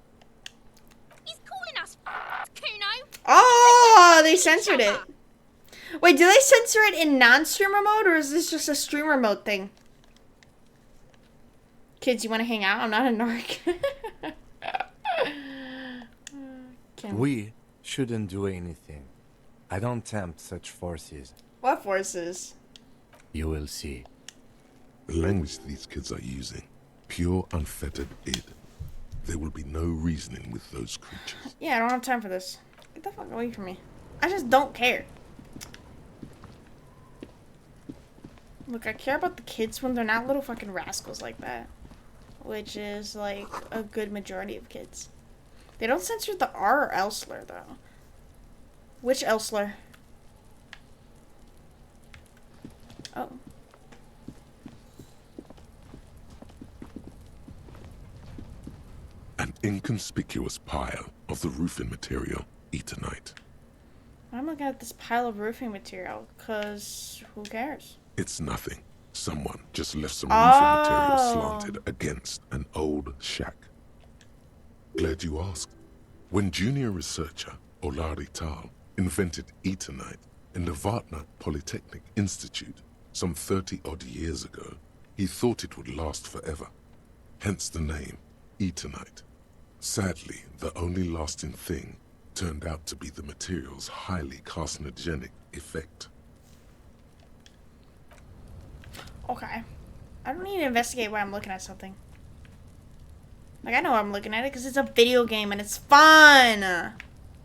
He's calling us Kuno. Oh, they censored it. Wait, do they censor it in non-streamer mode, or is this just a streamer mode thing? Kids, you want to hang out? I'm not a narc. We shouldn't do anything. I don't tempt such forces. What forces? You will see. The language these kids are using, pure unfettered id. There will be no reasoning with those creatures. Yeah, I don't have time for this. Get the fuck away from me. I just don't care. Look, I care about the kids when they're not little fucking rascals like that. Which is, like, a good majority of kids. They don't censor the R or L slur, though. Which Elsler? Oh. An inconspicuous pile of the roofing material, Eternite. I'm looking at this pile of roofing material, because who cares? It's nothing. Someone just left some roofing material slanted against an old shack. Glad you asked. When junior researcher Olari Tal invented Eternite in the Vartna Polytechnic Institute some 30-odd years ago, he thought it would last forever. Hence the name, Eternite. Sadly, the only lasting thing turned out to be the material's highly carcinogenic effect. Okay. I don't need to investigate why I'm looking at something. Like, I know I'm looking at it because it's a video game and it's fun!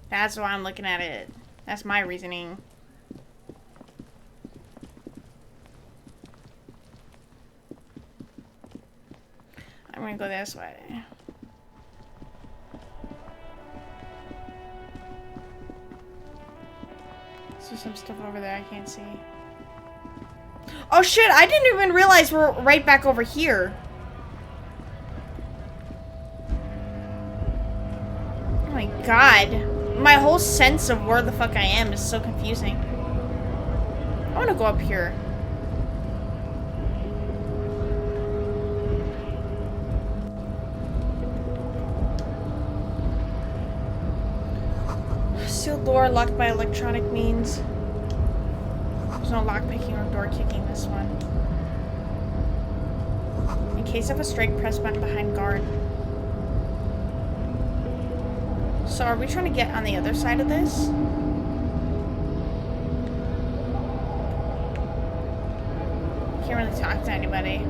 That's why I'm looking at it. That's my reasoning. I'm gonna go this way. See some stuff over there I can't see. Oh shit, I didn't even realize we're right back over here. Oh my god. My whole sense of where the fuck I am is so confusing. I wanna go up here. Sealed door locked by electronic means. There's no lock picking or door kicking this one. In case of a strike, press button behind guard. So are we trying to get on the other side of this? Can't really talk to anybody.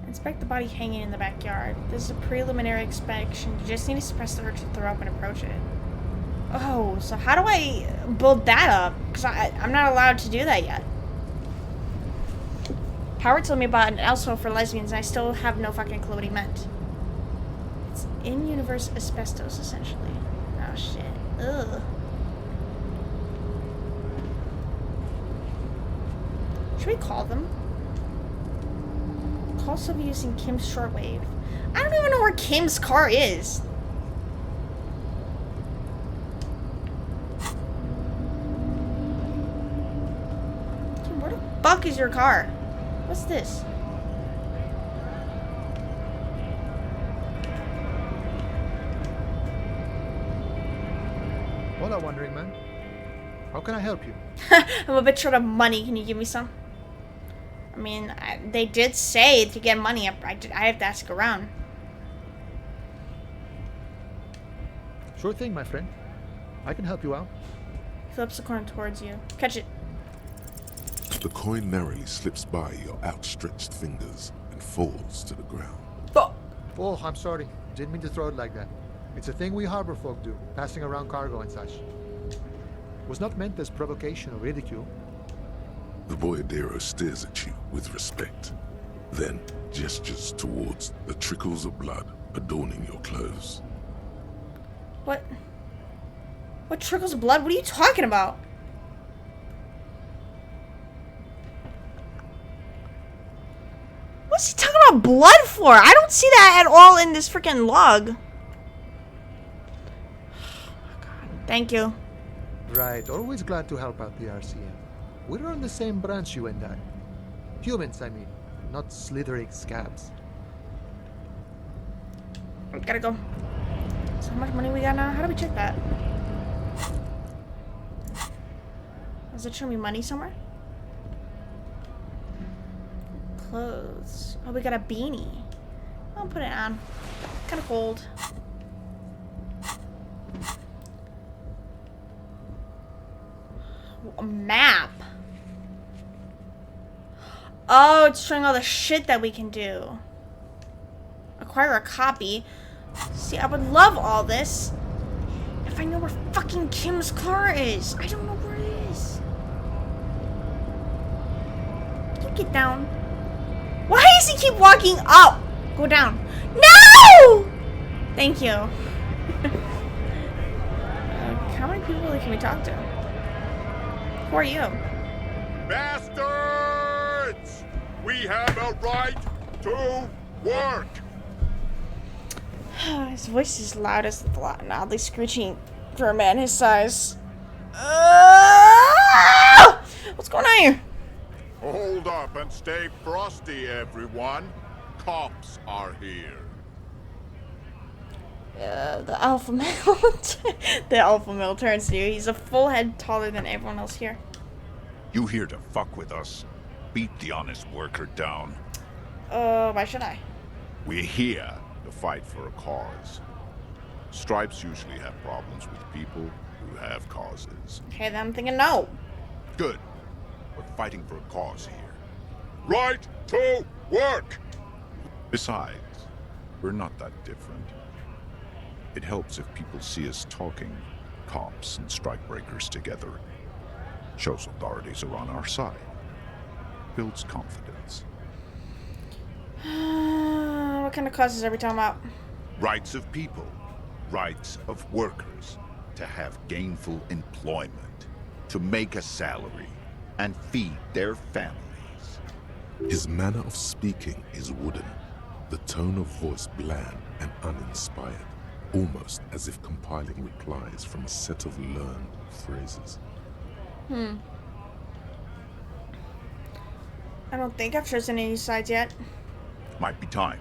Inspect the body hanging in the backyard. This is a preliminary inspection. You just need to suppress the urge to throw up and approach it. Oh, so how do I build that up? Because I'm not allowed to do that yet. Howard told me about an elsewhere for lesbians, and I still have no fucking clue what he meant. It's in-universe asbestos, essentially. Oh, shit. Ugh. Should we call them? Call Sylvia using Kim's shortwave. I don't even know where Kim's car is. Kim, where the fuck is your car? What's this? Hola, wandering man. How can I help you? I'm a bit short of money. Can you give me some? I mean, they did say to get money up. I have to ask around. Sure thing, my friend. I can help you out. He flips the coin towards you. Catch it. The coin narrowly slips by your outstretched fingers and falls to the ground. Oh, I'm sorry. Didn't mean to throw it like that. It's a thing we harbor folk do, passing around cargo and such. Was not meant as provocation or ridicule. The boyadero stares at you with respect, then gestures towards the trickles of blood adorning your clothes. What? What trickles of blood? What are you talking about? What's he talking about blood for? I don't see that at all in this freaking log. God, thank you. Right, always glad to help out the RCM. We're on the same branch, you and I. Humans, I mean, not slithering scabs. I gotta go. So how much money we got now? How do we check that? Does it show me money somewhere? Clothes. Oh, we got a beanie. I'll put it on. Kind of cold. A map. Oh, it's showing all the shit that we can do. Acquire a copy. See, I would love all this if I know where fucking Kim's car is. I don't know where it is. Get down. Why does he keep walking up? Go down. No! Thank you. How many people can we talk to? Who are you? Bastards! We have a right to work! His voice is loud as and oddly screeching for a man his size. What's going on here? Hold up and stay frosty, everyone. Cops are here. The alpha male. The alpha male turns to you. He's a full head taller than everyone else here. You here to fuck with us? Beat the honest worker down. Why should I? We're here to fight for a cause. Stripes usually have problems with people who have causes. Okay, then I'm thinking no. Good. We're fighting for a cause here. Right to work! Besides, we're not that different. It helps if people see us talking, cops and strikebreakers together. Shows authorities are on our side. Builds confidence. What kind of causes are we talking about? Rights of people. Rights of workers. To have gainful employment. To make a salary. And feed their families. His manner of speaking is wooden. The tone of voice bland and uninspired. Almost as if compiling replies from a set of learned phrases. I don't think I've chosen any sides yet. Might be time.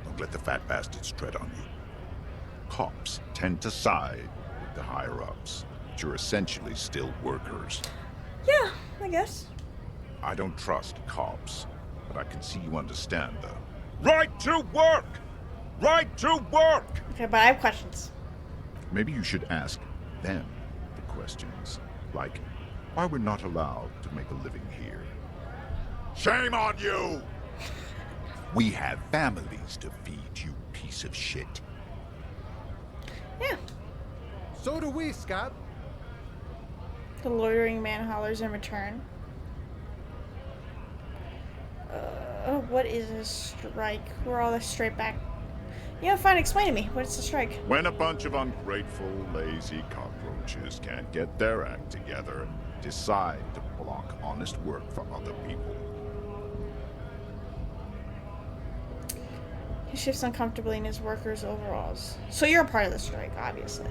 Don't let the fat bastards tread on you. Cops tend to side with the higher-ups, but you're essentially still workers. Yeah, I guess. I don't trust cops, but I can see you understand the right to work! Right to work! Okay, but I have questions. Maybe you should ask them the questions. Like, why we're not allowed to make a living here. Shame on you! We have families to feed, you piece of shit. Yeah. So do we, Scott. The loitering man hollers in return. What is a strike? We're all straight back. Yeah, fine, explain to me. What's the strike? When a bunch of ungrateful, lazy cockroaches can't get their act together, decide to block honest work for other people. He shifts uncomfortably in his workers' overalls. So you're a part of the strike, obviously.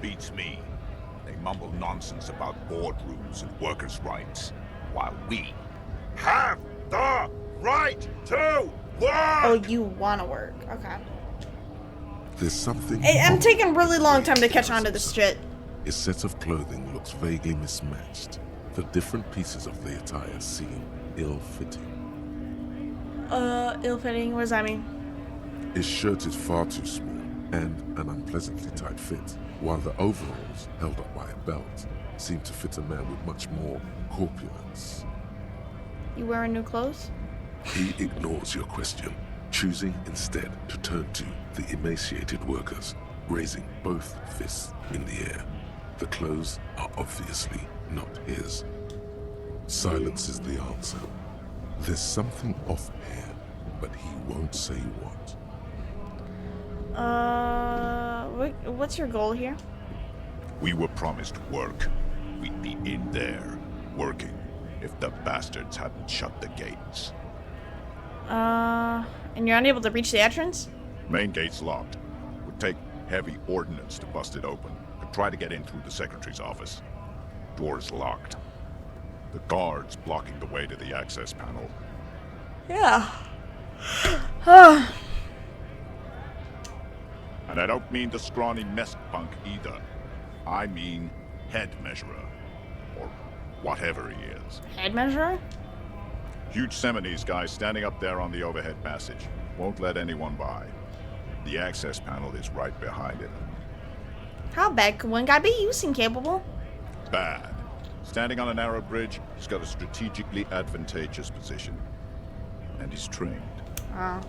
Beats me. They mumble nonsense about boardrooms and workers' rights, while we have the right to work! Oh, you want to work. Okay. There's something... I'm taking a really long time to catch on to this shit. His set of clothing looks vaguely mismatched. The different pieces of the attire seem ill-fitting. Ill-fitting? What does that mean? His shirt is far too small and an unpleasantly tight fit, while the overalls, held up by a belt, seem to fit a man with much more corpulence. You wearing new clothes? He ignores your question, choosing instead to turn to the emaciated workers, raising both fists in the air. The clothes are obviously not his. Silence is the answer. There's something off here, but he won't say what. What's your goal here? We were promised work. We'd be in there, working, if the bastards hadn't shut the gates. And you're unable to reach the entrance? Main gate's locked. Would take heavy ordnance to bust it open. Could try to get in through the secretary's office. Door's locked. The guards blocking the way to the access panel. Yeah. And I don't mean the scrawny mess punk either. I mean head measurer. Or whatever he is. Head measurer? Huge Seminese guy standing up there on the overhead passage. Won't let anyone by. The access panel is right behind it. How bad could one guy be? You seem capable. Bad. Standing on a narrow bridge, he's got a strategically advantageous position. And he's trained. Oh.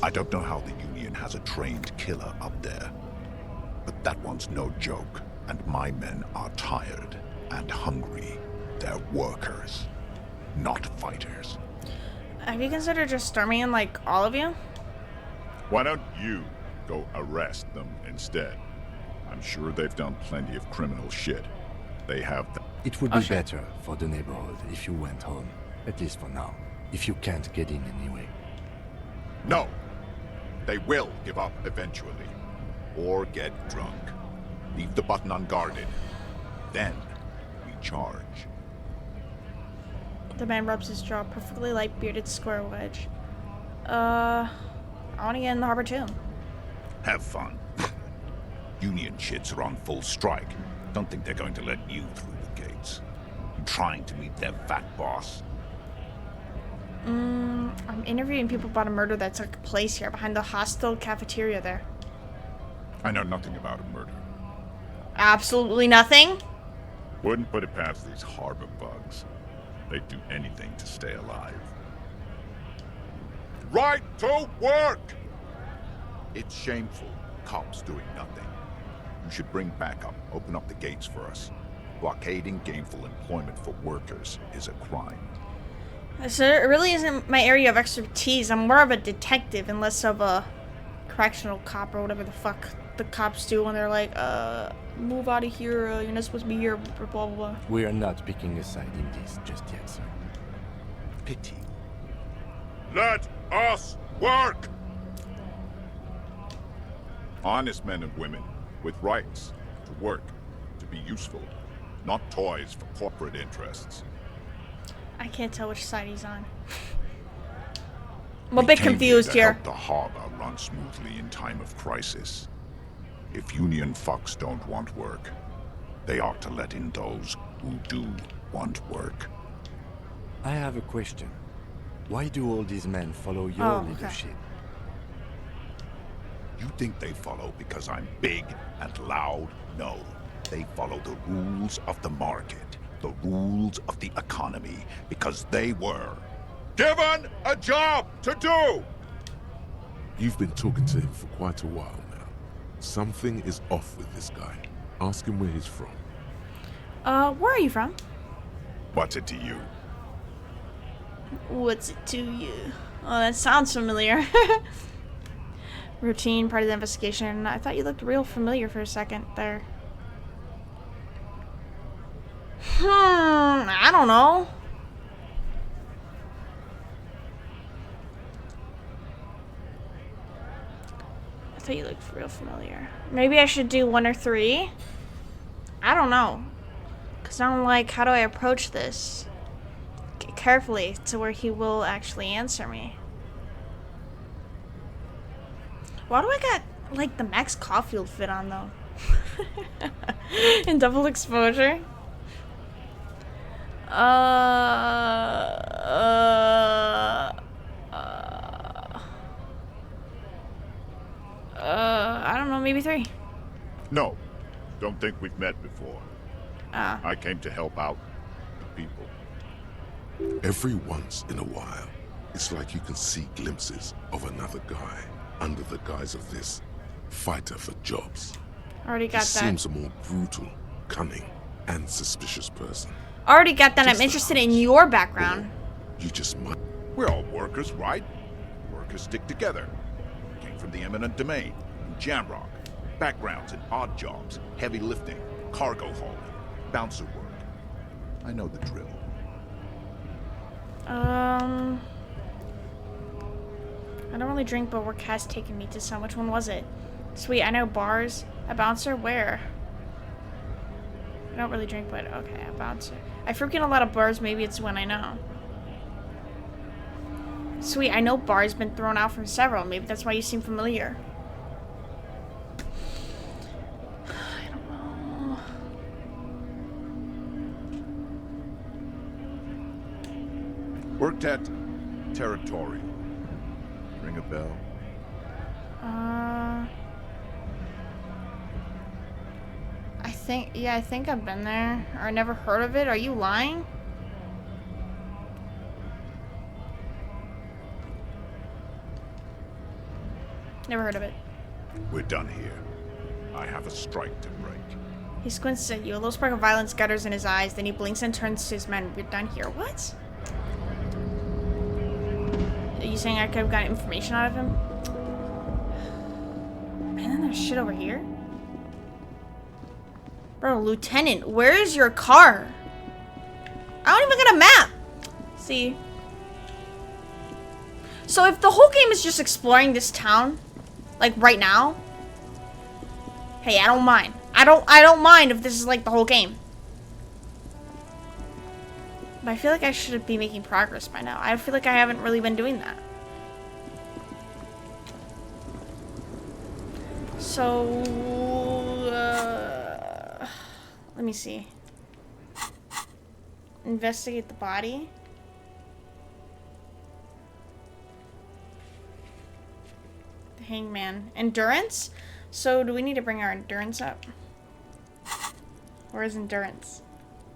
I don't know how the Union has a trained killer up there. But that one's no joke. And my men are tired and hungry. They're workers. not fighters. Have you considered just storming in, like, all of you? Why don't you go arrest them instead? I'm sure they've done plenty of criminal shit. They have the... It would be better for the neighborhood if you went home, at least for now, if you can't get in anyway. No! They will give up eventually. Or get drunk. Leave the button unguarded. Then, we charge. The man rubs his jaw, perfectly light bearded square wedge. I want to get in the harbor too. Have fun. Union shits are on full strike. Don't think they're going to let you through the gates. You trying to meet their fat boss? I'm interviewing people about a murder that took place here behind the hostel cafeteria there. I know nothing about a murder. Absolutely nothing? Wouldn't put it past these harbor bugs. They'd do anything to stay alive. Right to work! It's shameful. Cops doing nothing. You should bring backup. Open up the gates for us. Blockading gainful employment for workers is a crime. So it really isn't my area of expertise. I'm more of a detective and less of a correctional cop or whatever the fuck the cops do when they're like, move out of here, you're not supposed to be here, blah, blah, blah. We are not picking a side in this just yet, sir. Pity. Let us work! Honest men and women with rights to work, to be useful, not toys for corporate interests. I can't tell which side he's on. I'm a bit confused here. here. Help the harbor run smoothly in time of crisis. If Union fucks don't want work, they ought to let in those who do want work. I have a question. Why do all these men follow your leadership? You think they follow because I'm big and loud? No. They follow the rules of the market, the rules of the economy, because they were given a job to do! You've been talking to him for quite a while now. Something is off with this guy. Ask him where he's from. Where are you from? What's it to you? What's it to you? Oh, that sounds familiar. Routine, part of the investigation. I thought you looked real familiar for a second there. I don't know. I thought you looked real familiar. Maybe I should do 1 or 3? I don't know. Because I'm like, how do I approach this? Carefully to where he will actually answer me. Why do I got like the Max Caulfield fit on though? In double exposure. I don't know, maybe 3. No, don't think we've met before. I came to help out the people. Every once in a while, it's like you can see glimpses of another guy under the guise of this fighter for jobs. Already got he that. Seems a more brutal, cunning, and suspicious person. Already got that. I'm interested in your background. You just might. We're all workers, right? Workers stick together. Came from the eminent domain, in Jamrock. Backgrounds in odd jobs, heavy lifting, cargo hauling, bouncer work. I know the drill. I don't really drink, but work has taken me to some. Which one was it? Sweet, I know bars. A bouncer? Where? I don't really drink, but okay, a bouncer. I frequent a lot of bars, maybe it's one I know. Sweet, I know bars been thrown out from several. Maybe that's why you seem familiar. I don't know. Worked at Territorial. Ring a bell? I think I've been there. Or I never heard of it. Are you lying? Never heard of it. We're done here. I have a strike to break. He squints at you. A little spark of violence gutters in his eyes. Then he blinks and turns to his men. We're done here. What? you saying I could have gotten information out of him? And then there's shit over here. Bro, Lieutenant, where is your car? I don't even get a map. See? So if the whole game is just exploring this town, like right now, hey, I don't mind. I don't mind if this is like the whole game. But I feel like I should be making progress by now. I feel like I haven't really been doing that. So, let me see. Investigate the body. The hangman. Endurance? So, do we need to bring our endurance up? Where is endurance?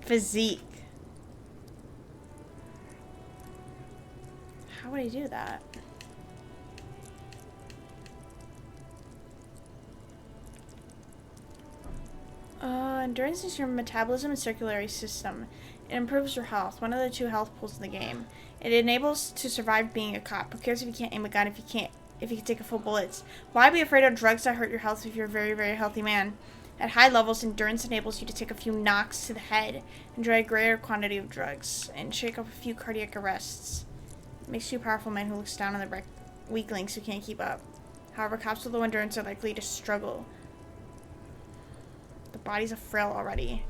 Physique. How would I do that? Endurance is your metabolism and circulatory system. It improves your health. One of the 2 health pools in the game. It enables to survive being a cop. Who cares if you can't aim a gun if you can take a full bullets? Why be afraid of drugs that hurt your health if you're a very, very healthy man? At high levels, endurance enables you to take a few knocks to the head, enjoy a greater quantity of drugs, and shake up a few cardiac arrests. It makes you a powerful man who looks down on the weaklings who can't keep up. However, cops with low endurance are likely to struggle. The body's a frail already.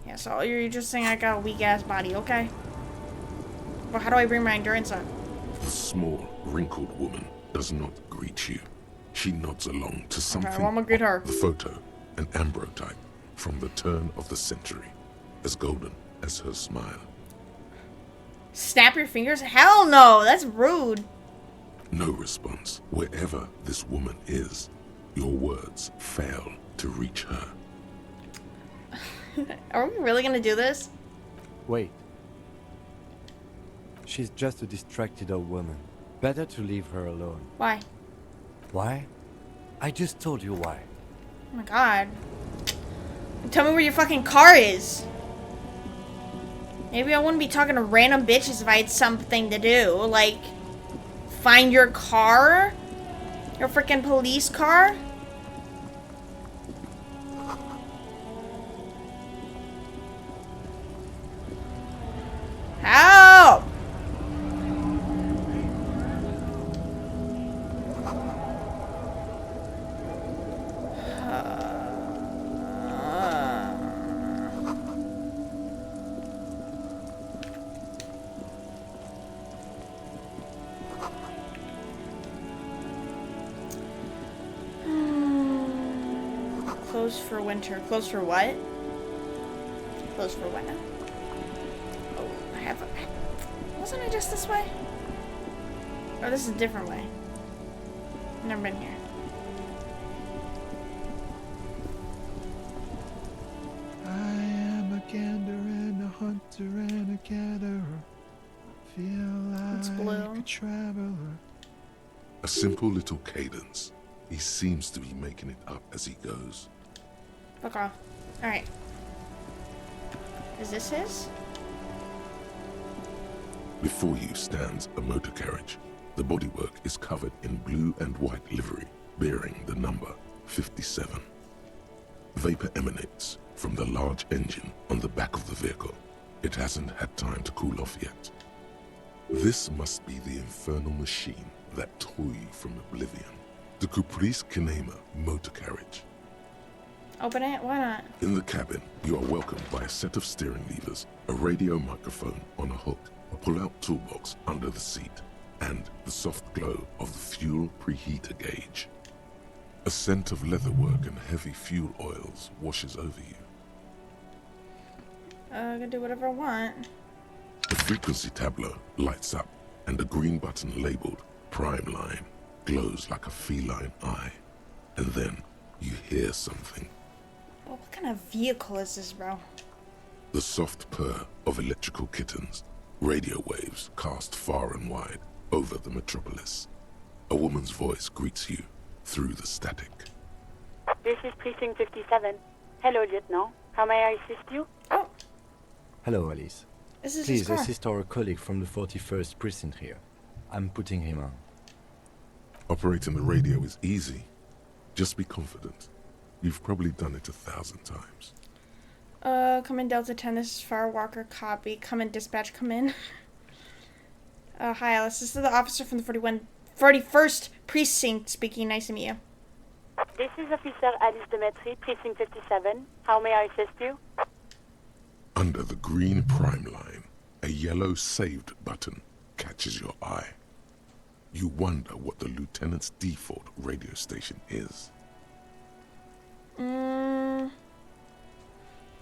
Yeah, so you're just saying I got a weak-ass body, okay? But how do I bring my endurance up? The small, wrinkled woman does not greet you. She nods along to something Okay, well, I'm gonna greet her. the photo, an ambrotype from the turn of the century, as golden as her smile. Snap your fingers? Hell no, that's rude. No response. Wherever this woman is, your words fail to reach her. Are we really gonna do this? Wait. She's just a distracted old woman. Better to leave her alone. Why? Why? I just told you why. Oh my god. Tell me where your fucking car is. Maybe I wouldn't be talking to random bitches if I had something to do. Like, find your car? Your freaking police car? Help! Closed for winter. Closed for what? Closed for what now? Oh, I have a... Wasn't I just this way? Or this is a different way. I've never been here. I am a gander and a hunter and a gatherer. Feel It's like blue. a traveler. A simple little cadence. He seems to be making it up as he goes. Fuck off. Alright. Is this his? Before you stands a motor carriage. The bodywork is covered in blue and white livery, bearing the number 57. Vapor emanates from the large engine on the back of the vehicle. It hasn't had time to cool off yet. This must be the infernal machine that tore you from oblivion. The Caprice Kinema motor carriage. Open it? Why not? In the cabin, you are welcomed by a set of steering levers, a radio microphone on a hook, a pull-out toolbox under the seat, and the soft glow of the fuel preheater gauge. A scent of leatherwork and heavy fuel oils washes over you. I can do whatever I want. The frequency tableau lights up, and a green button labeled Prime Line glows like a feline eye. And then you hear something. Well, what kind of vehicle is this, bro? The soft purr of electrical kittens, radio waves cast far and wide over the metropolis. A woman's voice greets you through the static. This is Precinct 57. Hello, Lieutenant. How may I assist you? Oh. Hello, Alice. This is Please his car. assist our colleague from the 41st Precinct here. I'm putting him on. Operating the radio is easy. Just be confident. You've probably done it 1,000 times. Come in Delta 10, this is Firewalker, copy. Come in dispatch, come in. Hi Alice, this is the officer from the 41st Precinct speaking. Nice to meet you. This is Officer Alice Demetri, Precinct 57. How may I assist you? Under the green prime line, a yellow saved button catches your eye. You wonder what the lieutenant's default radio station is.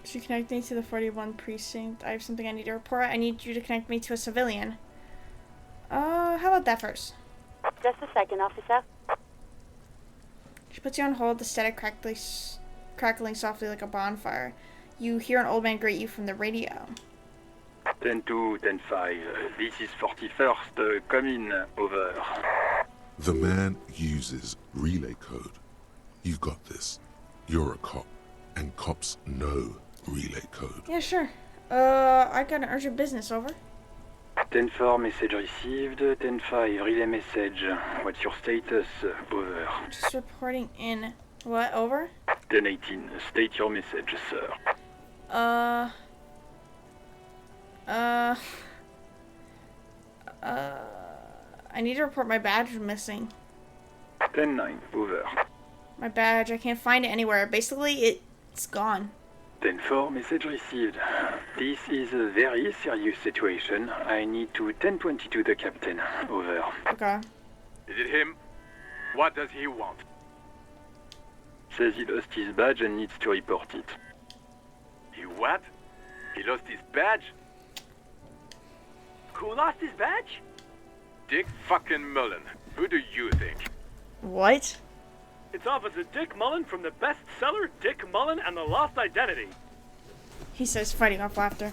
Should you connect me to the 41 Precinct? I have something I need to report. I need you to connect me to a civilian. How about that first? Just a second, officer. She puts you on hold, the static crackling softly like a bonfire. You hear an old man greet you from the radio. 10-2, 10-5. This is 41st. Come in. Over. The man uses relay code. You got this. You're a cop, and cops know relay code. Yeah, sure. I got an urgent business, over. 10-4, message received. 10-5, relay message. What's your status? Over. Just reporting in. What, over? 10-18, state your message, sir. I need to report my badge missing. 10-9, over. My badge, I can't find it anywhere. Basically, it's gone. 10-4, message received. This is a very serious situation. I need to 10-22 the captain. Over. Okay. Is it him? What does he want? Says he lost his badge and needs to report it. He what? He lost his badge? Who lost his badge? Dick fucking Mullen. Who do you think? What? It's Officer Dick Mullen from the bestseller Dick Mullen and the Lost Identity. He says, fighting off laughter.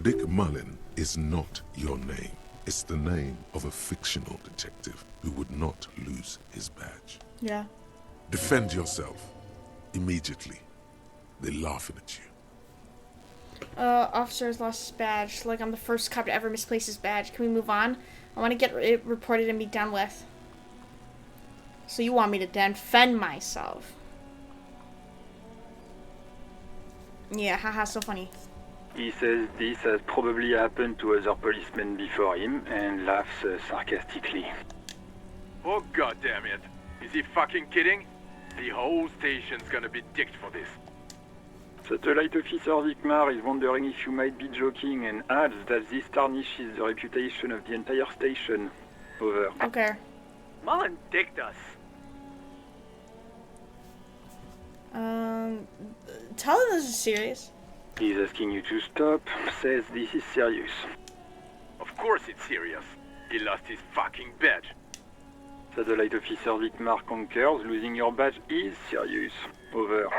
Dick Mullen is not your name. It's the name of a fictional detective who would not lose his badge. Yeah. Defend yourself. Immediately. They're laughing at you. Officer has lost his badge. Like I'm the first cop to ever misplace his badge. Can we move on? I want to get it reported and be done with. So you want me to defend myself? Yeah, haha, so funny. He says this has probably happened to other policemen before him and laughs sarcastically. Oh goddamn it! Is he fucking kidding? The whole station's gonna be dicked for this. Satellite Officer Vikmar is wondering if you might be joking and adds that this tarnishes the reputation of the entire station. Over. Okay. Mullen dicked us. Tell him this is serious. He's asking you to stop, says this is serious. Of course it's serious. He lost his fucking badge. Satellite Officer Vikmar concurs, losing your badge is serious. Over.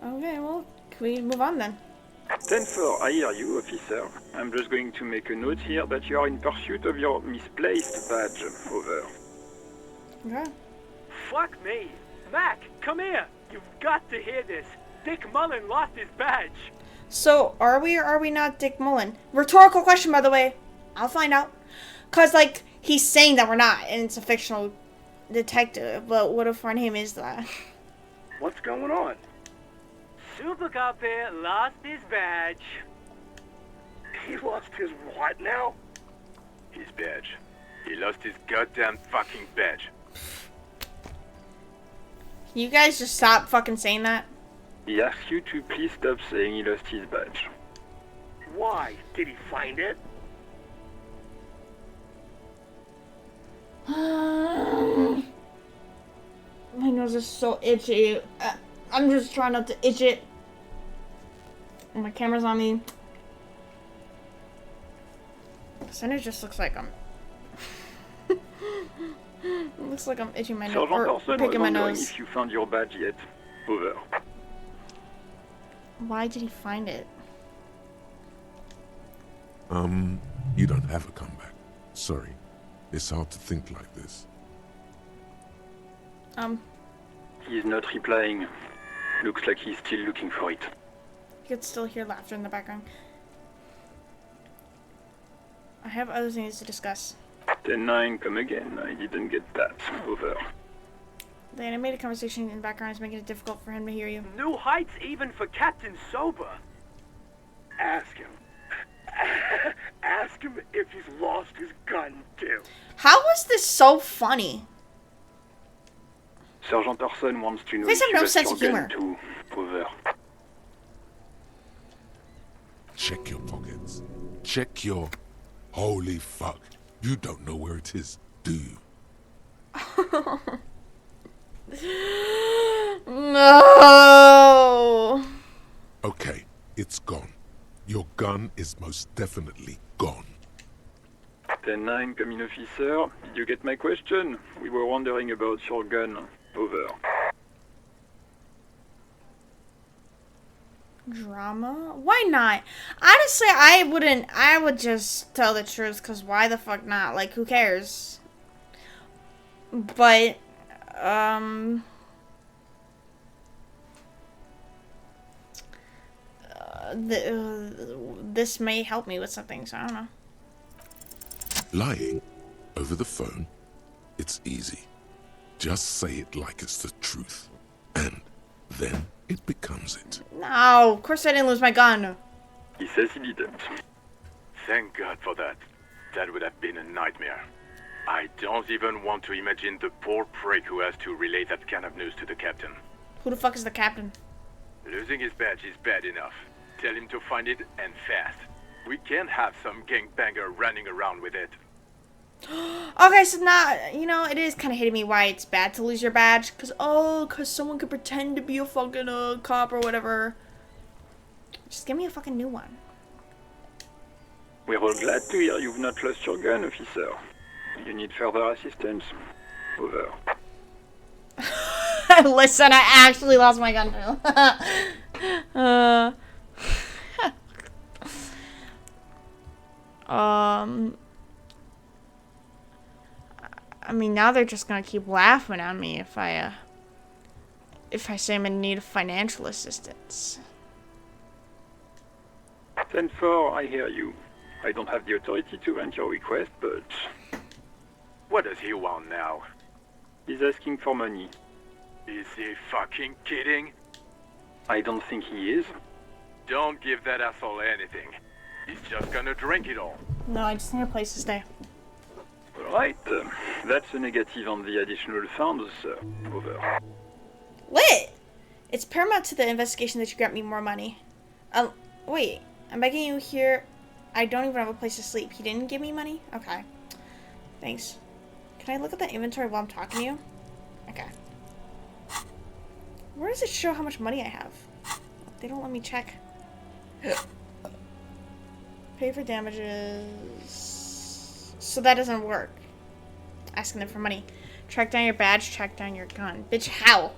Okay, well, can we move on then? 10-4, I hear you, officer. I'm just going to make a note here that you are in pursuit of your misplaced badge. Over. Okay. Fuck me. Mac, come here. You've got to hear this. Dick Mullen lost his badge. So, are we or are we not Dick Mullen? Rhetorical question, by the way. I'll find out. Cause, like, he's saying that we're not, and it's a fictional detective, but what if our name is that? What's going on? Super Cop here lost his badge. He lost his what now? His badge. He lost his goddamn fucking badge. Can you guys just stop fucking saying that? He asks you to please stop saying he lost his badge. Why? Did he find it? My nose is so itchy. I'm just trying not to itch it. My camera's on me. Then it just looks like I'm... It looks like I'm itching my nose, Sergeant or Orson was picking my wondering nose. if you found your badge yet. Over. Why did he find it? You don't have a comeback. Sorry. It's hard to think like this. He's not replying. Looks like he's still looking for it. You could still hear laughter in the background. I have other things to discuss. 10-9, come again. I didn't get that. Over. The animated conversation in the background is making it difficult for him to hear you. New heights even for Captain Sober. Ask him. Ask him if he's lost his gun, too. How was this so funny? Sergeant Orson wants to know This if has you no left sense your of gun humor. too. Over. Check your pockets. Check your... Holy fuck. You don't know where it is, do you? No. Okay, it's gone. Your gun is most definitely gone. 10-9, come in, officer. Did you get my question? We were wondering about your gun. Over. Drama? Why not? Honestly, I wouldn't. I would just tell the truth, because why the fuck not? Like, who cares? But, this may help me with something, so I don't know. Lying over the phone, it's easy. Just say it like it's the truth. And then it becomes it. No, of course I didn't lose my gun. He says he didn't. Thank God for that. That would have been a nightmare. I don't even want to imagine the poor prick who has to relay that kind of news to the captain. Who the fuck is the captain? Losing his badge is bad enough. Tell him to find it, and fast. We can't have some gangbanger running around with it. Okay, so now, you know, it is kind of hitting me why it's bad to lose your badge. Because someone could pretend to be a fucking cop or whatever. Just give me a fucking new one. We're all glad to hear you've not lost your gun, officer. You need further assistance? Over. Listen, I actually lost my gun too. I mean, now they're just gonna keep laughing at me if I say I'm in need of financial assistance. 10-4, I hear you. I don't have the authority to grant your request, but... What does he want now? He's asking for money. Is he fucking kidding? I don't think he is. Don't give that asshole anything. He's just gonna drink it all. No, I just need a place to stay. Alright, that's a negative on the additional funds, over. Lit! It's paramount to the investigation that you grant me more money. Wait, I'm begging you here. I don't even have a place to sleep. He didn't give me money? Okay. Thanks. Can I look at the inventory while I'm talking to you? Okay. Where does it show how much money I have? They don't let me check. Pay for damages. So that doesn't work. Asking them for money. Track down your badge, track down your gun. Bitch, how?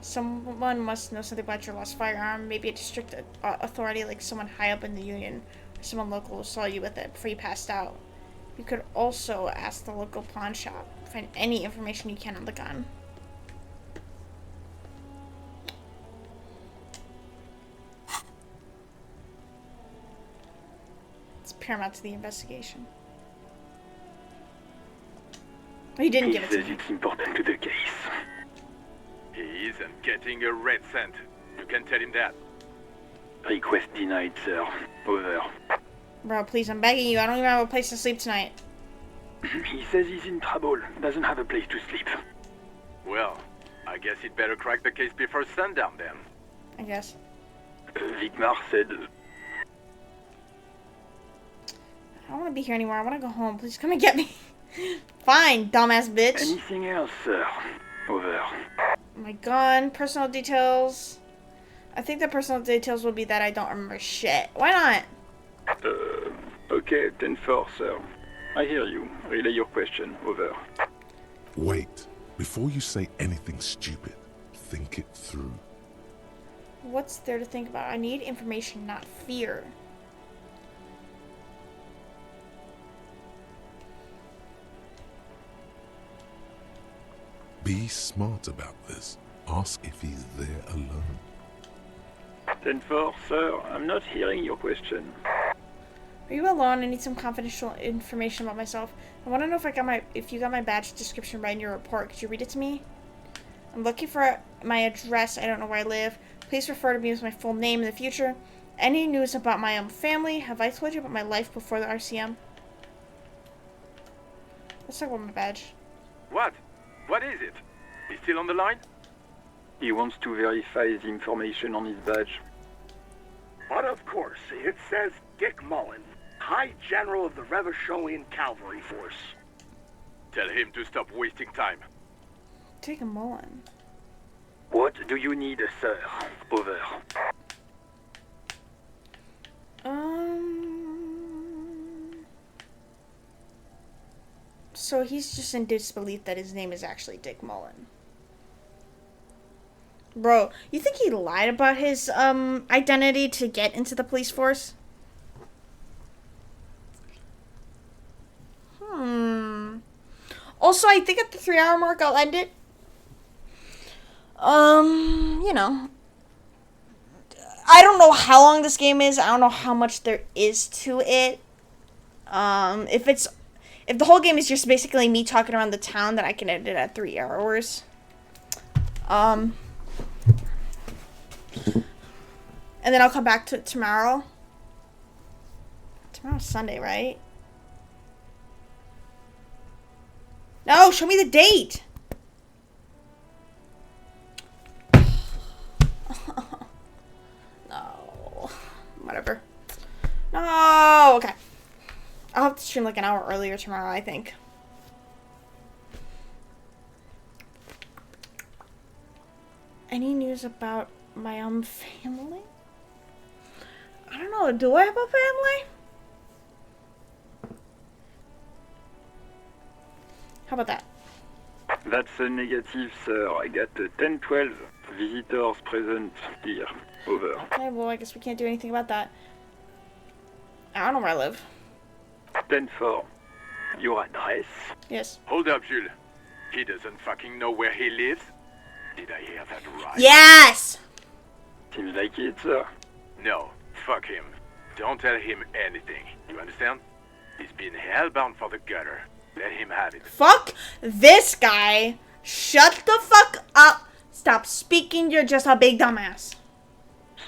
Someone must know something about your lost firearm. Maybe a district authority, like someone high up in the union. Or someone local saw you with it before you passed out. You could also ask the local pawn shop. Find any information you can on the gun. It's paramount to the investigation. He didn't give it to me. It's important to the case. He isn't getting a red cent. You can tell him that. Request denied, sir. Over. Bro, please, I'm begging you. I don't even have a place to sleep tonight. He says he's in trouble. Doesn't have a place to sleep. Well, I guess he'd better crack the case before sundown then. I guess. Vigmar said... I don't want to be here anymore. I want to go home. Please come and get me. Fine, dumbass bitch. Anything else, sir? Over. My gun, personal details. I think the personal details will be that I don't remember shit. Why not? Okay, 10-4, sir. I hear you. Relay your question. Over. Wait. Before you say anything stupid, think it through. What's there to think about? I need information, not fear. Be smart about this. Ask if he's there alone. 10-4, sir, I'm not hearing your question. Are you alone? I need some confidential information about myself. I want to know if you got my badge description right in your report. Could you read it to me? I'm looking for my address. I don't know where I live. Please refer to me with my full name in the future. Any news about my own family? Have I told you about my life before the RCM? Let's talk about my badge. What? What is it? He's still on the line? He wants to verify the information on his badge. But of course, it says Dick Mullen, High General of the Revacholian Cavalry Force. Tell him to stop wasting time. Dick Mullen. What do you need, sir? Over. So he's just in disbelief that his name is actually Dick Mullen. Bro, you think he lied about his identity to get into the police force? Also, I think at the 3-hour mark I'll end it. You know. I don't know how long this game is. I don't know how much there is to it. If the whole game is just basically me talking around the town, then I can end it at 3 hours. And then I'll come back to it tomorrow. Tomorrow's Sunday, right? No, show me the date. No. Whatever. No. Okay. I'll have to stream like an hour earlier tomorrow, I think. Any news about my own family? I don't know. Do I have a family? How about that? That's a negative, sir. I got 10-12 visitors present here. Over. Okay, well, I guess we can't do anything about that. I don't know where I live. 10-4. Your address? Yes. Hold up, Jules. He doesn't fucking know where he lives? Did I hear that right? Yes! Seems like it, sir. No, fuck him. Don't tell him anything. You understand? He's been hellbound for the gutter. Let him have it. Fuck this guy. Shut the fuck up. Stop speaking. You're just a big dumbass.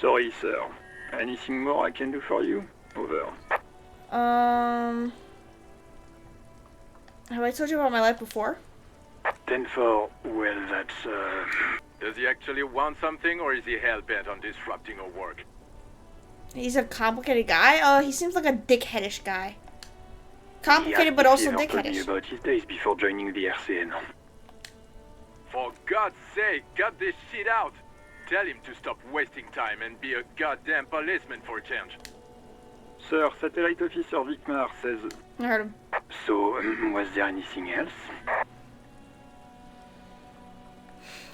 Sorry, sir. Anything more I can do for you? Over. Have I told you about my life before? 10-4. Well, that's, Does he actually want something, or is he hell-bent on disrupting our work? He's a complicated guy? He seems like a dickheadish guy. Complicated, but also dickheadish. Told me about his days before joining the RCN. For God's sake, cut this shit out! Tell him to stop wasting time and be a goddamn policeman for a change. Sir, Satellite Officer Vikmar says... I heard him. So, was there anything else?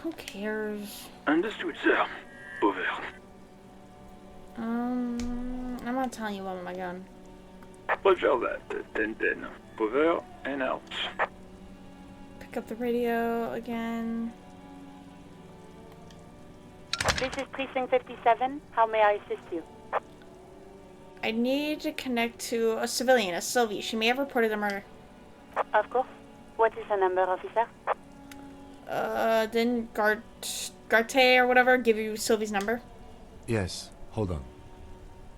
Who cares? Understood, sir. Over. I'm not telling you about my gun. Roger that. 10-10. Over and out. Pick up the radio again. This is Precinct 57. How may I assist you? I need to connect to a civilian, a Sylvie. She may have reported a murder. Of course. What is the number, officer? Didn't Garte or whatever give you Sylvie's number? Yes, hold on.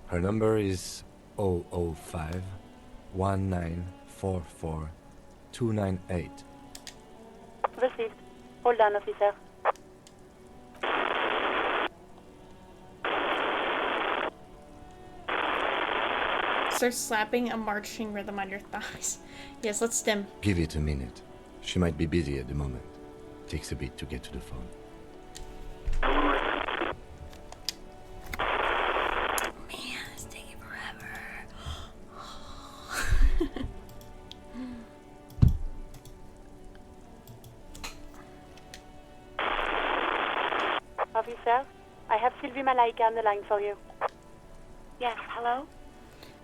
Her number is 005 1944 298. Received. Hold on, officer. Start slapping a marching rhythm on your thighs. Yes, let's stim. Give it a minute. She might be busy at the moment. Takes a bit to get to the phone. Man, it's taking forever. Officer, I have Sylvie Malaika on the line for you. Yes, hello?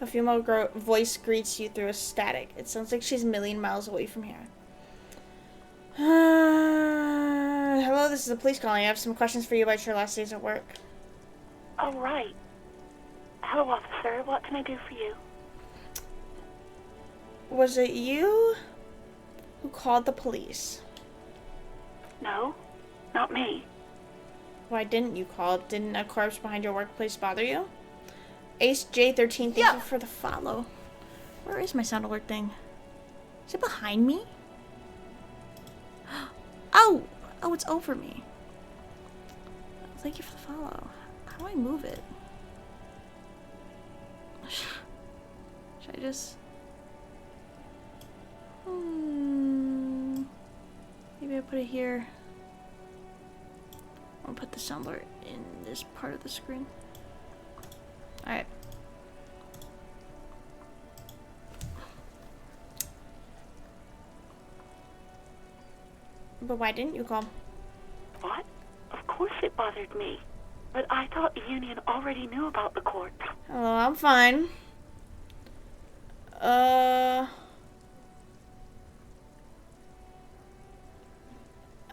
A female voice greets you through a static. It sounds like she's a million miles away from here. Hello, this is a police calling. I have some questions for you about your last days at work. Oh, right. Hello, officer. What can I do for you? Was it you who called the police? No, not me. Why didn't you call? Didn't a corpse behind your workplace bother you? Ace J13, thank you for the follow. Where is my sound alert thing? Is it behind me? Oh! Oh, it's over me. Thank you for the follow. How do I move it? Should I just... Maybe I put it here. I'll put the sound alert in this part of the screen. Alright. But why didn't you call? What? Of course it bothered me. But I thought the Union already knew about the corpse. Hello, I'm fine. I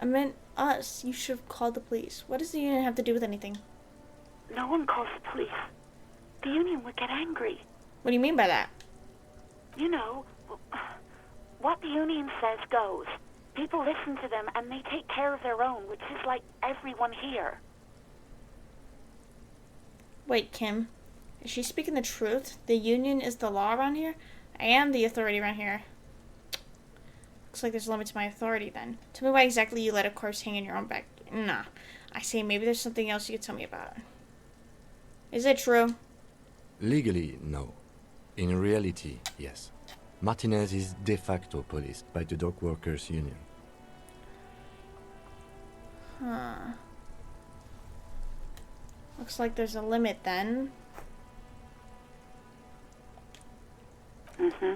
meant us. You should have called the police. What does the Union have to do with anything? No one calls the police. The Union would get angry. What do you mean by that? You know, what the Union says goes. People listen to them and they take care of their own, which is like everyone here. Wait, Kim. Is she speaking the truth? The Union is the law around here? I am the authority around here. Looks like there's a limit to my authority then. Tell me why exactly you let a corpse hang in your own back. Nah. I say maybe there's something else you could tell me about. Is it true? Legally, no. In reality, yes. Martinez is de facto policed by the Dock Workers Union. Huh. Looks like there's a limit then. Mm-hmm.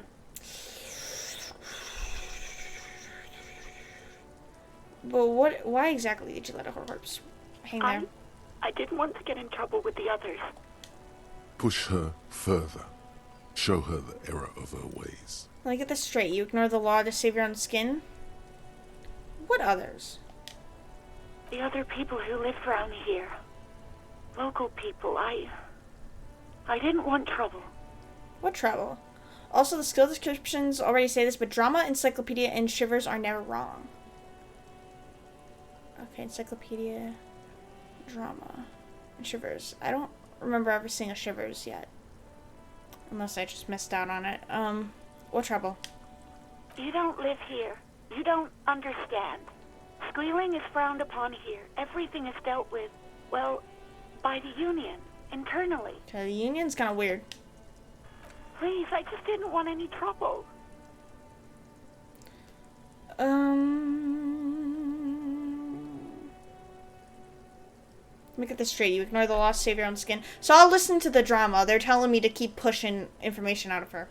But why exactly did you let a corpse hang there? I didn't want to get in trouble with the others. Push her further. Show her the error of her ways. Let me get this straight. You ignore the law to save your own skin? What others? The other people who live around here. Local people. I didn't want trouble. What trouble? Also, the skill descriptions already say this, but drama, encyclopedia, and shivers are never wrong. Okay, encyclopedia, drama, and shivers. I don't remember ever seeing a shivers yet. Unless I just missed out on it. What trouble? You don't live here. You don't understand. Squealing is frowned upon here. Everything is dealt with, well, by the Union, internally. Okay, the Union's kind of weird. Please, I just didn't want any trouble. Let me get this straight. You ignore the law to save your own skin. So I'll listen to the drama. They're telling me to keep pushing information out of her.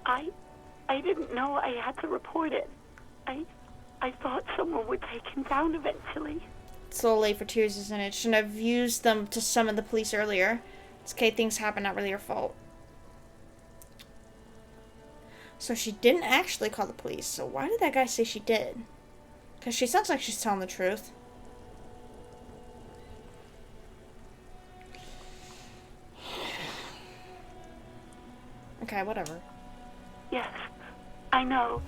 I didn't know I had to report it. I thought someone would take him down eventually. It's a little late for tears, isn't it? Shouldn't have used them to summon the police earlier. It's okay, things happen, not really your fault. So she didn't actually call the police. So why did that guy say she did? Because she sounds like she's telling the truth. Okay, whatever. Yes, I know.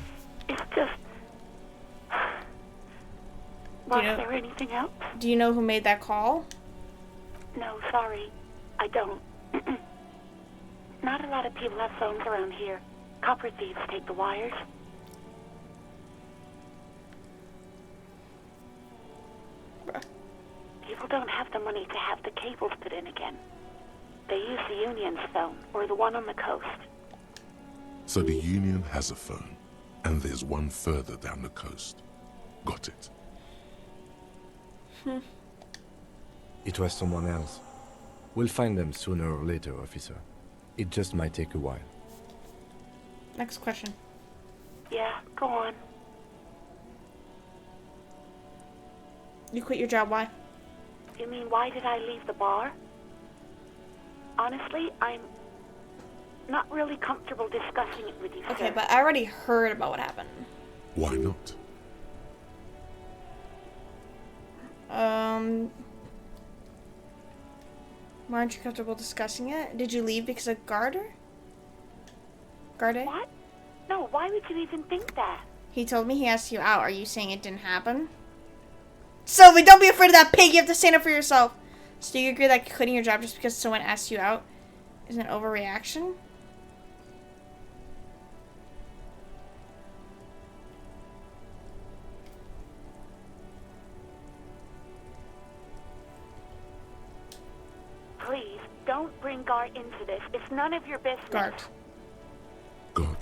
It's just... Was there anything else? Do you know who made that call? No, sorry. I don't. Not a lot of people have phones around here. Copper thieves take the wires. People don't have the money to have the cables put in again. They use the Union's phone, or the one on the coast. So the Union has a phone, and there's one further down the coast. Got it. It was someone else. We'll find them sooner or later, officer. It just might take a while. Next question. Yeah, go on. You quit your job, why? You mean, why did I leave the bar? Honestly, I'm not really comfortable discussing it with you, Okay, sir. but I already heard about what happened. Why not? Why aren't you comfortable discussing it? Did you leave because of Garde? What? No, why would you even think that? He told me he asked you out. Are you saying it didn't happen? Sylvie, don't be afraid of that pig. You have to stand up for yourself. So do you agree that quitting your job just because someone asked you out is an overreaction? Please, don't bring Gart into this. It's none of your business. Gart. God,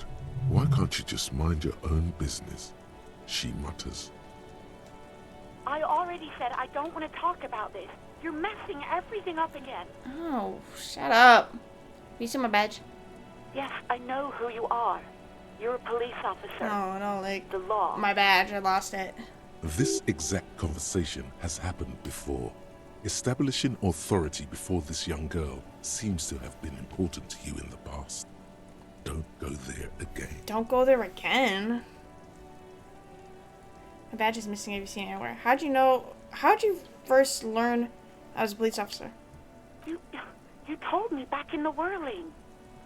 why can't you just mind your own business? She mutters. I already said I don't want to talk about this. You're messing everything up again. Oh, shut up. You see my badge? Yes, I know who you are. You're a police officer. Oh, no, like the law. My badge, I lost it. This exact conversation has happened before. Establishing authority before this young girl seems to have been important to you in the past. Don't go there again. Don't go there again. My badge is missing. Have you seen it anywhere? How'd you know? How'd you first learn I was a police officer? You told me back in the whirling.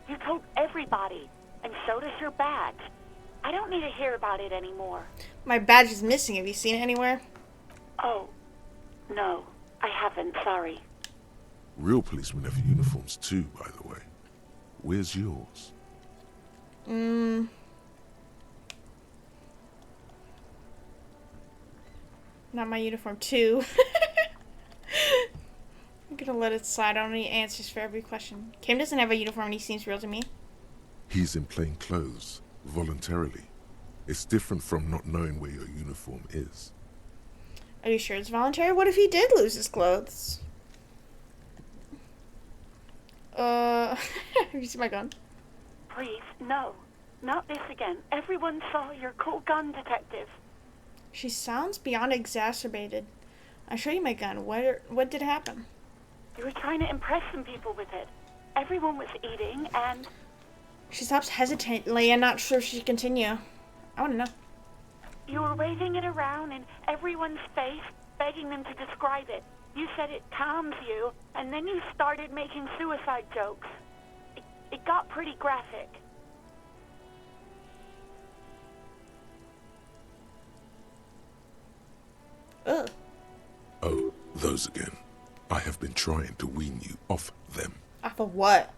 You told everybody, and so does your badge. I don't need to hear about it anymore. My badge is missing. Have you seen it anywhere? Oh, no, I haven't. Sorry. Real policemen have uniforms too, by the way. Where's yours? Not my uniform too. I'm gonna let it slide. I don't need answers for every question. Kim doesn't have a uniform and he seems real to me. He's in plain clothes, voluntarily. It's different from not knowing where your uniform is. Are you sure it's voluntary? What if he did lose his clothes? Have you seen my gun? Please, no. Not this again. Everyone saw your cool gun, detective. She sounds beyond exacerbated. I'll show you my gun. What did happen? You were trying to impress some people with it. Everyone was eating, and... She stops hesitantly and not sure if she should continue. I want to know. You were waving it around in everyone's face, begging them to describe it. You said it calms you, and then you started making suicide jokes. It got pretty graphic. Ugh. Oh, those again. I have been trying to wean you off them. Off of what?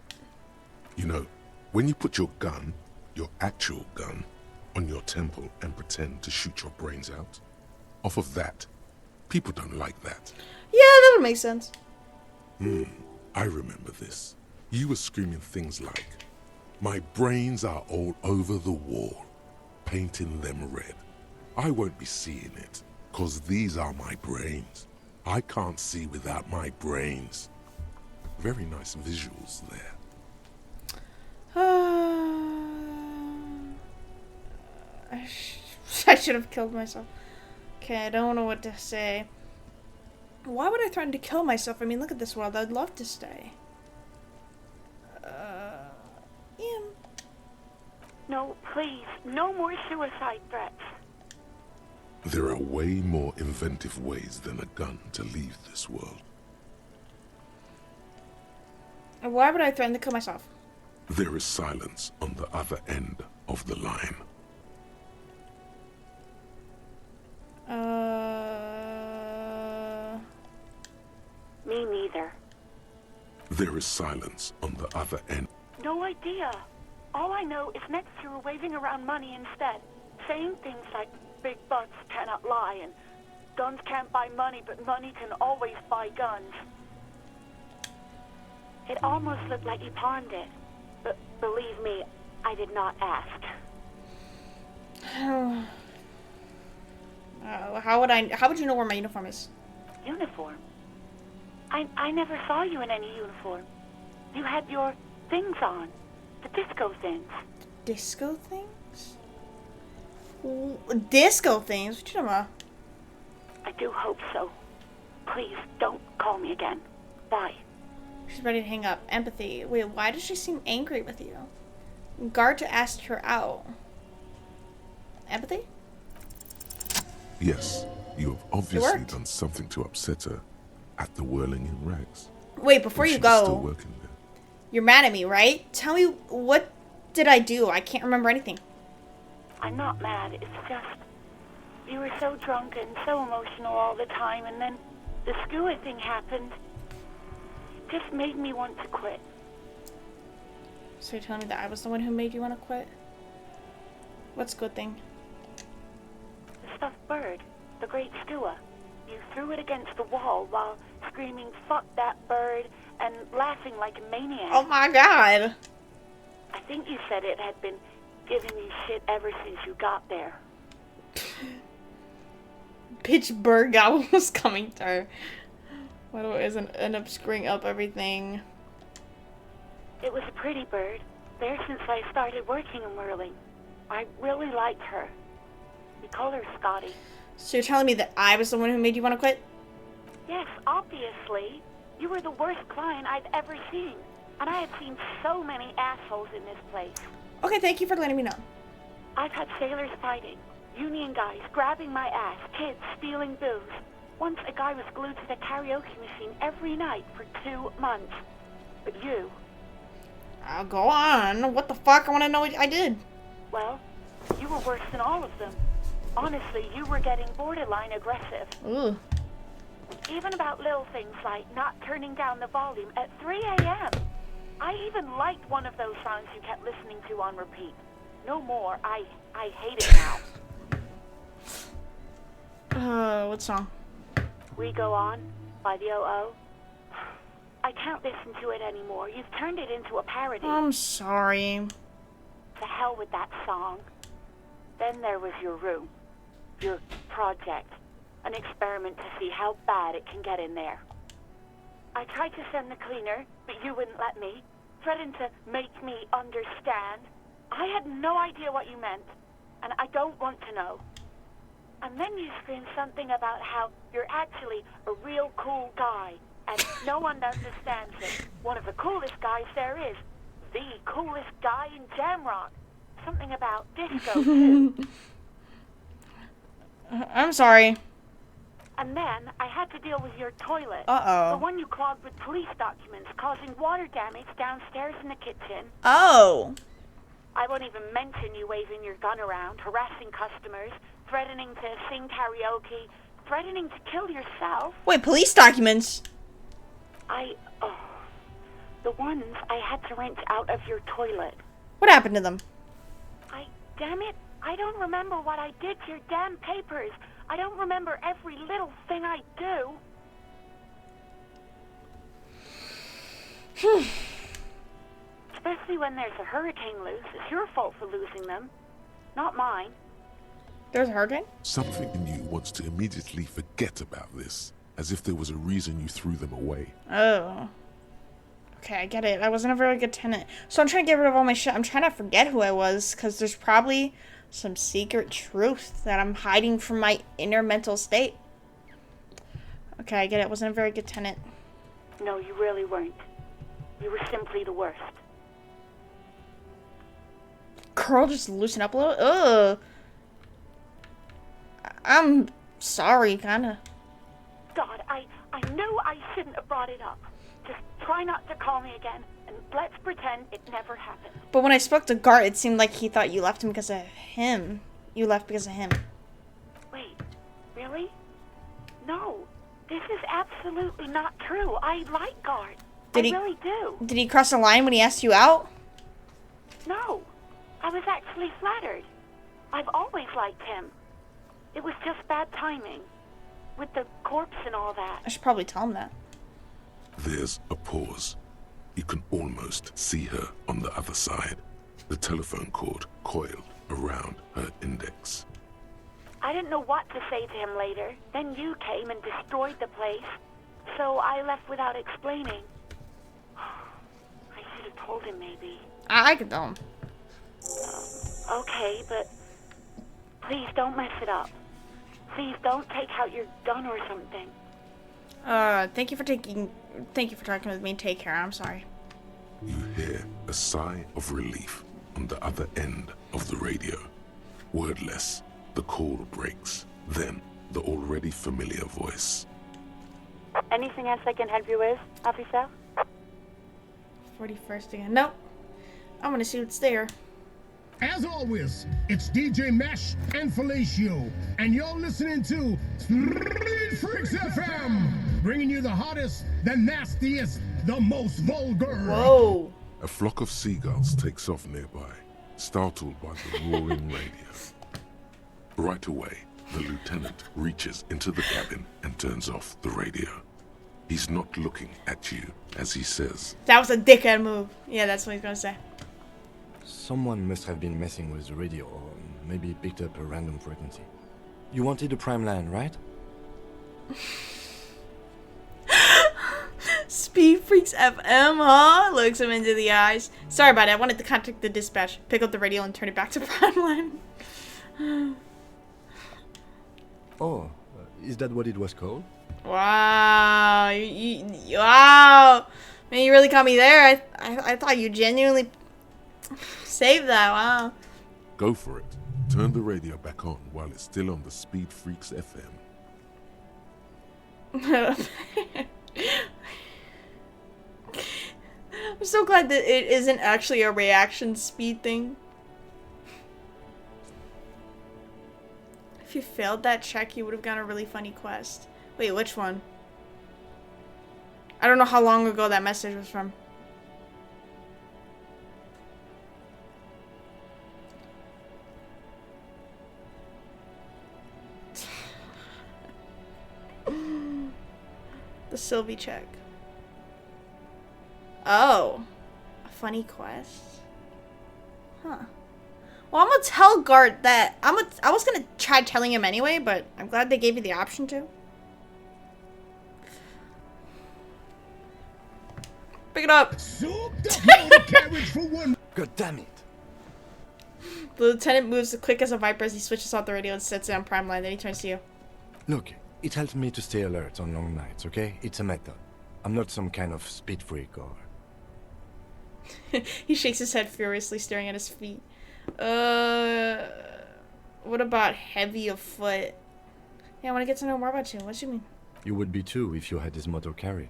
You know, when you put your gun, your actual gun, on your temple and pretend to shoot your brains out, off of that, people don't like that. Yeah, that would make sense. I remember this. You were screaming things like, "My brains are all over the wall," painting them red. I won't be seeing it, 'cause these are my brains. I can't see without my brains. Very nice visuals there. I should have killed myself. Okay, I don't know what to say. Why would I threaten to kill myself? I mean, look at this world. I'd love to stay. Yeah. No, please, no more suicide threats. There are way more inventive ways than a gun to leave this world. Why would I threaten to kill myself? There is silence on the other end of the line. Me neither. There is silence on the other end. No idea. All I know is next you were waving around money instead, saying things like big butts cannot lie and guns can't buy money, but money can always buy guns. It almost looked like you pawned it, but believe me, I did not ask. How would you know where my uniform is? Uniform? I never saw you in any uniform. You had your things on. The disco things. Disco things? Disco things? What you talking about? I do hope so. Please, don't call me again. Bye. She's ready to hang up. Empathy. Wait, why does she seem angry with you? Guard to ask her out. Empathy? Yes, you have obviously done something to upset her at the whirling in rags. Wait, before you Still go, working there. you're mad at me, right? Tell me, what did I do? I can't remember anything. I'm not mad. It's just you were so drunk and so emotional all the time, and then the skua thing happened. It just made me want to quit. So you're telling me that I was the one who made you want to quit? What's good thing? The stuffed bird, the great skua. You threw it against the wall while screaming, "Fuck that bird," and laughing like a maniac. Oh my god! I think you said it had been giving you shit ever since you got there. Bitch bird goblin was coming to her. Why do I end up screwing up everything? It was a pretty bird. There since I started working in whirling. I really liked her. We call her Scotty. So you're telling me that I was the one who made you want to quit? Yes, obviously. You were the worst client I've ever seen. And I have seen so many assholes in this place. Okay, thank you for letting me know. I've had sailors fighting, union guys grabbing my ass, kids stealing booze. Once a guy was glued to the karaoke machine every night for 2 months. But you... I'll go on. What the fuck? I want to know what I did. Well, you were worse than all of them. Honestly, you were getting borderline aggressive. Ooh. Even about little things like not turning down the volume at 3 a.m. I even liked one of those songs you kept listening to on repeat. No more. I hate it now. What song? We Go On by the O.O. I can't listen to it anymore. You've turned it into a parody. I'm sorry. To hell with that song. Then there was your room. Your project. An experiment to see how bad it can get in there. I tried to send the cleaner, but you wouldn't let me. Threatened to make me understand. I had no idea what you meant, and I don't want to know. And then you screamed something about how you're actually a real cool guy, and no one understands it. One of the coolest guys there is. The coolest guy in Jamrock. Something about disco, too. I'm sorry. And then I had to deal with your toilet. Uh-oh. The one you clogged with police documents, causing water damage downstairs in the kitchen. Oh. I won't even mention you waving your gun around, harassing customers, threatening to sing karaoke, threatening to kill yourself. Wait, police documents? The ones I had to wrench out of your toilet. What happened to them? Damn it, I don't remember what I did to your damn papers. I don't remember every little thing I do. Especially when there's a hurricane loose. It's your fault for losing them, not mine. There's a hurricane? Something in you wants to immediately forget about this, as if there was a reason you threw them away. Oh. Okay, I get it. I wasn't a very good tenant. So I'm trying to get rid of all my shit. I'm trying to forget who I was, because there's probably some secret truth that I'm hiding from my inner mental state. Okay, I get it. I wasn't a very good tenant. No, you really weren't. You were simply the worst. Girl, just loosen up a little. Ugh. I'm sorry, kinda. God, I knew I shouldn't have brought it up. Just try not to call me again, and let's pretend it never happened. But when I spoke to Gart, it seemed like he thought you left him because of him. You left because of him. Wait, really? No, this is absolutely not true. I like Gart. I really do. Did he cross the line when he asked you out? No, I was actually flattered. I've always liked him. It was just bad timing. With the corpse and all that. I should probably tell him that. There's a pause. You can almost see her on the other side. The telephone cord coiled around her index. I didn't know what to say to him later. Then you came and destroyed the place. So I left without explaining. I should have told him, maybe. I could tell him. Okay, but please don't mess it up. Please don't take out your gun or something. Thank you for talking with me. Take care. I'm sorry. You hear a sigh of relief on the other end of the radio. Wordless, the call breaks. Then the already familiar voice. Anything else I can help you with, officer? 41st again. Nope. I want to see what's there. As always, it's DJ Mesh and Felicio, and you're listening to Street Freaks FM, bringing you the hottest, the nastiest, the most vulgar. Whoa. A flock of seagulls takes off nearby, startled by the roaring radio. Right away, the lieutenant reaches into the cabin and turns off the radio. He's not looking at you as he says, That was a dickhead move. Yeah, that's what he's gonna say. Someone must have been messing with the radio, or maybe picked up a random frequency. You wanted a prime line, right? Speed Freaks FM, huh? Looks him into the eyes. Sorry about it. I wanted to contact the dispatch, pick up the radio, and turn it back to prime line. Oh, is that what it was called? Wow. Wow. Man, you really caught me there. I thought you genuinely saved that. Wow. go for it. Turn the radio back on while it's still on the Speed Freaks FM. I'm so glad that it isn't actually a reaction speed thing. If you failed that check, you would have gotten a really funny quest. Wait, which one? I don't know how long ago that message was from. The Sylvie check. Oh. A funny quest? Huh. Well, I'm gonna tell Gart that I was gonna try telling him anyway, but I'm glad they gave you the option to. Pick it up. God damn it. The lieutenant moves as quick as a viper as he switches off the radio and sets it on prime line. Then he turns to you. Look, it helps me to stay alert on long nights, okay? It's a method. I'm not some kind of speed freak or... He shakes his head furiously, staring at his feet. What about heavy of foot? Yeah, I want to get to know more about you. What do you mean? You would be too if you had this motor carriage.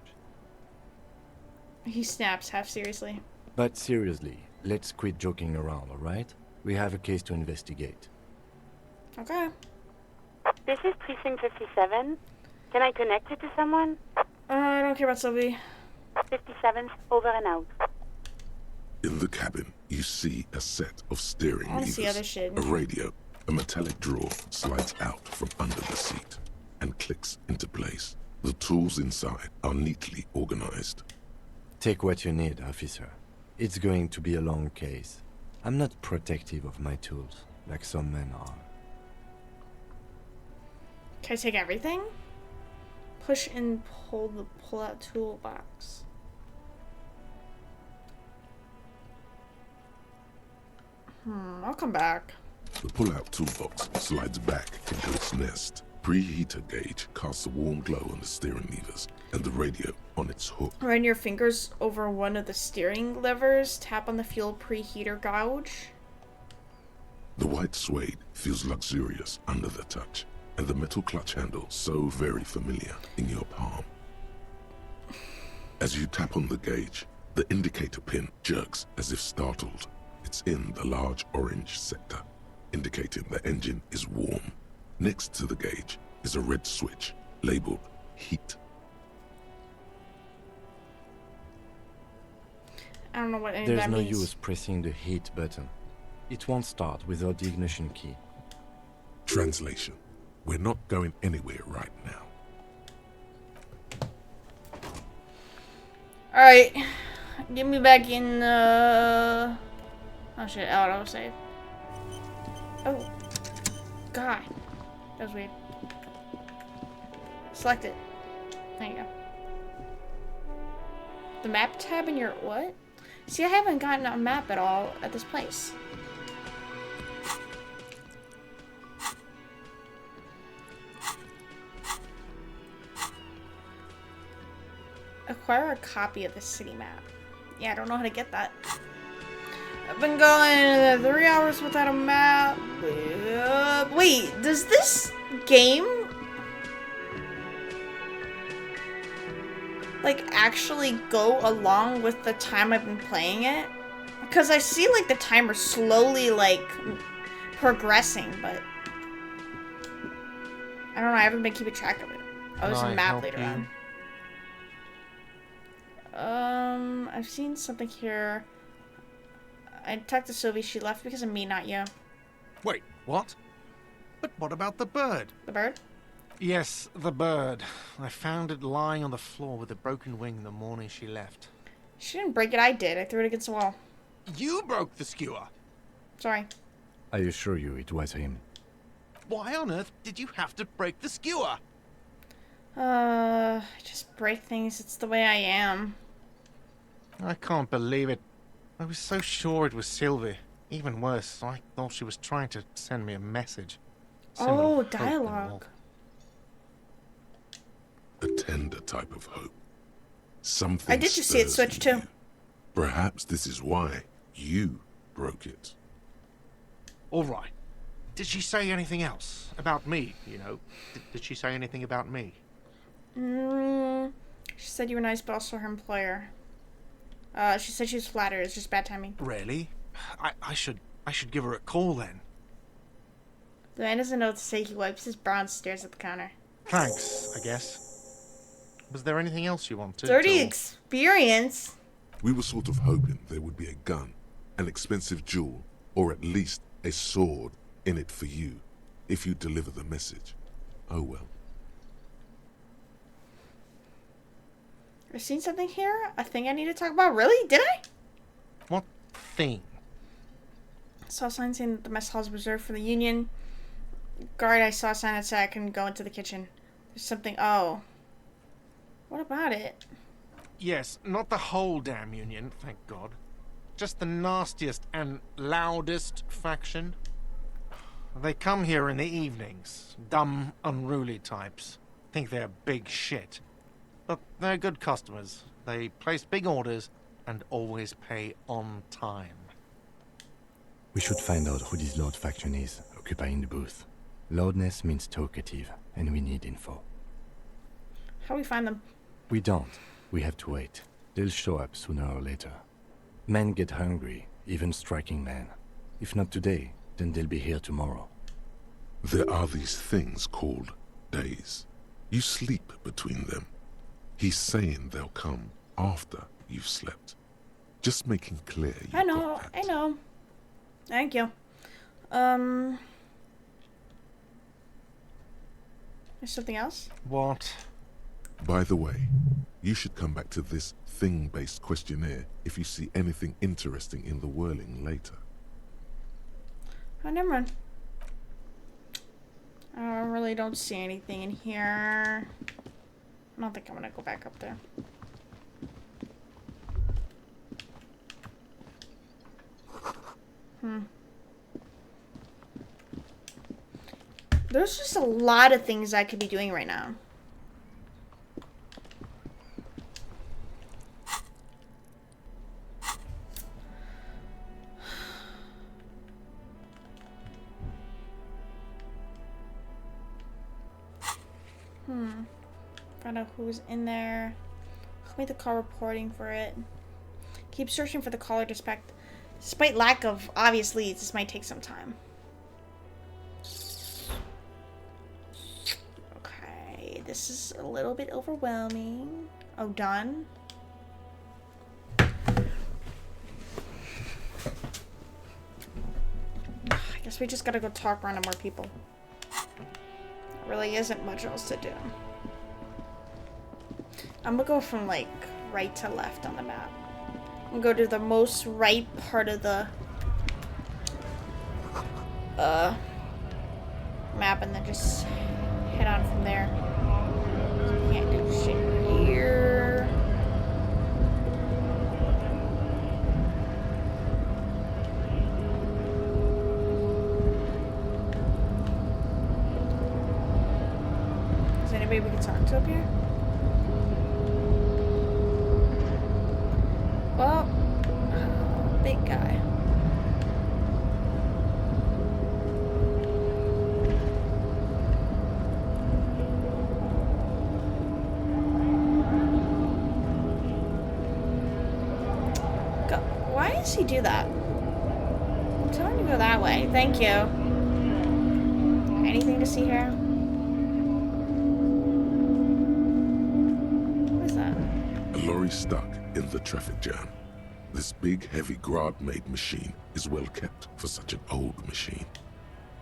He snaps, half seriously. But seriously, let's quit joking around, alright? We have a case to investigate. Okay. This is Precinct 57. Can I connect you to someone? I don't care about Sylvie. 57's over and out. In the cabin, you see a set of steering I wanna see other levers, shit. a radio, a metallic drawer slides out from under the seat and clicks into place. The tools inside are neatly organized. Take what you need, officer. It's going to be a long case. I'm not protective of my tools, like some men are. Can I take everything? Push and pull the pull-out toolbox. I'll come back. The pull-out toolbox slides back into its nest. Preheater gauge casts a warm glow on the steering levers and the radio on its hook. Run your fingers over one of the steering levers. Tap on the fuel preheater gauge. The white suede feels luxurious under the touch, and the metal clutch handle so very familiar in your palm. As you tap on the gauge, the indicator pin jerks as if startled. It's in the large orange sector, indicating the engine is warm. Next to the gauge is a red switch labeled heat. I don't know what any of There's that no means. use pressing the heat button. It won't start without the ignition key. Translation: we're not going anywhere right now. Alright. Get me back in, oh shit, auto save. Oh. God. That was weird. Select it. There you go. The map tab in your what? See, I haven't gotten a map at all at this place. Acquire a copy of the city map. Yeah, I don't know how to get that. I've been going 3 hours without a map. Wait, does this game... like, actually go along with the time I've been playing it. Because I see, like, the timer slowly, like, progressing, but... I don't know, I haven't been keeping track of it. Oh, there's a map later on. I've seen something here. I talked to Sylvie, she left because of me, not you. Wait, what? But what about the bird? The bird? Yes, the bird. I found it lying on the floor with a broken wing the morning she left. She didn't break it, I did. I threw it against the wall. You broke the skewer! Sorry. I assure you it was him. Why on earth did you have to break the skewer? I just break things. It's the way I am. I can't believe it. I was so sure it was Sylvie. Even worse, I thought she was trying to send me a message. Oh, dialogue. A tender type of hope. Something I did just see it switch too. Perhaps this is why you broke it. All right. Did she say anything else? About me, you know? Did she say anything about me? She said you were nice, but also her employer. She said she was flattered. It's just bad timing. Really? I should give her a call then. The man doesn't know what to say. He wipes his brow and stares at the counter. Thanks, I guess. Was there anything else you wanted? Dirty experience. We were sort of hoping there would be a gun, an expensive jewel, or at least a sword in it for you, if you deliver the message. Oh well. I've seen something here? A thing I need to talk about? Really? Did I? What thing? I saw a sign saying that the mess hall is reserved for the Union. Guard, I saw a sign that said I couldn't go into the kitchen. There's something... Oh. What about it? Yes, not the whole damn Union, thank God. Just the nastiest and loudest faction. They come here in the evenings. Dumb, unruly types. Think they're big shit. But they're good customers. They place big orders and always pay on time. We should find out who this Lord faction is, occupying the booth. Loudness means talkative, and we need info. How do we find them? We don't. We have to wait. They'll show up sooner or later. Men get hungry, even striking men. If not today, then they'll be here tomorrow. There are these things called days. You sleep between them. He's saying they'll come after you've slept. Just making clear you I know. Thank you. There's something else? What? By the way, you should come back to this thing-based questionnaire if you see anything interesting in the whirling later. Oh, never mind. I really don't see anything in here. I don't think I'm gonna go back up there. There's just a lot of things I could be doing right now. Find out who's in there. Make the call reporting for it. Keep searching for the caller despite lack of obvious leads. This might take some time. Okay, this is a little bit overwhelming. Oh, done. I guess we just gotta go talk around to more people. There really isn't much else to do. I'm gonna go from like right to left on the map. I'm gonna go to the most right part of the map and then just head on from there. Can't do shit here. Is there anybody we can talk to up here? Well, big guy. does he do that? I'm telling you to go that way. Thank you. Anything to see here? What is that? A lorry stuck in the traffic jam. This big, heavy Grad-made machine is well kept for such an old machine.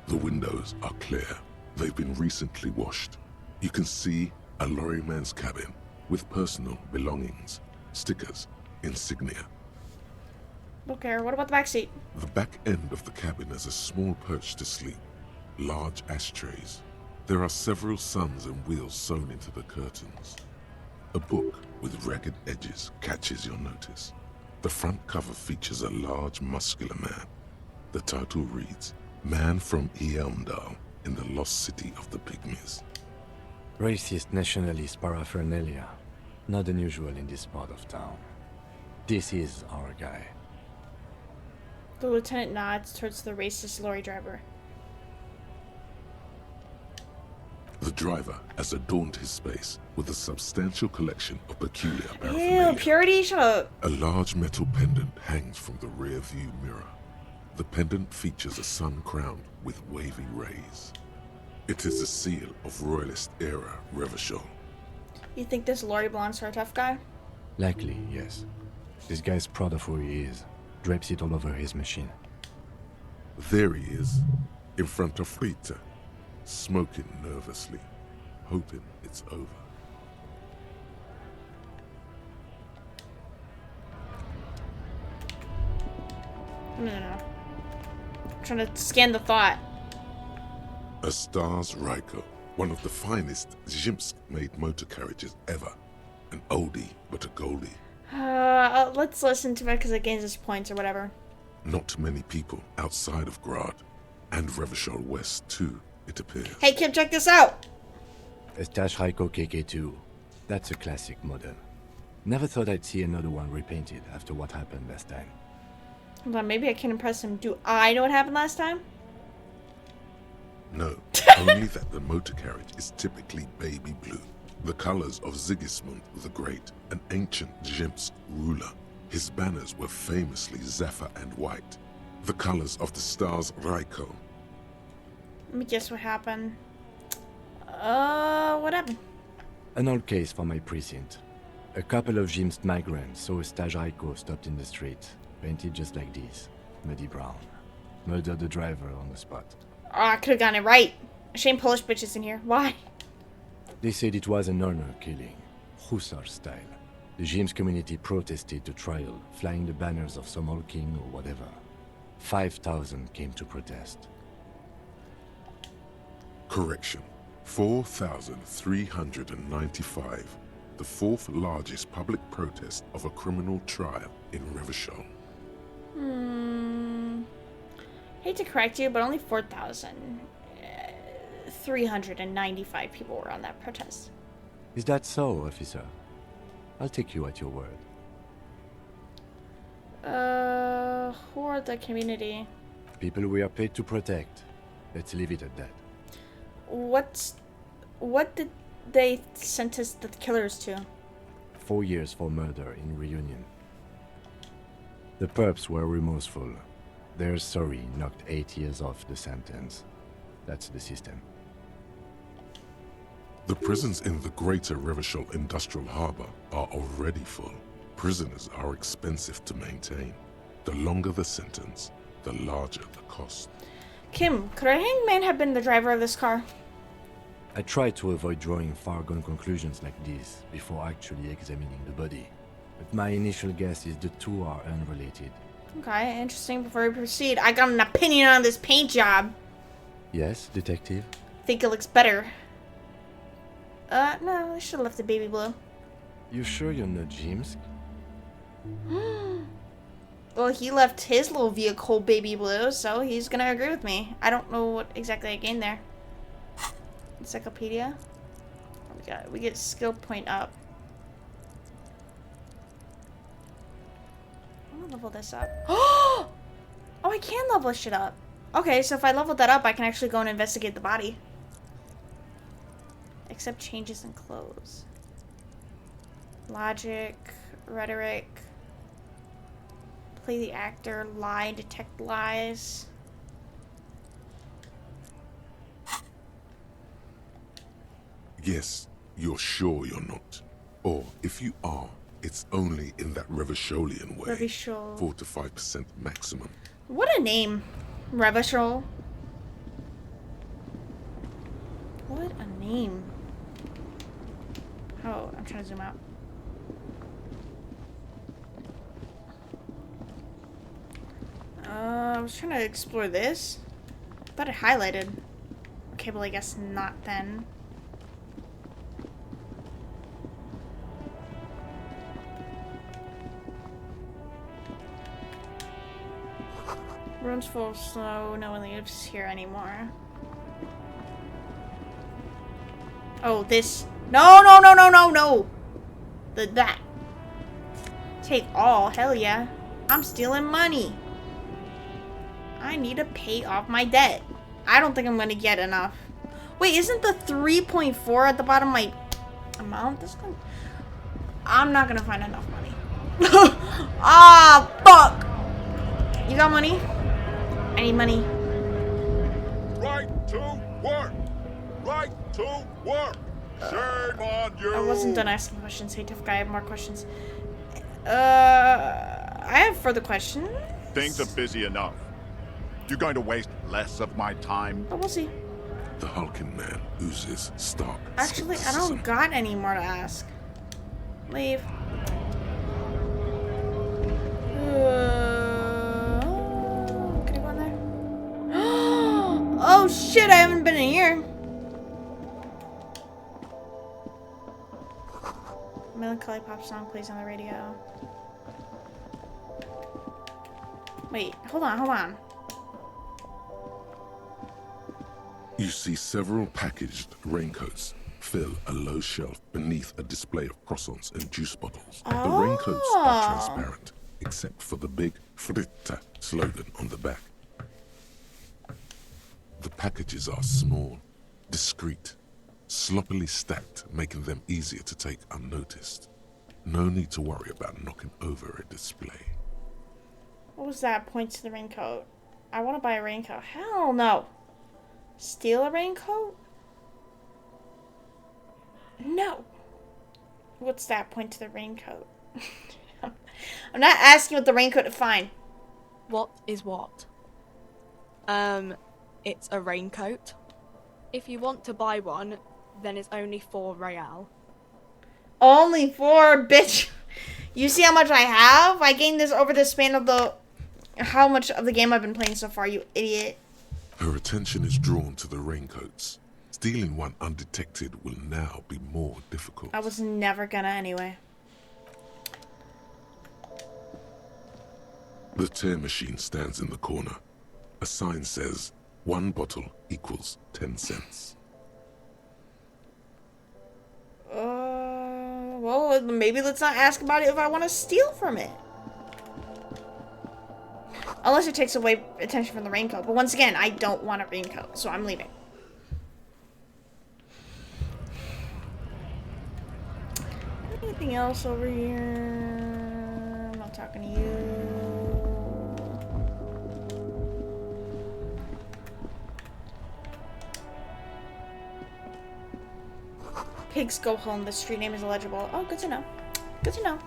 The windows are clear. They've been recently washed. You can see a lorryman's cabin with personal belongings, stickers, insignia. Okay, what about the back seat? The back end of the cabin is a small perch to sleep, large ashtrays. There are several suns and wheels sewn into the curtains. A book with ragged edges catches your notice. The front cover features a large, muscular man. The title reads, Man from Eamdal in the Lost City of the Pygmies. Racist nationalist paraphernalia. Not unusual in this part of town. This is our guy. The lieutenant nods towards the racist lorry driver. The driver has adorned his space with a substantial collection of peculiar paraphernalia. Ew, purity, shut up. A large metal pendant hangs from the rear view mirror. The pendant features a sun crowned with wavy rays. It is a seal of Royalist-era Revachol. You think this lorry blonde's a tough guy? Likely, yes. This guy's proud of who he is. Drapes it all over his machine. There he is, in front of Rita, smoking nervously, hoping it's over. No. I'm trying to scan the thought. A Stars Ryko, one of the finest Zhimsk-made motor carriages ever. An oldie, but a goldie. Let's listen to it because it gains us points or whatever. Not many people outside of Grad, and Revachol West too, it appears. Hey Kim, check this out! A Stash Ryko KK2. That's a classic model. Never thought I'd see another one repainted after what happened last time. Hold on, maybe I can impress him. Do I know what happened last time? No, only that the motor carriage is typically baby blue. The colors of Sigismund the Great, an ancient Zhimsk ruler. His banners were famously zephyr and white. The colors of the Stars Ryko. Let me guess what happened. What happened? An old case for my precinct. A couple of Zhimsk migrants saw a Stash Ryko stopped in the street, painted just like this, muddy brown. Murdered the driver on the spot. Oh, I could have gotten it right. Shame Polish bitches in here. Why? They said it was an honor killing, Hussar style. The Zhimsk community protested the trial, flying the banners of some old king or whatever. 5,000 came to protest. Correction. 4,395. The fourth largest public protest of a criminal trial in Revachol. Hate to correct you, but only 4,395 people were on that protest. Is that so, officer? I'll take you at your word. Who are the community? People we are paid to protect. Let's leave it at that. What did they sentence the killers to? 4 years for murder in Reunion. The perps were remorseful. Their sorry knocked 8 years off the sentence. That's the system. The prisons in the greater Revachol Industrial Harbor are already full. Prisoners are expensive to maintain. The longer the sentence, the larger the cost. Kim, could our hangman have been the driver of this car? I tried to avoid drawing far-gone conclusions like this before actually examining the body. But my initial guess is the two are unrelated. Okay, interesting. Before we proceed, I got an opinion on this paint job. Yes, detective? Think it looks better. No, I should have left it baby blue. You sure you're not Zhimsk? Well, he left his little vehicle baby blue, so he's gonna agree with me. I don't know what exactly I gained there. Encyclopedia. We get skill point up. I'm gonna level this up. Oh, I can level shit up. Okay, so if I leveled that up, I can actually go and investigate the body. Accept changes in clothes. Logic, rhetoric, Play the actor, lie, detect lies. Yes, you're sure you're not. Or if you are, it's only in that Revacholian way. Revachol. 4 to 5% maximum. What a name. Revachol. What a name. Oh, I'm trying to zoom out. I was trying to explore this. I thought it highlighted. Okay, well I guess not then. Room's full of snow. No one lives here anymore. Oh, this. No, no, no, no, no, no. That. Take all. Hell yeah. I'm stealing money. I need to pay off my debt. I don't think I'm gonna get enough. Wait, isn't the 3.4 at the bottom my amount? I'm not gonna find enough money. Ah, fuck. You got money? I need money. Right to work! Right to work! Shame on you! I wasn't done asking questions. Hey, tough guy, I have more questions. I have further questions. Things are busy enough. You're going to waste less of my time? But we'll see. The hulking man oozes stark Actually, I skepticism. don't got any more to ask. Leave. Can I go in there? Oh shit, I haven't been in here. Melancholy pop song plays on the radio. Wait, hold on, hold on. You see several packaged raincoats fill a low shelf beneath a display of croissants and juice bottles. The raincoats are transparent, except for the big Fritta slogan on the back. The packages are small, discreet, sloppily stacked, making them easier to take unnoticed. No need to worry about knocking over a display. What was that? Point to the raincoat. I want to buy a raincoat. Hell no. Steal a raincoat? No. What's that? Point to the raincoat. I'm not asking what the raincoat to find. What is what? It's a raincoat. If you want to buy one, then it's only 4 real. Only 4, bitch. You see how much I have? I gained this over the span of how much of the game I've been playing so far, you idiot. Her attention is drawn to the raincoats. Stealing one undetected will now be more difficult. I was never gonna anyway. The tear machine stands in the corner. A sign says, 1 bottle equals 10 cents. Well, maybe let's not ask about it if I want to steal from it. Unless it takes away attention from the raincoat. But once again, I don't want a raincoat, so I'm leaving. Anything else over here? I'm not talking to you. Pigs go home. The street name is illegible. Oh, good to know. Good to know.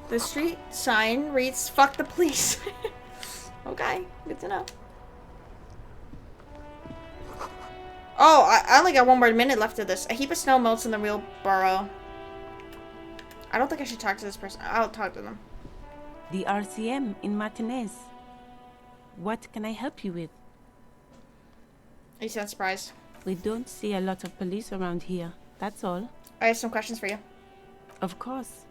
The street sign reads, "Fuck the police." Okay, good to know. Oh, I only got 1 more minute left of this. A heap of snow melts in the wheelbarrow. I don't think I should talk to this person. I'll talk to them. The RCM in Martinez. What can I help you with? You sound surprised. We don't see a lot of police around here, that's all. I have some questions for you. Of course.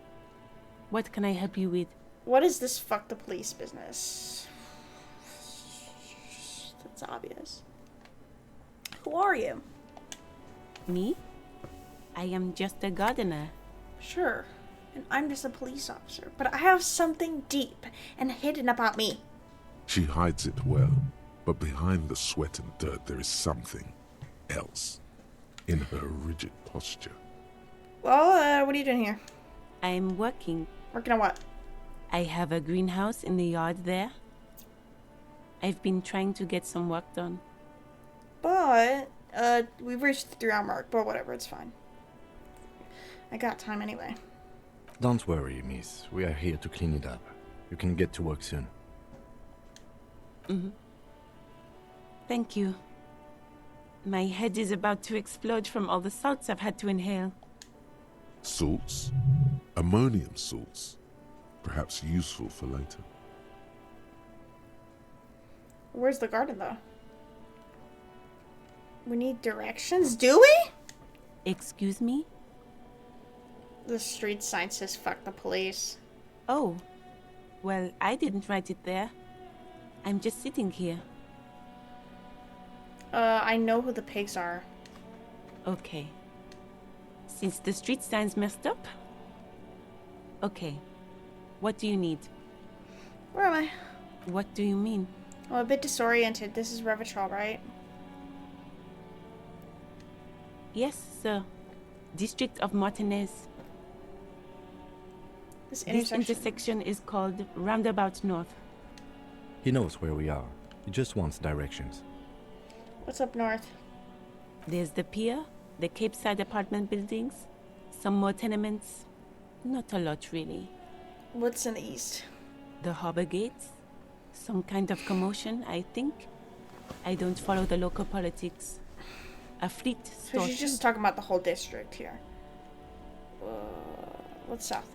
What can I help you with? What is this fuck the police business? That's obvious. Who are you? Me? I am just a gardener. Sure. And I'm just a police officer. But I have something deep and hidden about me. She hides it well, but behind the sweat and dirt there is something else in her rigid posture. Well, what are you doing here? I'm working. Working on what? I have a greenhouse in the yard there. I've been trying to get some work done. But, we've reached the 3-hour mark, but whatever, it's fine. I got time anyway. Don't worry, miss. We are here to clean it up. You can get to work soon. Mm-hmm. Thank you. My head is about to explode from all the salts I've had to inhale. Salts? Ammonium salts. Perhaps useful for later. Where's the garden, though? We need directions, do we? Excuse me? The street sign says fuck the police. Oh. Well, I didn't write it there. I'm just sitting here. I know who the pigs are. Okay. Since the street sign's messed up? Okay. What do you need? Where am I? What do you mean? I'm a bit disoriented. This is Revachol, right? Yes, sir. District of Martinez. This intersection is called Roundabout North. He knows where we are. He just wants directions. What's up north? There's the pier, the Cape Side apartment buildings, some more tenements. Not a lot, really. What's in the east? The harbor gates. Some kind of commotion, I think. I don't follow the local politics. A fleet store. So she's just talking about the whole district here. What's south?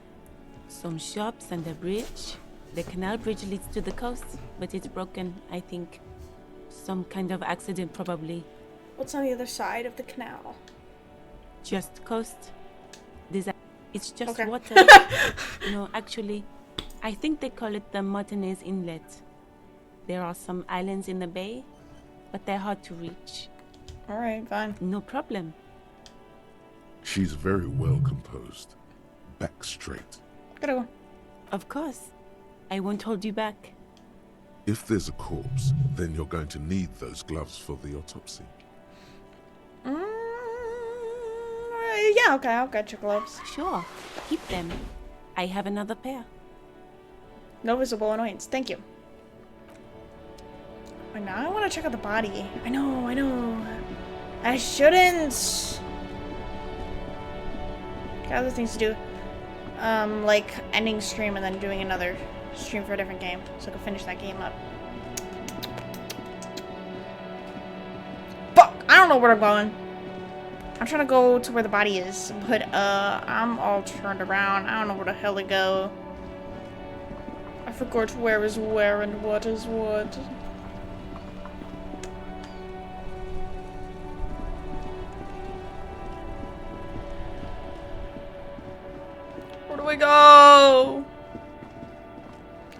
Some shops and a bridge. The canal bridge leads to the coast, but it's broken, I think. Some kind of accident, probably. What's on the other side of the canal? Just coast. It's just okay. water. No, actually, I think they call it the Martinez Inlet. There are some islands in the bay, but they're hard to reach. Alright, fine. No problem. She's very well composed. Back straight. Gotta go. Of course. I won't hold you back. If there's a corpse, then you're going to need those gloves for the autopsy. Yeah, okay, I'll get your gloves. Sure. Keep them. I have another pair. No visible annoyance. Thank you. Wait, now I want to check out the body. I know. I shouldn't. Got other things to do. Like ending stream and then doing another stream for a different game, so I can finish that game up. Fuck! I don't know where I'm going. I'm trying to go to where the body is, but I'm all turned around. I don't know where the hell to go. I forgot where is where and what is what. Where do we go?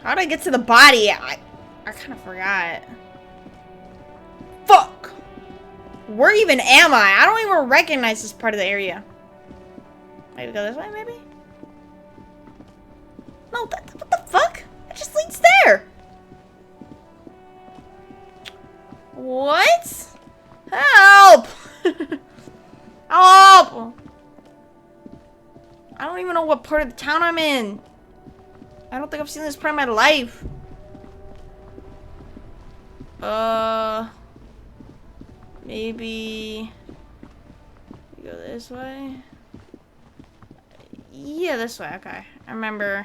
How did I get to the body? I kind of forgot. Fuck! Where even am I? I don't even recognize this part of the area. Maybe go this way, maybe? No, what the fuck? It just leads there! What? Help! Help! I don't even know what part of the town I'm in. I don't think I've seen this part of my life. Maybe we go this way. Yeah, this way. Okay, I remember.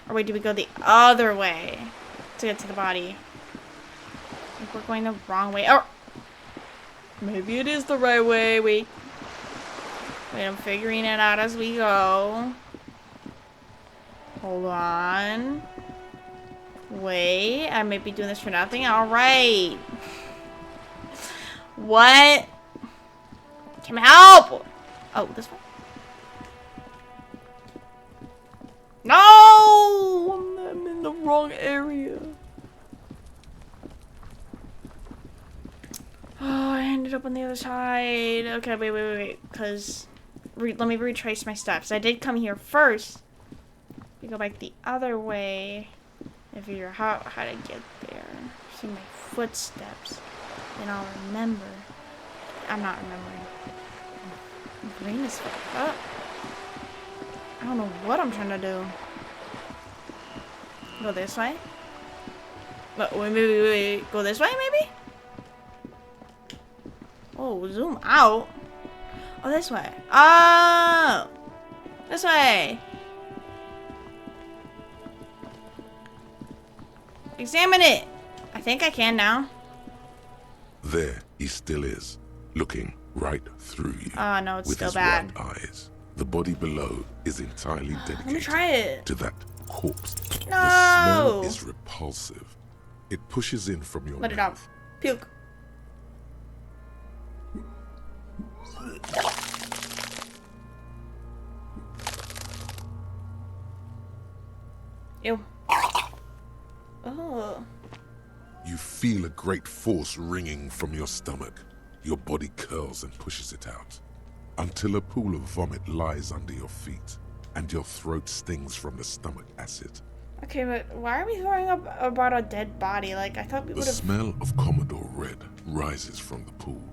Or wait, do we go the other way to get to the body? I think we're going the wrong way. Or maybe it is the right way. Wait, I'm figuring it out as we go. Hold on. Wait, I might be doing this for nothing. All right. What? Can I help? Oh, this one. No! I'm in the wrong area. Oh, I ended up on the other side. Okay, wait. Because let me retrace my steps. I did come here first. We go back the other way. I figure out how to get there. See my footsteps. Then I'll remember. I'm not remembering. My brain is fucked up. I don't know what I'm trying to do. Go this way? Wait. Go this way, maybe? Oh, zoom out. Oh, this way. Oh! This way. Examine it. I think I can now. There he still is, looking right through you. Oh, no, it's with still his bad. white eyes. The body below is entirely dedicated Let me try it. to that corpse. No! The smell is repulsive. It pushes in from your Let it mouth. out. Puke. Ew. Oh. You feel a great force ringing from your stomach. Your body curls and pushes it out, until a pool of vomit lies under your feet, and your throat stings from the stomach acid. Okay, but why are we throwing up about a dead body? Like, I thought we The would have... smell of Commodore Red rises from the pool.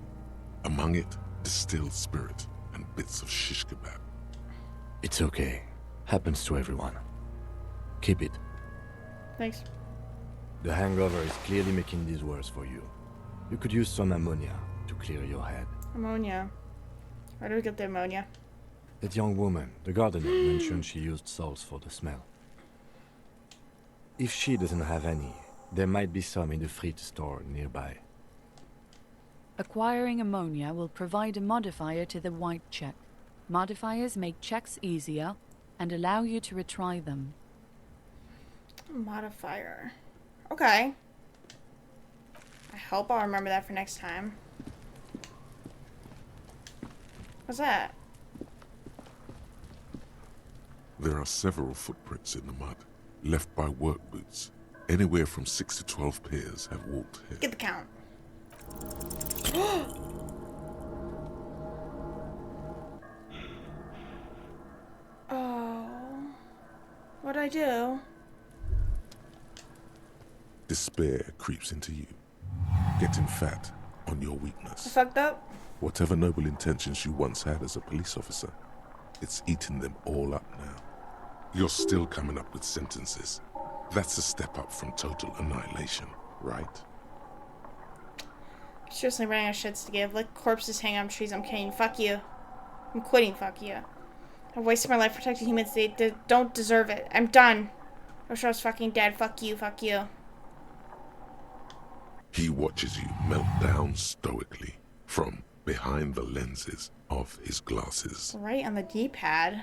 Among it, distilled spirit and bits of shish kebab. It's okay. Happens to everyone. Keep it. Thanks. The hangover is clearly making this worse for you. You could use some ammonia to clear your head. Ammonia. Where do we get the ammonia? That young woman, the gardener, mentioned she used salts for the smell. If she doesn't have any, there might be some in the fridge store nearby. Acquiring ammonia will provide a modifier to the white check. Modifiers make checks easier and allow you to retry them. Modifier. Okay. I hope I'll remember that for next time. What's that? There are several footprints in the mud, left by work boots. Anywhere from 6 to 12 pairs have walked here. Get the count. Oh. What'd I do? Despair creeps into you, getting fat on your I weakness. fucked up? Whatever noble intentions you once had as a police officer, it's eaten them all up now. You're still coming up with sentences. That's a step up from total annihilation, right? Seriously running out of shits to give. Let corpses hang on trees. I'm kidding. Fuck you. I'm quitting. Fuck you. I've wasted my life protecting humans. They don't deserve it. I'm done. I wish I was fucking dead. Fuck you. Fuck you. He watches you melt down stoically from behind the lenses of his glasses. Right on the D-pad.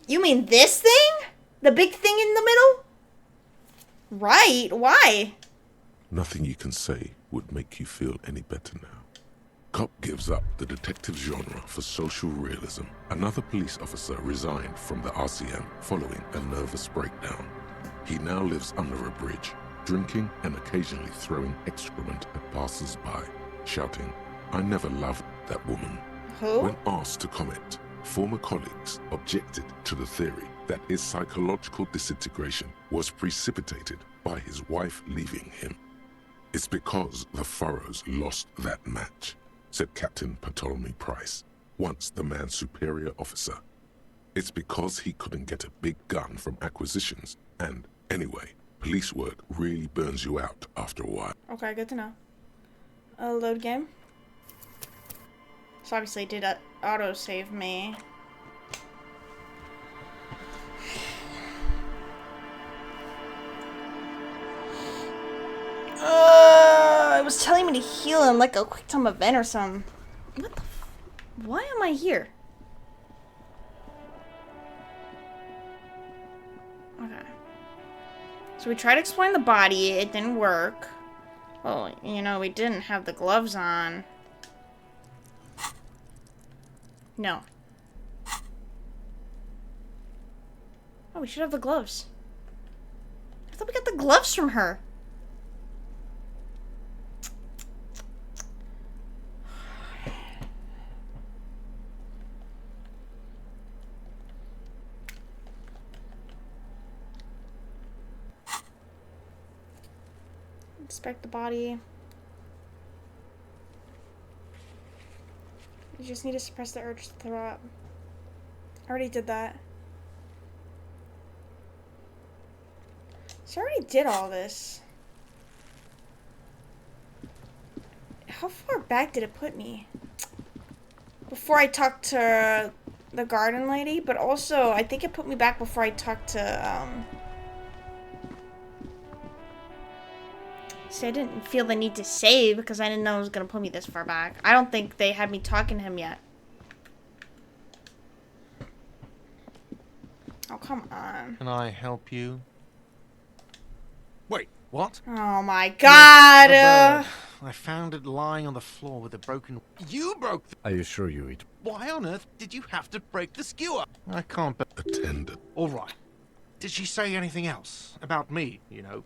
You mean this thing? The big thing in the middle? Right. Why? Nothing you can say would make you feel any better now. Cop gives up the detective genre for social realism. Another police officer resigned from the RCM following a nervous breakdown. He now lives under a bridge, drinking and occasionally throwing excrement at passers-by, shouting, "I never loved that woman." Who? When asked to comment, former colleagues objected to the theory that his psychological disintegration was precipitated by his wife leaving him. "It's because the Furrows lost that match," said Captain Ptolemy Price, once the man's superior officer. "It's because he couldn't get a big gun from acquisitions, and anyway, police work really burns you out after a while." Okay, good to know. Load game. So obviously it did auto-save me. It was telling me to heal him like a quick time event or something. What the why am I here? Okay. So we tried exploring the body, it didn't work. Well, you know, we didn't have the gloves on. No. Oh, we should have the gloves. I thought we got the gloves from her. Inspect the body. You just need to suppress the urge to throw up. I already did that. So I already did all this. How far back did it put me? Before I talked to the garden lady, but also I think it put me back before I talked to, See, I didn't feel the need to save because I didn't know it was gonna put me this far back. I don't think they had me talking to him yet. Oh, come on. Can I help you? Wait, what? Oh my god! The bird. I found it lying on the floor with a broken... You broke the... I assure you it... Why on earth did you have to break the skewer? I can't... Attendant. All right. Did she say anything else? About me, you know?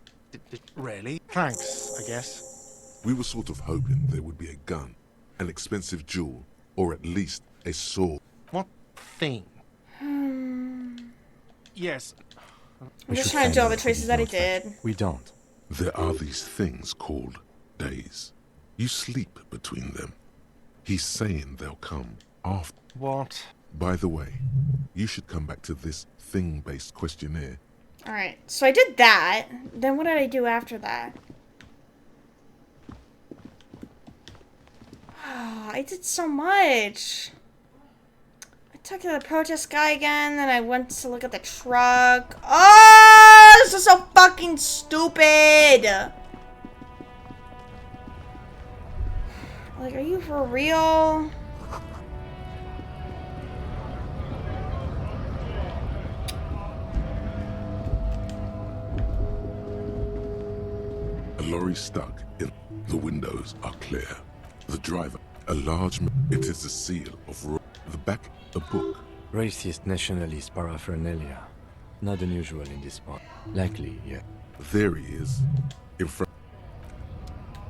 Really? Thanks, I guess. We were sort of hoping there would be a gun, an expensive jewel, or at least a sword. What thing? Yes. I'm just trying to do all the traces that I did. We don't. There are these things called days. You sleep between them. He's saying they'll come after. What? By the way, you should come back to this thing-based questionnaire. Alright, so I did that. Then what did I do after that? Oh, I did so much. I talked to the protest guy again, then I went to look at the truck. Oh, this is so fucking stupid! Like, are you for real? A lorry stuck in the windows are clear. The driver, a large it is a seal of the back, a book. Racist nationalist paraphernalia. Not unusual in this spot. Likely, yeah. There he is, in front.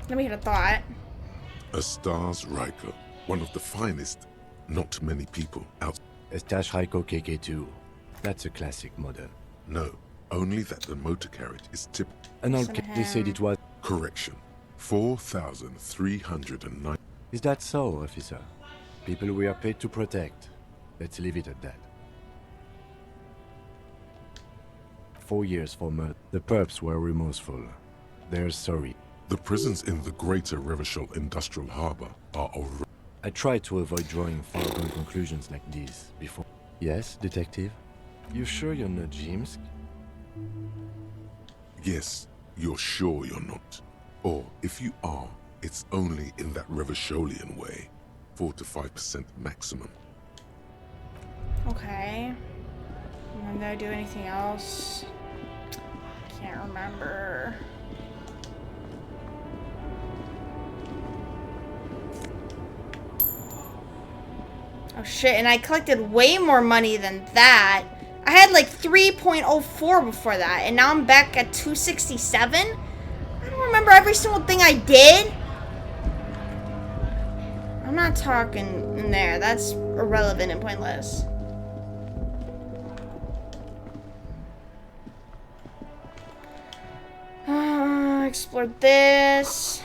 Let me hit a thought. A Stars Riker, one of the finest. Not many people out. Estash Raiko KK2. That's a classic model. No, only that the motor carriage is tipped. An old they said it was. Correction. 4,309. Is that so, officer? People we are paid to protect. Let's leave it at that. 4 years for murder. The perps were remorseful. They're sorry. The prisons in the greater Revachol Industrial Harbor are over. I try to avoid drawing foregone conclusions like these before. Yes, detective? You sure you're not Jimsk? Yes, you're sure you're not. Or, if you are, it's only in that Revacholian way. 4 to 5% maximum. Okay. And did I do anything else? Can't remember. Oh shit, and I collected way more money than that. I had like 3.04 before that, and now I'm back at 267? I don't remember every single thing I did. I'm not talking in there. That's irrelevant and pointless. Explored this.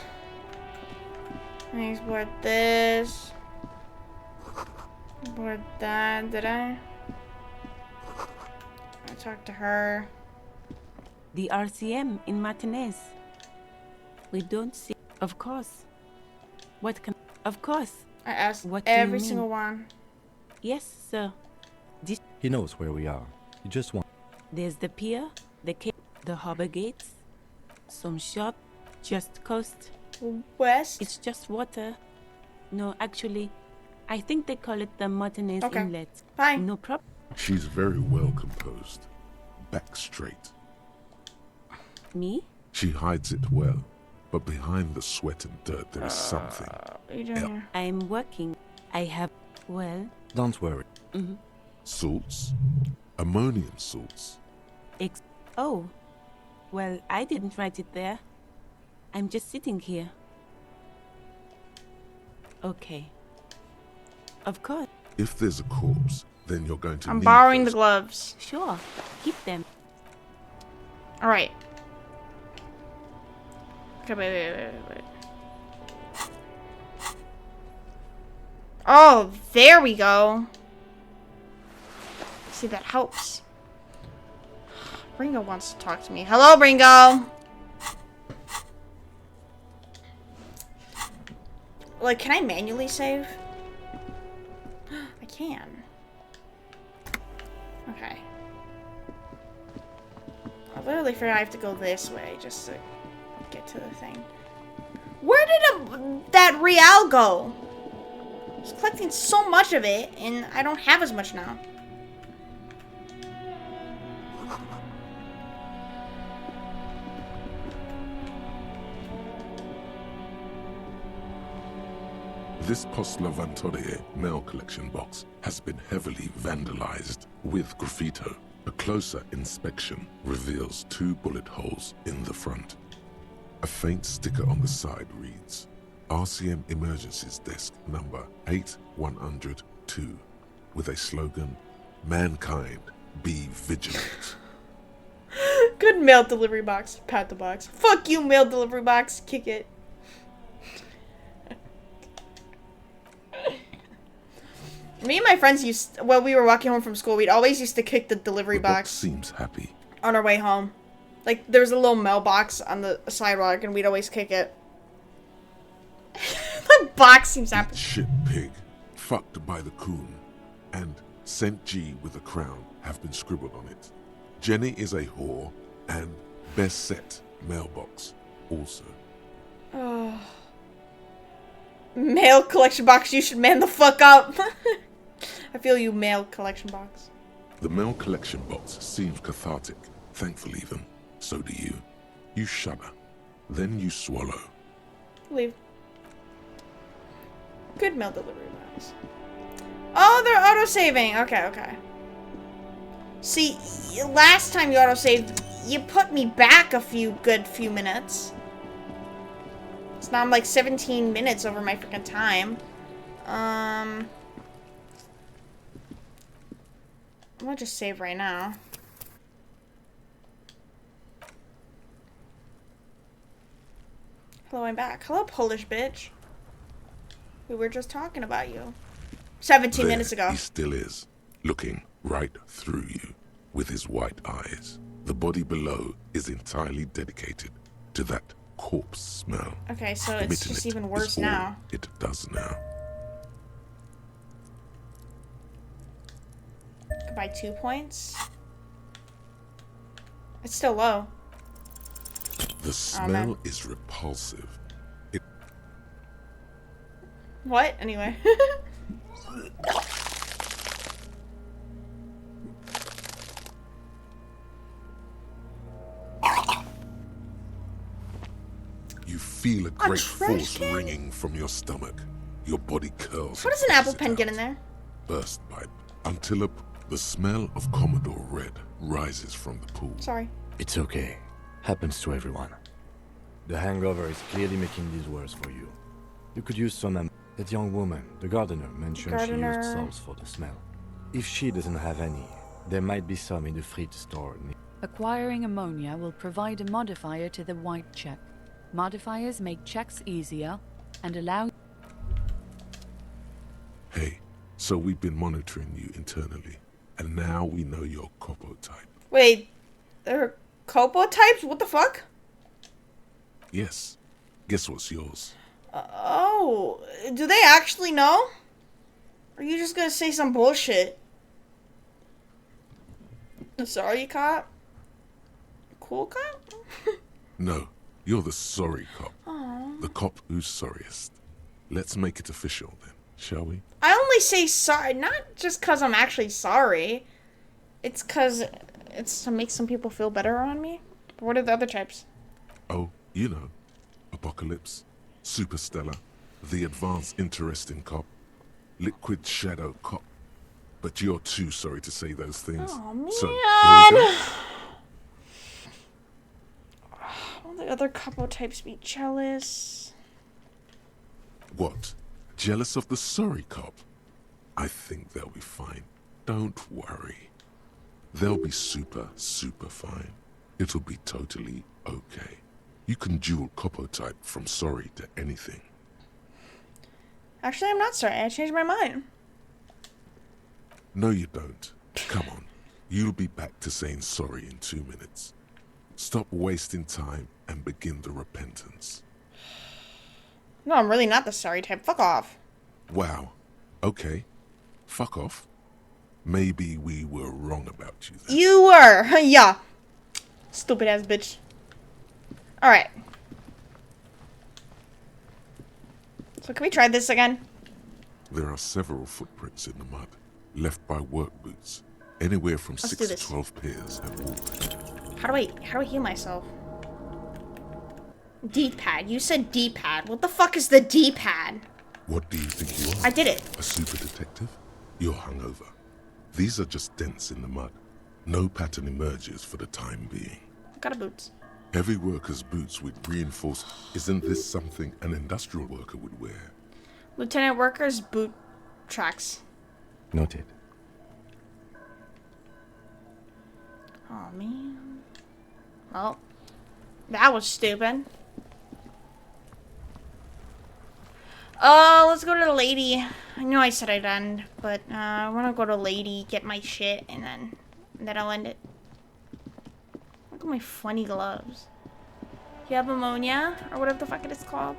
I explored this. Explored that. Did I? I talked to her. The RCM in Martinez. We don't see. Of course. What can? Of course. I asked what every single one. Yes, sir. This. He knows where we are. He just wants. There's the pier, the cape, the harbor gates, some shop, just coast. West? It's just water. No, actually, I think they call it the Martinez Inlet. Fine. No problem. She's very well composed. Back straight. Me? She hides it well. But behind the sweat and dirt, there is something. What are you doing here? I'm working. I have, well... Don't worry. Mm-hmm. Salts? Ammonium salts? Oh. Well, I didn't write it there. I'm just sitting here. Okay. Of course. If there's a corpse, then you're going to I'm need borrowing those. the gloves. Sure. Keep them. Alright. Okay, wait. Oh, there we go. See, that helps. Ringo wants to talk to me. Hello, Ringo! Like, can I manually save? I can. Okay. I literally figured I have to go this way just to get to the thing. Where did that real go? I was collecting so much of it, and I don't have as much now. This Postlavantore mail collection box has been heavily vandalized with graffito. A closer inspection reveals 2 bullet holes in the front. A faint sticker on the side reads, RCM Emergencies Desk number 8102, with a slogan, Mankind, be vigilant. Good mail delivery box. Pat the box. Fuck you, mail delivery box. Kick it. Me and my friends while we were walking home from school, we'd always used to kick the delivery box Seems happy. on our way home. Like, there was a little mailbox on the sidewalk, and we'd always kick it. The box seems happy. Shit pig, fucked by the coon, and St. G with a crown have been scribbled on it. Jenny is a whore, and best set mailbox also. Oh. Mail collection box, you should man the fuck up. I feel you, mail collection box. The mail collection box seems cathartic, thankful even. So do you. You shudder. Then you swallow. Leave. Good mail delivery box. Oh, they're auto-saving. Okay, okay. See, last time you auto-saved, you put me back a few minutes. So now I'm like 17 minutes over my freaking time. I'm gonna just save right now. Hello, I'm back. Hello, Polish bitch. We were just talking about you. 17 minutes ago. He still is, looking right through you with his white eyes. The body below is entirely dedicated to that corpse smell. Okay, so it's Emitting just it even worse is all now. It does now. By 2 points. It's still low. The smell is repulsive. What? Anyway. You feel a great force ringing from your stomach. Your body curls. How does an apple pen get in there? Burst pipe. Until the smell of Commodore Red rises from the pool. Sorry. It's okay. Happens to everyone. The hangover is clearly making this worse for you. You could use some that young woman, the gardener, mentioned she used salts for the smell. If she doesn't have any, there might be some in the fridge store. Acquiring ammonia will provide a modifier to the white check. Modifiers make checks easier and allow... Hey, so we've been monitoring you internally, and now we know your Copo type. Wait, there are Copo types? What the fuck? Yes. Guess what's yours? Oh, do they actually know? Or are you just gonna say some bullshit? Sorry, cop? Cool cop? No, you're the sorry cop. Aww. The cop who's sorriest. Let's make it official then, shall we? I only say sorry, not just because I'm actually sorry. It's because it's to make some people feel better around me. But what are the other types? Oh, you know. Apocalypse, Superstellar, the advanced interesting cop, Liquid Shadow cop. But you're too sorry to say those things. Oh, man. So, here we go. All the other couple types be jealous. What? Jealous of the sorry cop? I think they'll be fine. Don't worry. They'll be super fine. It'll be totally okay. You can dual Copo type from sorry to anything. Actually, I'm not sorry. I changed my mind. No, you don't. Come on. You'll be back to saying sorry in 2 minutes. Stop wasting time and begin the repentance. No, I'm really not the sorry type. Fuck off. Wow. Okay. Fuck off. Maybe we were wrong about you then. You were. Yeah. Stupid ass bitch. Alright. So can we try this again? There are several footprints in the mud, left by work boots. Anywhere from Let's 6 do to this. 12 pairs have walked. How do I heal myself? D-pad. You said D-pad. What the fuck is the D-pad? What do you think you are? I did it. A super detective? You're hungover. These are just dents in the mud. No pattern emerges for the time being. Got a boots. Heavy workers' boots with reinforced... Isn't this something an industrial worker would wear? Lieutenant workers boot tracks. Noted. Oh man. Well, that was stupid. Let's go to the lady. I know I said I'd end, but I want to go to lady, get my shit, and then I'll end it. Look at my funny gloves. You have ammonia, or whatever the fuck it is called.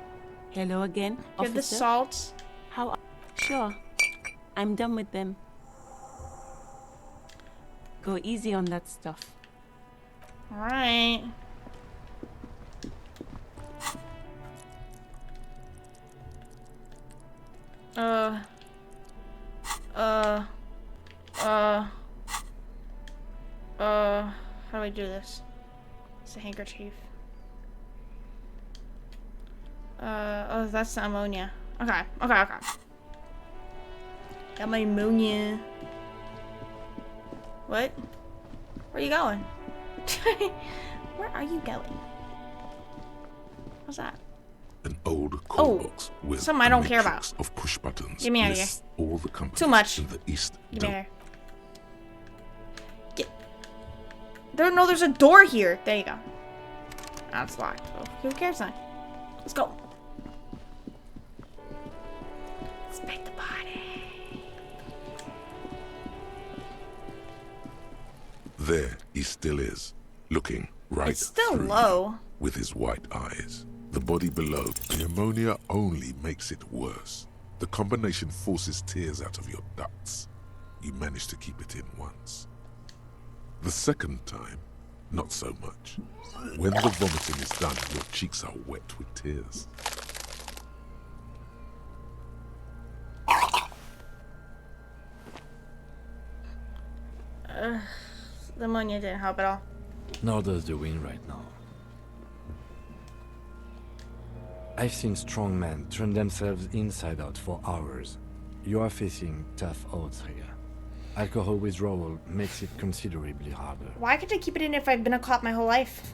Hello again, You have the officer. salts. How? Sure. I'm done with them. Go easy on that stuff. Alright. How do I do this? It's a handkerchief. Oh, that's the ammonia. Okay. Got my ammonia. What? Where are you going? Where are you going? What's that? An old call box with something I don't care about. matrix of push buttons. Get me out of here. lists all the companies Too much. in the East. Get me out of here. No, there's a door here. There you go. That's locked. Oh, who cares then? Let's go. Let's make the party. There he still is, looking right It's still through low. you with his white eyes. The body below, the ammonia only makes it worse. The combination forces tears out of your ducts. You manage to keep it in once. The second time, not so much. When the vomiting is done, your cheeks are wet with tears. The ammonia didn't help at all. Nor does the wind right now. I've seen strong men turn themselves inside out for hours. You are facing tough odds here. Alcohol withdrawal makes it considerably harder. Why can't I keep it in if I've been a cop my whole life?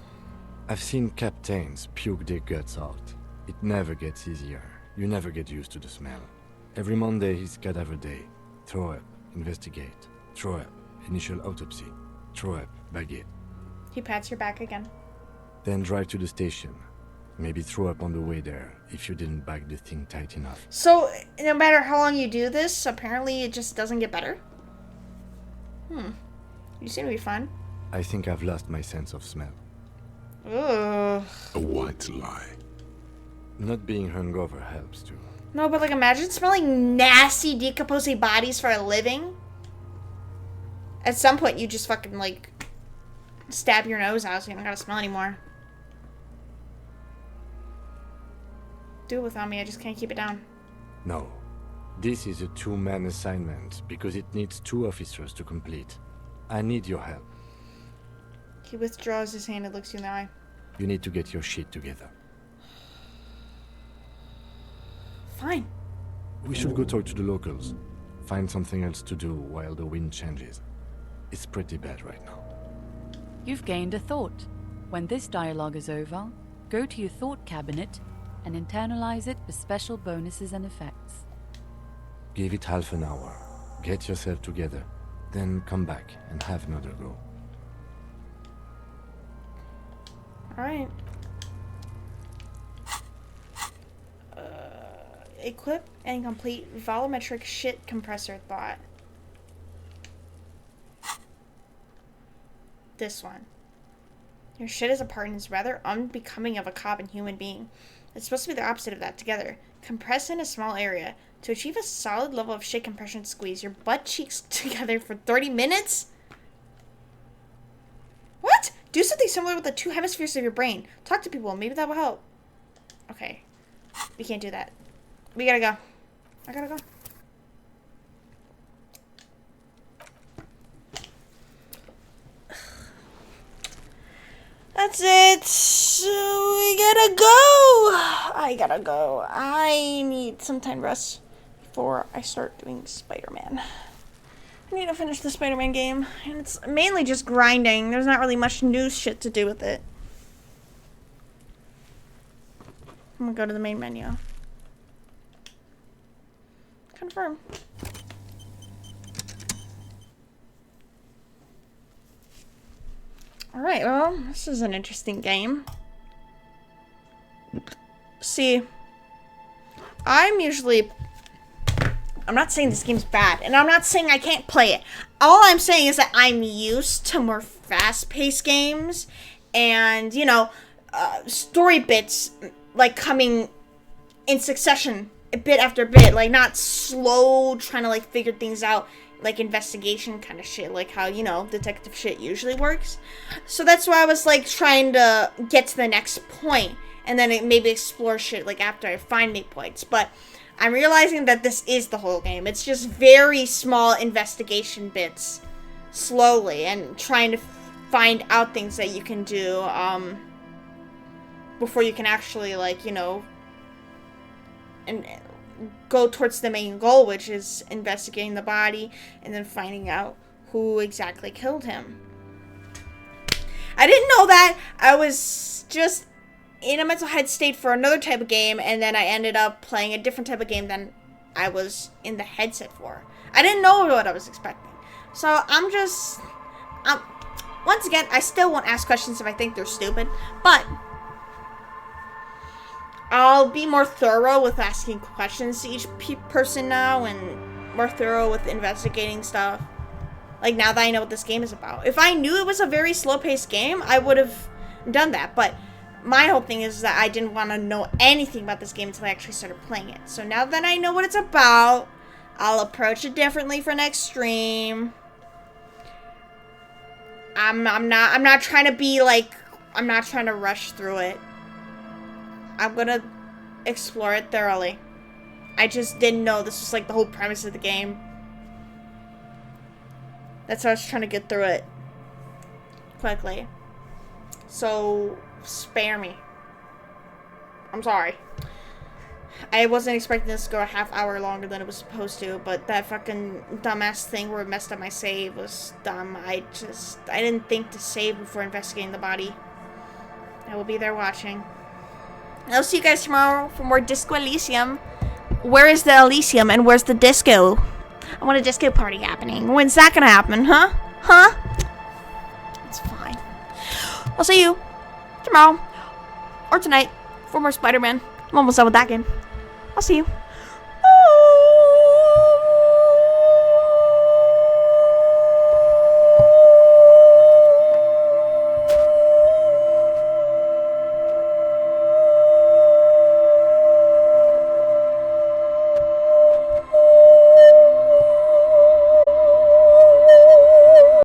I've seen captains puke their guts out. It never gets easier. You never get used to the smell. Every Monday is cadaver day. Throw up, investigate. Throw up, initial autopsy. Throw up, baguette. He pats your back again. Then drive to the station. Maybe throw up on the way there if you didn't bag the thing tight enough. So, no matter how long you do this, apparently it just doesn't get better? You seem to be fine. I think I've lost my sense of smell. Ugh. A white lie. Not being hungover helps too. No, but like imagine smelling nasty decomposing bodies for a living. At some point you just fucking like stab your nose out so you don't gotta smell anymore. Do it without me, I just can't keep it down. No. This is a two-man assignment because it needs 2 officers to complete. I need your help. He withdraws his hand and looks you in the eye. You need to get your shit together. Fine. We should go talk to the locals. Find something else to do while the wind changes. It's pretty bad right now. You've gained a thought. When this dialogue is over, go to your thought cabinet and internalize it for special bonuses and effects. Give it half an hour. Get yourself together. Then come back and have another go. Alright. Equip and complete volumetric shit compressor thought. this one. Your shit is apart and is rather unbecoming of a cop and human being. It's supposed to be the opposite of that, together. Compressed in a small area. To achieve a solid level of shit compression squeeze your butt cheeks together for 30 minutes? What? Do something similar with the 2 hemispheres of your brain. Talk to people. Maybe that will help. Okay. We can't do that. We gotta go. I gotta go. That's it. So we gotta go. I gotta go. I need some time rest before I start doing Spider-Man. I need to finish the Spider-Man game. And it's mainly just grinding. There's not really much new shit to do with it. I'm gonna go to the main menu. Confirm. Alright, well, this is an interesting game. See, I'm not saying this game's bad, and I'm not saying I can't play it. All I'm saying is that I'm used to more fast-paced games, and, you know, story bits, like, coming in succession, bit after bit, like, not slow, trying to, like, figure things out, like, investigation kind of shit, like how, you know, detective shit usually works. So that's why I was, like, trying to get to the next point, and then maybe explore shit, like, after I find me points, but I'm realizing that this is the whole game. It's just very small investigation bits, slowly, and trying to find out things that you can do, before you can actually, like, you know, and go towards the main goal, which is investigating the body and then finding out who exactly killed him. I didn't know that. I was just in a mental head state for another type of game, and then I ended up playing a different type of game than I was in the headset for. I didn't know what I was expecting. So once again, I still won't ask questions if I think they're stupid, but I'll be more thorough with asking questions to each person now, and more thorough with investigating stuff. Like, now that I know what this game is about. If I knew it was a very slow-paced game, I would have done that, but my whole thing is that I didn't want to know anything about this game until I actually started playing it. So now that I know what it's about, I'll approach it differently for next stream. I'm not trying to be like, I'm not trying to rush through it. I'm gonna explore it thoroughly. I just didn't know this was like the whole premise of the game. That's why I was trying to get through it quickly. So spare me. I'm sorry. I wasn't expecting this to go a half hour longer than it was supposed to, but that fucking dumbass thing where it messed up my save was dumb. I didn't think to save before investigating the body. I will be there watching. I'll see you guys tomorrow for more Disco Elysium. Where is the Elysium and where's the disco? I want a disco party happening. When's that gonna happen, huh? Huh? It's fine. I'll see you tomorrow or tonight for more Spider-Man. I'm almost done with that game. I'll see you.